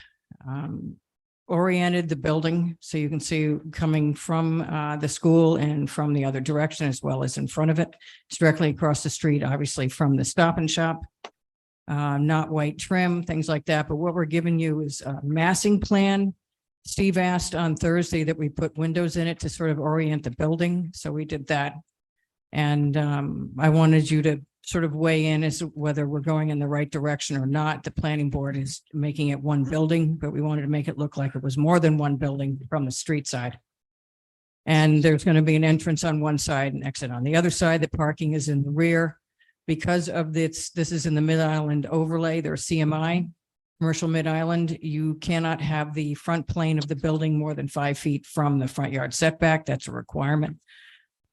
oriented the building so you can see coming from the school and from the other direction as well as in front of it. It's directly across the street, obviously from the Stop and Shop. Not white trim, things like that. But what we're giving you is a massing plan. Steve asked on Thursday that we put windows in it to sort of orient the building. So we did that. And I wanted you to sort of weigh in as to whether we're going in the right direction or not. The planning board is making it one building, but we wanted to make it look like it was more than one building from the street side. And there's going to be an entrance on one side and exit on the other side. The parking is in the rear. Because of this is in the Mid-Island overlay, there's CMI, commercial Mid-Island. You cannot have the front plane of the building more than 5 feet from the front yard setback. That's a requirement.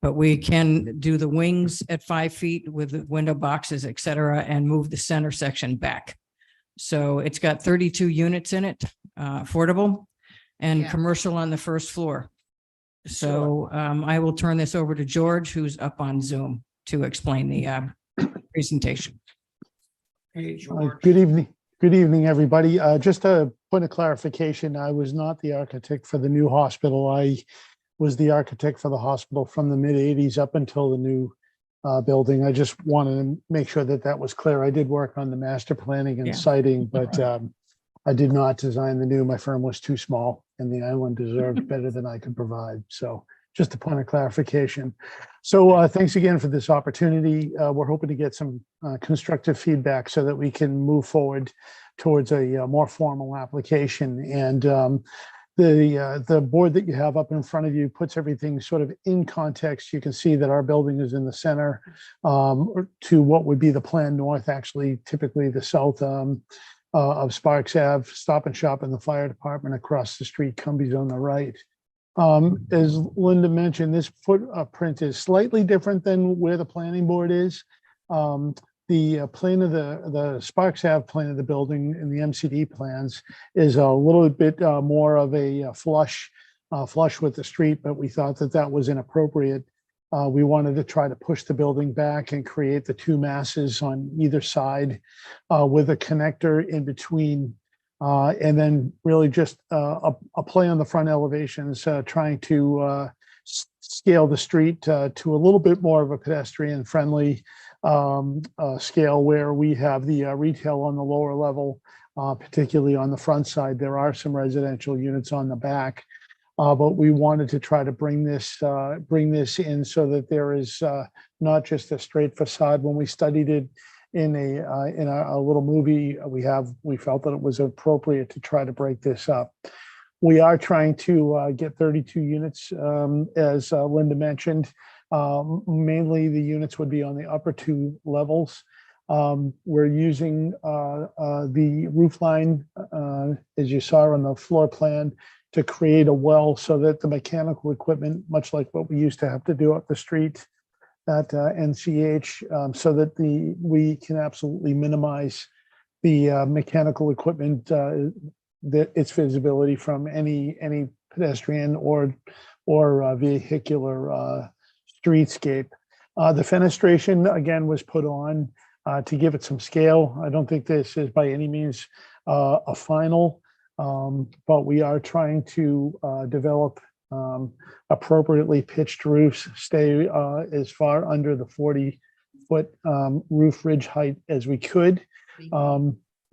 But we can do the wings at 5 feet with the window boxes, et cetera, and move the center section back. So it's got 32 units in it, affordable and commercial on the first floor. So I will turn this over to George, who's up on Zoom, to explain the presentation. Hey, George. Good evening, everybody. Just a point of clarification, I was not the architect for the new hospital. I was the architect for the hospital from the mid-80s up until the new building. I just wanted to make sure that that was clear. I did work on the master planning and siting, but I did not design the new. My firm was too small and the island deserved better than I could provide. So just a point of clarification. So thanks again for this opportunity. We're hoping to get some constructive feedback so that we can move forward towards a more formal application. And the board that you have up in front of you puts everything sort of in context. You can see that our building is in the center to what would be the plan north, actually typically the south of Sparks Ave, Stop and Shop, and the fire department across the street, Cumbies on the right. As Linda mentioned, this footprint is slightly different than where the planning board is. The plan of the Sparks Ave plan of the building in the MCD plans is a little bit more of a flush with the street, but we thought that that was inappropriate. We wanted to try to push the building back and create the two masses on either side with a connector in between. And then really just a play on the front elevations, trying to scale the street to a little bit more of a pedestrian friendly scale where we have the retail on the lower level, particularly on the front side. There are some residential units on the back, but we wanted to try to bring this in so that there is not just a straight facade. When we studied it in a little movie we felt that it was appropriate to try to break this up. We are trying to get 32 units, as Linda mentioned. Mainly the units would be on the upper two levels. We're using the roof line, as you saw on the floor plan, to create a well so that the mechanical equipment, much like what we used to have to do up the street at NCH, so that we can absolutely minimize the mechanical equipment, its visibility from any pedestrian or vehicular streetscape. The fenestration again was put on to give it some scale. I don't think this is by any means a final, but we are trying to develop appropriately pitched roofs, stay as far under the 40-foot roof ridge height as we could.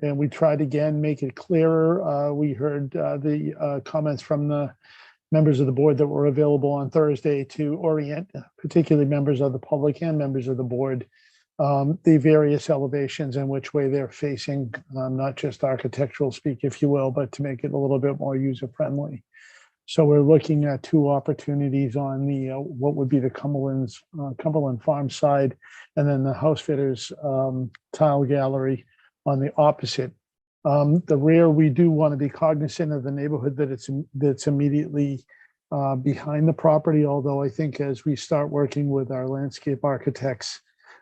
And we tried again, make it clearer. We heard the comments from the members of the board that were available on Thursday to orient, particularly members of the public and members of the board, the various elevations and which way they're facing, not just architectural speak, if you will, but to make it a little bit more user-friendly. So we're looking at two opportunities on the what would be the Cumberland Farm side, and then the House Fitters tile gallery on the opposite. The rear, we do want to be cognizant of the neighborhood that's immediately behind the property, although I think as we start working with our landscape architects,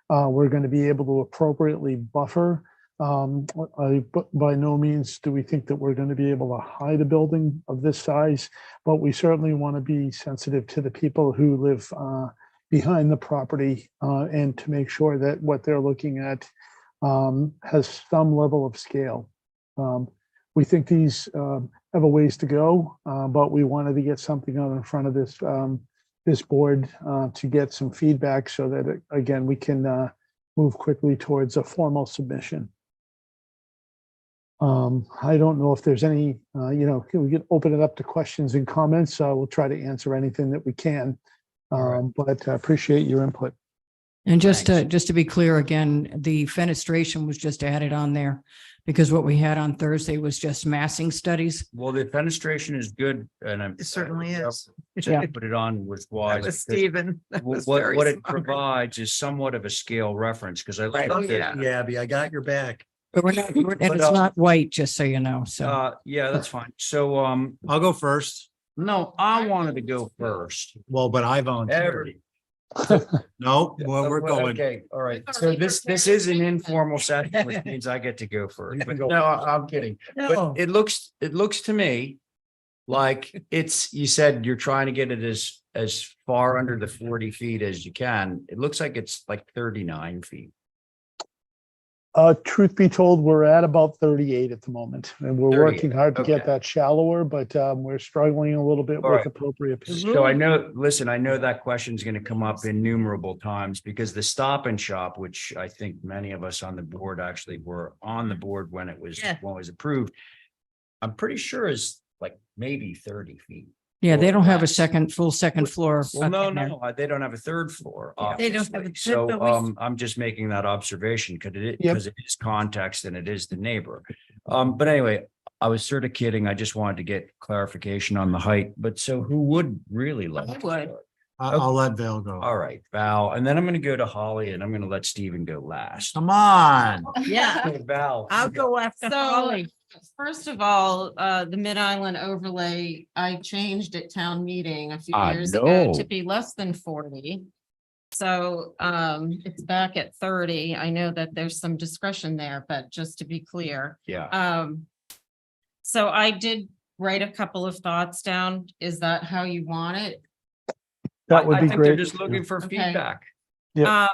we're going to be able to appropriately buffer. By no means do we think that we're going to be able to hide a building of this size, but we certainly want to be sensitive to the people who live behind the property and to make sure that what they're looking at has some level of scale. We think these have a ways to go, but we wanted to get something out in front of this board to get some feedback so that, again, we can move quickly towards a formal submission. I don't know if there's any, we can open it up to questions and comments. We'll try to answer anything that we can, but I appreciate your input. And just to be clear again, the fenestration was just added on there because what we had on Thursday was just massing studies. Well, the fenestration is good, and It certainly is. to put it on was wise. That was because Stephen. That was What very it smart. provides is somewhat of a scale reference, because I looked Oh, at this. yeah. Abby, I got your back. But we're not, and it's not white, just so you know, so. Yeah, that's fine. So, I'll go first. no, I wanted to go first. Well, but I volunteered. Every- No, well, we're going. Okay, all right. So this is an informal session, which means I get to go first. But no, I'm kidding. No. But it looks to me like you said you're trying to get it as far under the 40 feet as you can. It looks like it's like 39 feet. Truth be told, we're at about 38 at the moment, and we're 38, working hard to get okay. that shallower, but we're struggling a little bit All with right. appropriate. So I know that question is going to come up innumerable times, because the Stop and Shop, which I think many of us on the board actually were on the board when it was approved, I'm pretty sure is like maybe 30 feet. Yeah, they don't have a less. full second floor. Well, up in there. no, they don't have a third floor. They don't have obviously. a- So but we- I'm just making that observation Yep. because it is context and it is the neighbor. But anyway, I was sort of kidding. I just wanted to get clarification on the height. But so who would really like? to would. start? I'll let Val go. All right, Val, and then I'm going to go to Holly, and I'm going to let Stephen go last. Come on. Yeah, Okay, Val. I'll go after So- Holly. First of all, the Mid-Island overlay, I changed at town meeting a few I years ago know. to be less than 40. So it's back at 30. I know that there's some discretion there, but just to be clear. Yeah. So I did write a couple of thoughts down. Is that how you want it? That would I be think they're great. just looking for Okay. feedback. Yep.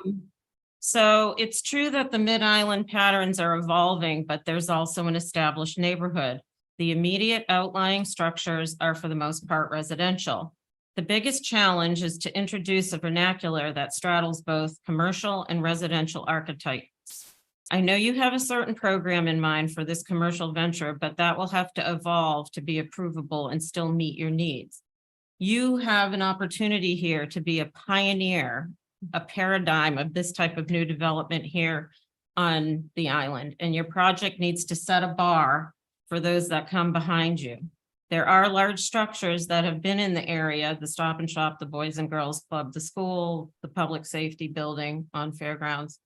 So it's true that the Mid-Island patterns are evolving, but there's also an established neighborhood. The immediate outlying structures are for the most part residential. The biggest challenge is to introduce a vernacular that straddles both commercial and residential archetypes. I know you have a certain program in mind for this commercial venture, but that will have to evolve to be approvable and still meet your needs. You have an opportunity here to be a pioneer, a paradigm of this type of new development here on the island, and your project needs to set a bar for those that come behind you. There are large structures that have been in the area, the Stop and Shop, the Boys and Girls Club, the school, the public safety building on Fairgrounds.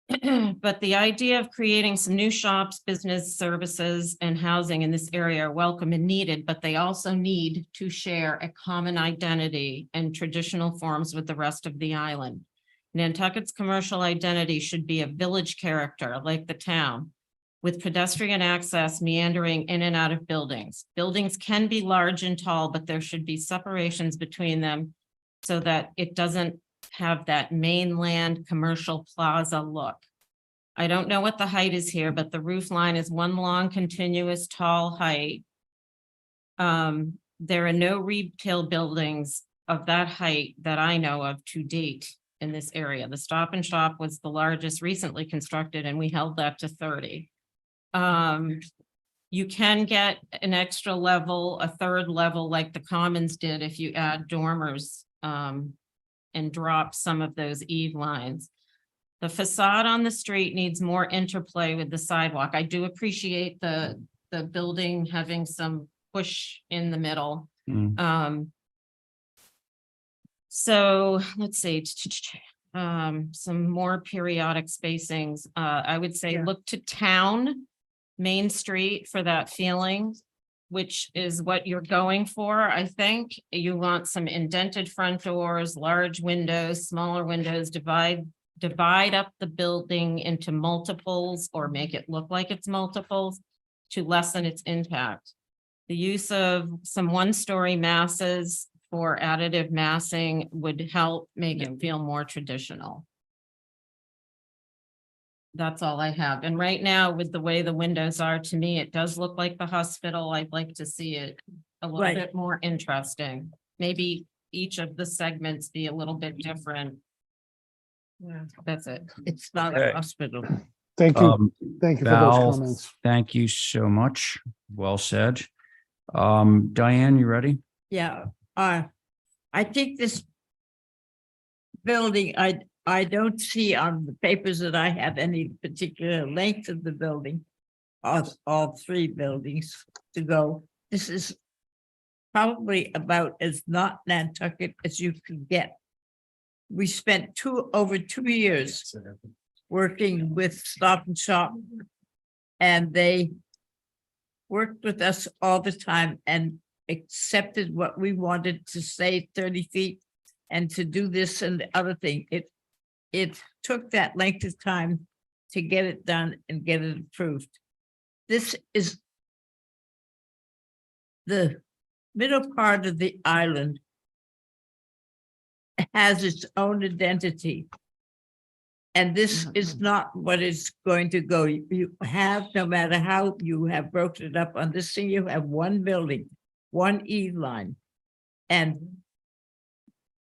But the idea of creating some new shops, business services, and housing in this area are welcome and needed, but they also need to share a common identity and traditional forms with the rest of the island. Nantucket's commercial identity should be a village character like the town, with pedestrian access meandering in and out of buildings. Buildings can be large and tall, but there should be separations between them so that it doesn't have that mainland commercial plaza look. I don't know what the height is here, but the roof line is one long continuous tall height. There are no retail buildings of that height that I know of to date in this area. The Stop and Shop was the largest recently constructed, and we held that to 30. You can get an extra level, a third level like the Commons did if you add dormers and drop some of those eave lines. The facade on the street needs more interplay with the sidewalk. I do appreciate the building having some push in the middle. So let's see, some more periodic spacings. I would say look to town, Main Street for that feeling, which is what you're going for. I think you want some indented front doors, large windows, smaller windows, divide up the building into multiples or make it look like it's multiples to lessen its impact. The use of some one-story masses for additive massing would help make it feel more traditional. That's all I have. And right now, with the way the windows are, to me, it does look like the hospital. I'd like to see it a little Right. bit more interesting. Maybe each of the segments be a little bit different. Yeah, that's it. It's not Okay. a hospital. Thank you. Thank you for those Val, comments. thank you so much. Well said. Diane, you ready? Yeah, I think this building, I don't see on the papers that I have any particular length of the building. All three buildings to go. This is probably about as not Nantucket as you can get. We spent over 2 years working with Stop and Shop, and they worked with us all the time and accepted what we wanted to say 30 feet and to do this and the other thing. It took that length of time to get it done and get it approved. This is the middle part of the island has its own identity. And this is not what is going to go. You have, no matter how you have broken it up on this thing, you have one building, one eve line. And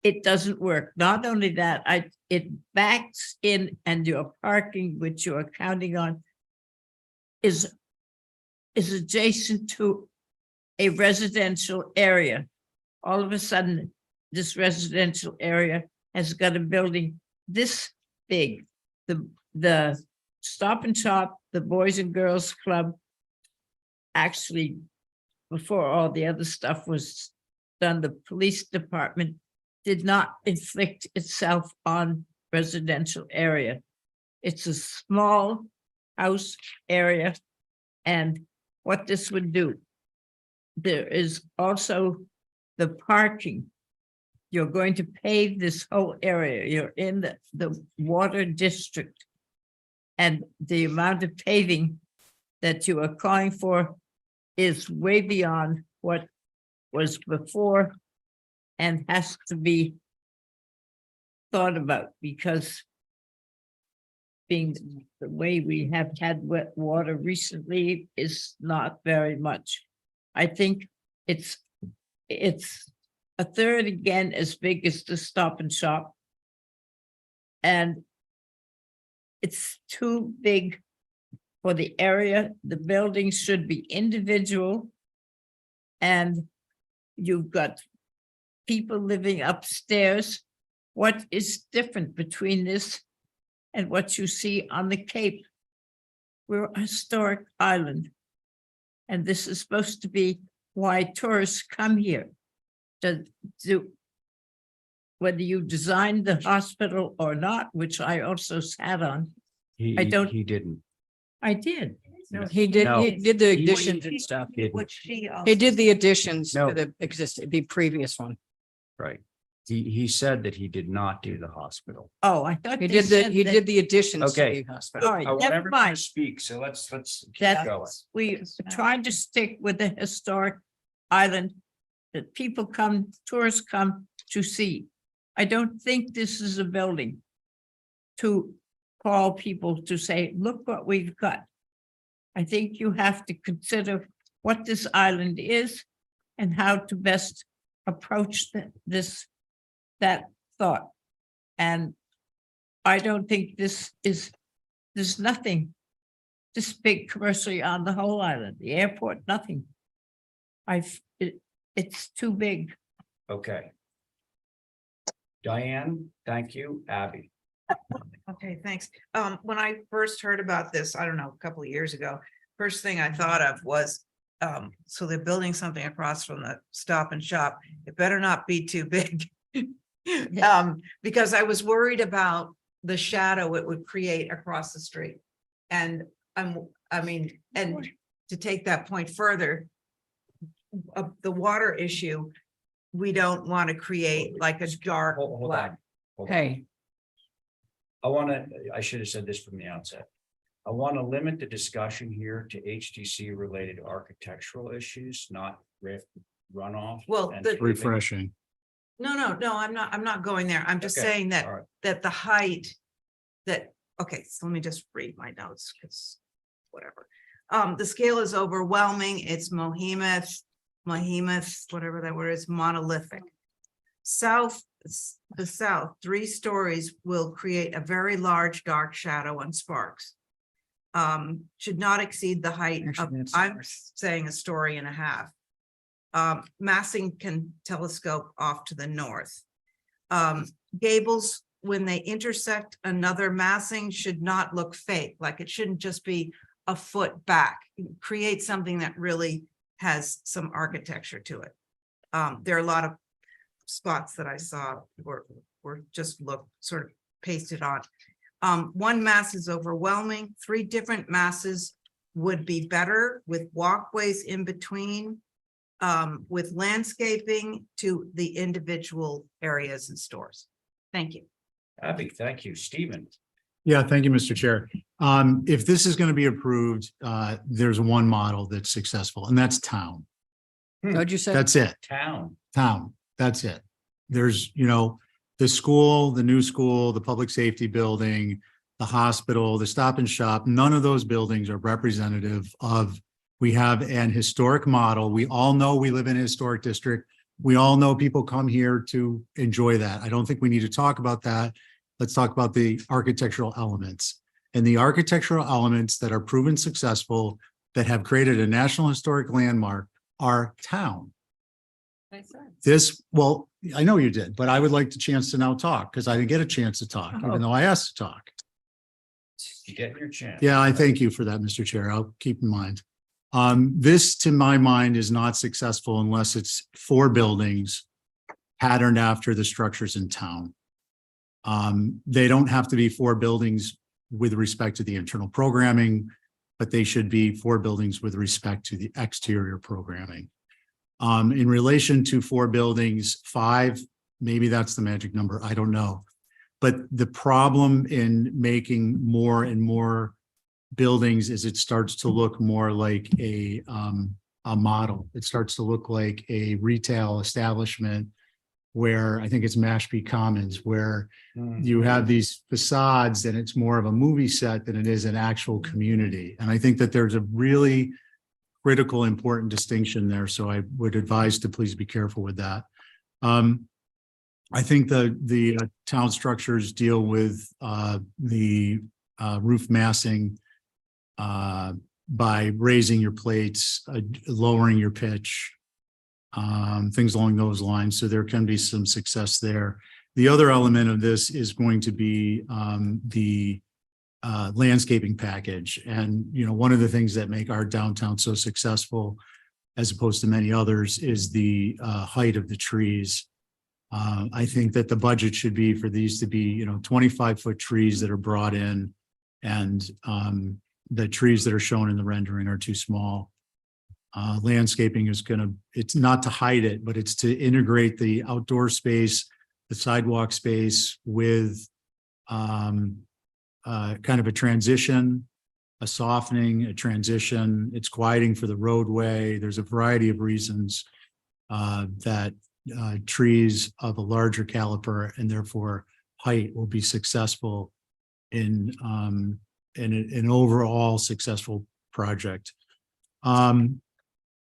it doesn't work. Not only that, it backs in, and your parking, which you are counting on, is adjacent to a residential area. All of a sudden, this residential area has got a building this big. The Stop and Shop, the Boys and Girls Club, actually, before all the other stuff was done, the police department did not inflict itself on residential area. It's a small house area, and what this would do, there is also the parking. You're going to pave this whole area. You're in the water district. And the amount of paving that you are calling for is way beyond what was before and has to be thought about, because being the way we have had wet water recently is not very much. I think it's a third again as big as the Stop and Shop. And it's too big for the area. The buildings should be individual. And you've got people living upstairs. What is different between this and what you see on the Cape? We're a historic island. And this is supposed to be why tourists come here. Whether you designed the hospital or not, which I also sat on, I don't- He didn't. I did. He did, No. he did the He- additions and stuff. What she He did the additions No. to the existing, the previous one. Right. He said that he did not do the hospital. Oh, I thought. He they did the, said he that- did the additions to Okay. the hospital. All right, I want never everyone to mind. speak, so let's keep That going. we tried to stick with the historic island that people come, tourists come to see. I don't think this is a building to call people to say, look what we've got. I think you have to consider what this island is and how to best approach that thought. And I don't think there's nothing this big commercially on the whole island, the airport, nothing. It's too big. Okay. Diane, thank you. Abby. Okay, thanks. When I first heard about this, I don't know, a couple of years ago, first thing I thought of was, so they're building something across from the Stop and Shop. It better not be too big. Because I was worried about the shadow it would create across the street. And and to take that point further, the water issue, we don't want to create like a dark. Hold black. on. Hold on. Hey, I should have said this from the outset. I want to limit the discussion here to HTC related architectural issues, not runoff. Well, and the- paving. Refreshing. No, I'm not going there. I'm just Okay, saying that, all right. that the height okay, so let me just read my notes, because whatever. The scale is overwhelming. It's behemoth, whatever that word is, monolithic. The south, 3 stories will create a very large dark shadow on sparks. Should not exceed the height of, Actually, that's I'm north. saying a story and a half. Massing can telescope off to the north. Gables, when they intersect another massing, should not look fake, like it shouldn't just be a foot back. Create something that really has some architecture to it. There are a lot of spots that I saw were just sort of pasted on. 1 mass is overwhelming. 3 different masses would be better, with walkways in between, with landscaping to the individual areas and stores. Thank you. Abby, thank you. Stephen. Yeah, thank you, Mr. Chair. If this is going to be approved, there's one model that's successful, and that's town. what'd you say? That's it. Town. Town. That's it. There's, the school, the new school, the public safety building, the hospital, the Stop and Shop, none of those buildings are representative of, we have an historic model. We all know we live in a historic district. We all know people come here to enjoy that. I don't think we need to talk about that. Let's talk about the architectural elements. And the architectural elements that are proven successful, that have created a National Historic Landmark, are town. Well, I know you did, but I would like the chance to now talk, because I didn't get a chance to talk, even though I asked to talk. You get your chance. Yeah, I thank you for that, Mr. Chair. I'll keep in mind. This, to my mind, is not successful unless it's 4 buildings patterned after the structures in town. They don't have to be 4 buildings with respect to the internal programming, but they should be 4 buildings with respect to the exterior programming. In relation to 4 buildings, 5, maybe that's the magic number, I don't know. But the problem in making more and more buildings is it starts to look more like a model. It starts to look like a retail establishment where, I think it's Mashpee Commons, where you have these facades and it's more of a movie set than it is an actual community. And I think that there's a really critical, important distinction there. So I would advise to please be careful with that. I think the town structures deal with the roof massing by raising your plates, lowering your pitch, things along those lines. So there can be some success there. The other element of this is going to be the landscaping package. And, one of the things that make our downtown so successful as opposed to many others, is the height of the trees. I think that the budget should be for these to be, 25-foot trees that are brought in, and the trees that are shown in the rendering are too small. Landscaping is it's not to hide it, but it's to integrate the outdoor space, the sidewalk space with kind of a transition, a softening, a transition. It's quieting for the roadway. There's a variety of reasons that trees of a larger caliper and therefore height will be successful in an overall successful project.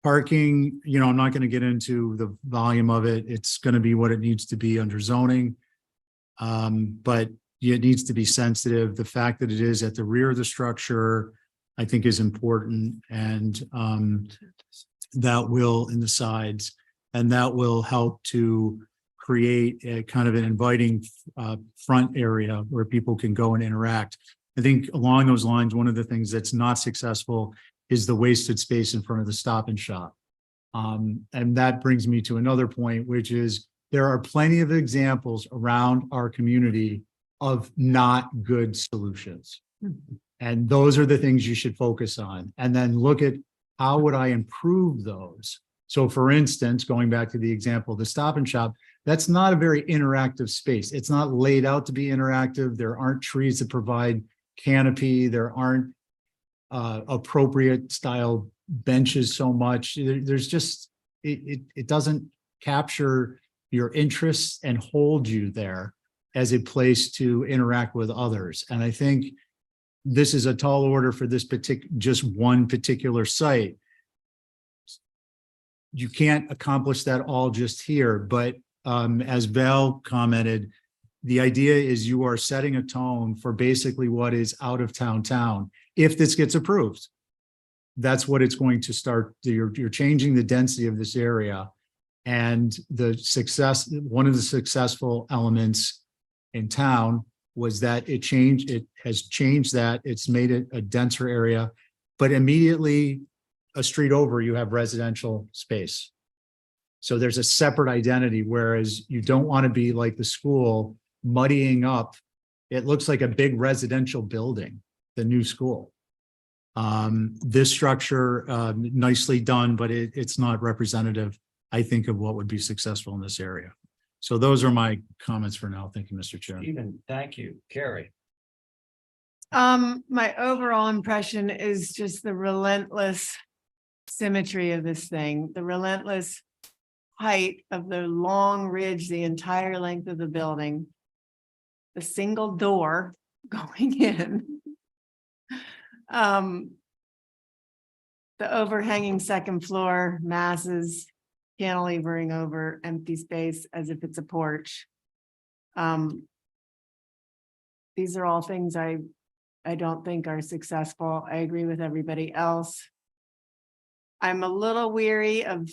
Parking, I'm not going to get into the volume of it. It's going to be what it needs to be under zoning. But it needs to be sensitive. The fact that it is at the rear of the structure, I think, is important, and that will, in the sides, and that will help to create a kind of an inviting front area where people can go and interact. I think along those lines, one of the things that's not successful is the wasted space in front of the Stop and Shop. And that brings me to another point, which is there are plenty of examples around our community of not good solutions. And those are the things you should focus on. And then look at how would I improve those? So for instance, going back to the example of the Stop and Shop, that's not a very interactive space. It's not laid out to be interactive. There aren't trees that provide canopy. There aren't appropriate style benches so much. There's just, it doesn't capture your interests and hold you there as a place to interact with others. And I think this is a tall order for this just one particular site. You can't accomplish that all just here, but as Val commented, the idea is you are setting a tone for basically what is out of town. If this gets approved, that's what it's going to start. You're changing the density of this area, and one of the successful elements in town was that it has changed that. It's made it a denser area, but immediately a street over, you have residential space. So there's a separate identity, whereas you don't want to be like the school muddying up. It looks like a big residential building, the new school. This structure, nicely done, but it's not representative, I think, of what would be successful in this area. So those are my comments for now. Thank you, Mr. Chair. Stephen, thank you. Carrie. My overall impression is just the relentless symmetry of this thing, the relentless height of the long ridge, the entire length of the building, the single door going in, the overhanging second floor masses cantilevering over empty space as if it's a porch. These are all things I don't think are successful. I agree with everybody else. I'm a little weary of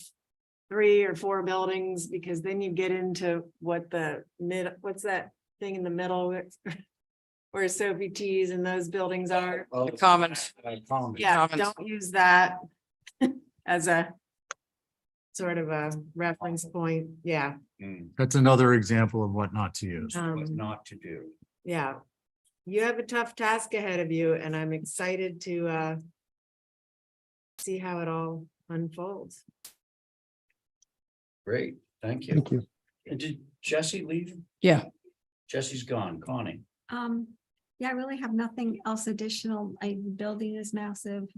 3 or 4 buildings, because then you get into what's that thing in the middle where Sophie T's and those buildings are. The Commons. Yeah, Commons. don't use that as a sort of a reference point. Yeah. That's another example of what not to use. What not to do. Yeah. You have a tough task ahead of you, and I'm excited to see how it all unfolds. Great, thank you. Thank you. And did Jesse leave? Yeah. Jesse's gone. Connie. Yeah, I really have nothing else additional. The building is massive.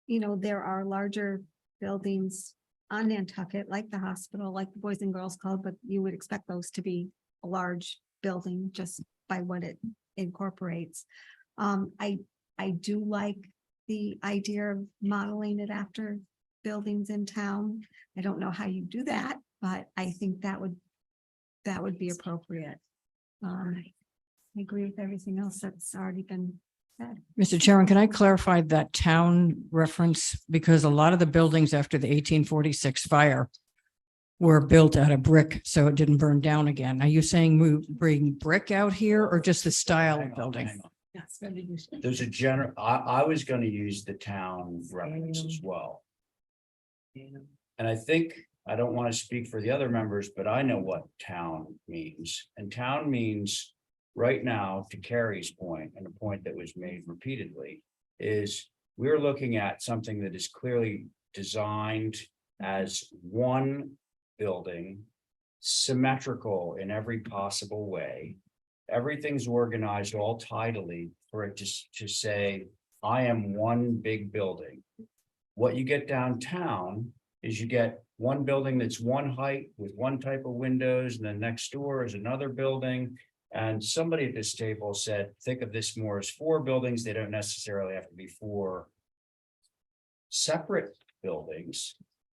There are larger buildings on Nantucket, like the hospital, like the Boys and Girls Club, but you would expect those to be a large building just by what it incorporates. I do like the idea of modeling it after buildings in town. I don't know how you do that, but I think that would be appropriate. I agree with everything else that's already been said. Mr. Chairman, can I clarify that town reference? Because a lot of the buildings after the 1846 fire were built out of brick, so it didn't burn down again. Are you saying we bring brick out here, or just the style of building? Yes. There's a I was going to use the town reference as well. And I think, I don't want to speak for the other members, but I know what town means. And town means right now, to Carrie's point, and a point that was made repeatedly, is we're looking at something that is clearly designed as one building, symmetrical in every possible way. Everything's organized all tidily for it to say, I am one big building. What you get downtown is you get one building that's one height with one type of windows, and then next door is another building. And somebody at this table said, think of this more as four buildings. They don't necessarily have to be four separate buildings.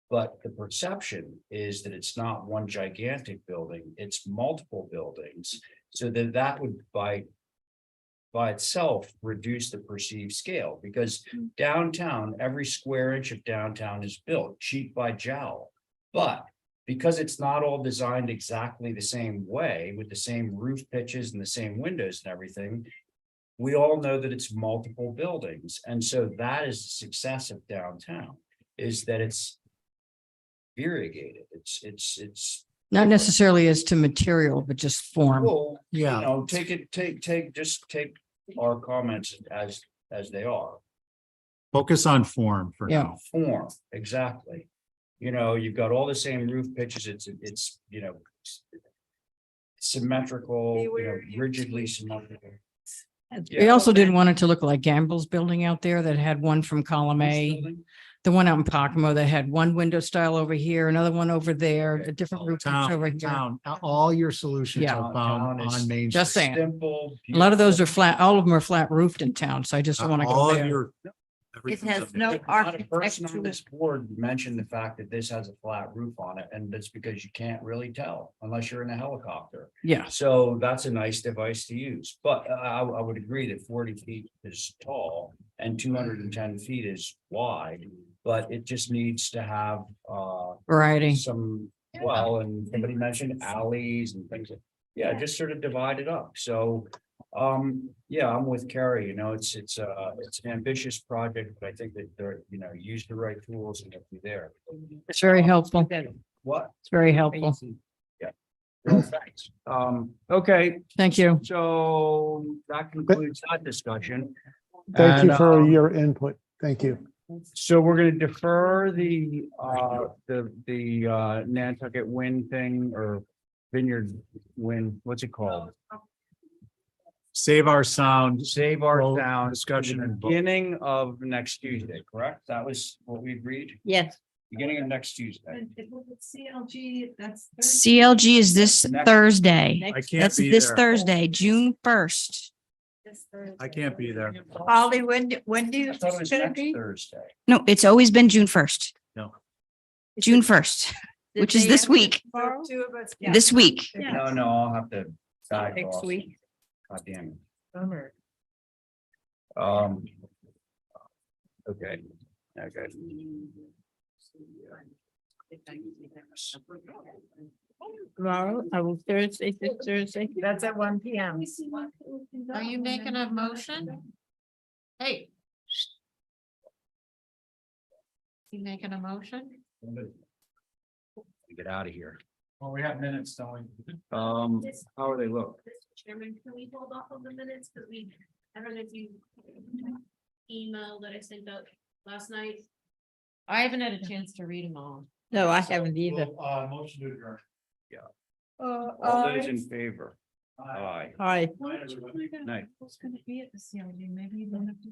But the perception is that it's not one gigantic building, it's multiple buildings. So that would by itself reduce the perceived scale, because downtown, every square inch of downtown is built cheek by jowl. But because it's not all designed exactly the same way with the same roof pitches and the same windows and everything, we all know that it's multiple buildings. And so that is the success of downtown, is that it's variegated. It's Not necessarily as to material, but just form. well, you know, take our comments as they are. Focus on form for Yeah. now. Form, exactly. You know, you've got all the same roof pitches. It's you know, symmetrical, you know, rigidly symmetrical. We also didn't want it to look like Gamble's building out there that had one from column A. The one out in Pocomo that had one window style over here, another one over there, a different roof pitch over here. Town, all your solutions Yeah. are found Town is on Main Just Street. saying. Simple. A lot of those are flat, all of them are flat roofed in town, so I just don't want to All go of there. your. It everything's has up no there. Not a person on architectural. this board mentioned the fact that this has a flat roof on it, and that's because you can't really tell unless you're in a helicopter. Yeah, So that's a nice device to use, but I would agree that 40 feet is tall and 210 feet is wide. But it just needs to have variety. some, well, and somebody mentioned alleys and things. Yeah, just sort of divide it up. So yeah, I'm with Carrie, you know, it's an ambitious project, but I think that they're, you know, use the right tools and it'll be there. It's very helpful. What? It's very helpful. Yeah. Well, thanks. Okay, Thank you. so that concludes that discussion. Thank you And, for your input. Thank you. So we're gonna defer the Nantucket Wind thing, or Vineyard Wind, what's it called? Save our sound. Save our Vote, sound. discussion and vote. Beginning of next Tuesday, correct? That was what we agreed? Yes. Beginning of next Tuesday. CLG, that's. CLG is this Next- Thursday. I can't That's be this there. Thursday, June 1st. I can't be there. Holly, when do you? I thought it was gonna next be? Thursday. No, it's always been June 1st. No. June 1st, Did which is they this ever week. borrow? This week. No, I'll have to back Next off. week. God damn it. Summer. Okay. Okay. Tomorrow, I will Thursday, this Thursday. That's at 1 PM. Are you making a motion? Hey. You making a motion? Get out of here. Well, we have minutes, don't we? How are they look? Mr. Chairman, can we hold off on the minutes? Because I don't know if you email that I sent out last night. I haven't had a chance to read them all. No, I haven't either. Motion to adjourn. All those in favor? Aye. Hi. Night. Who's gonna be at the CLG? Maybe you don't have to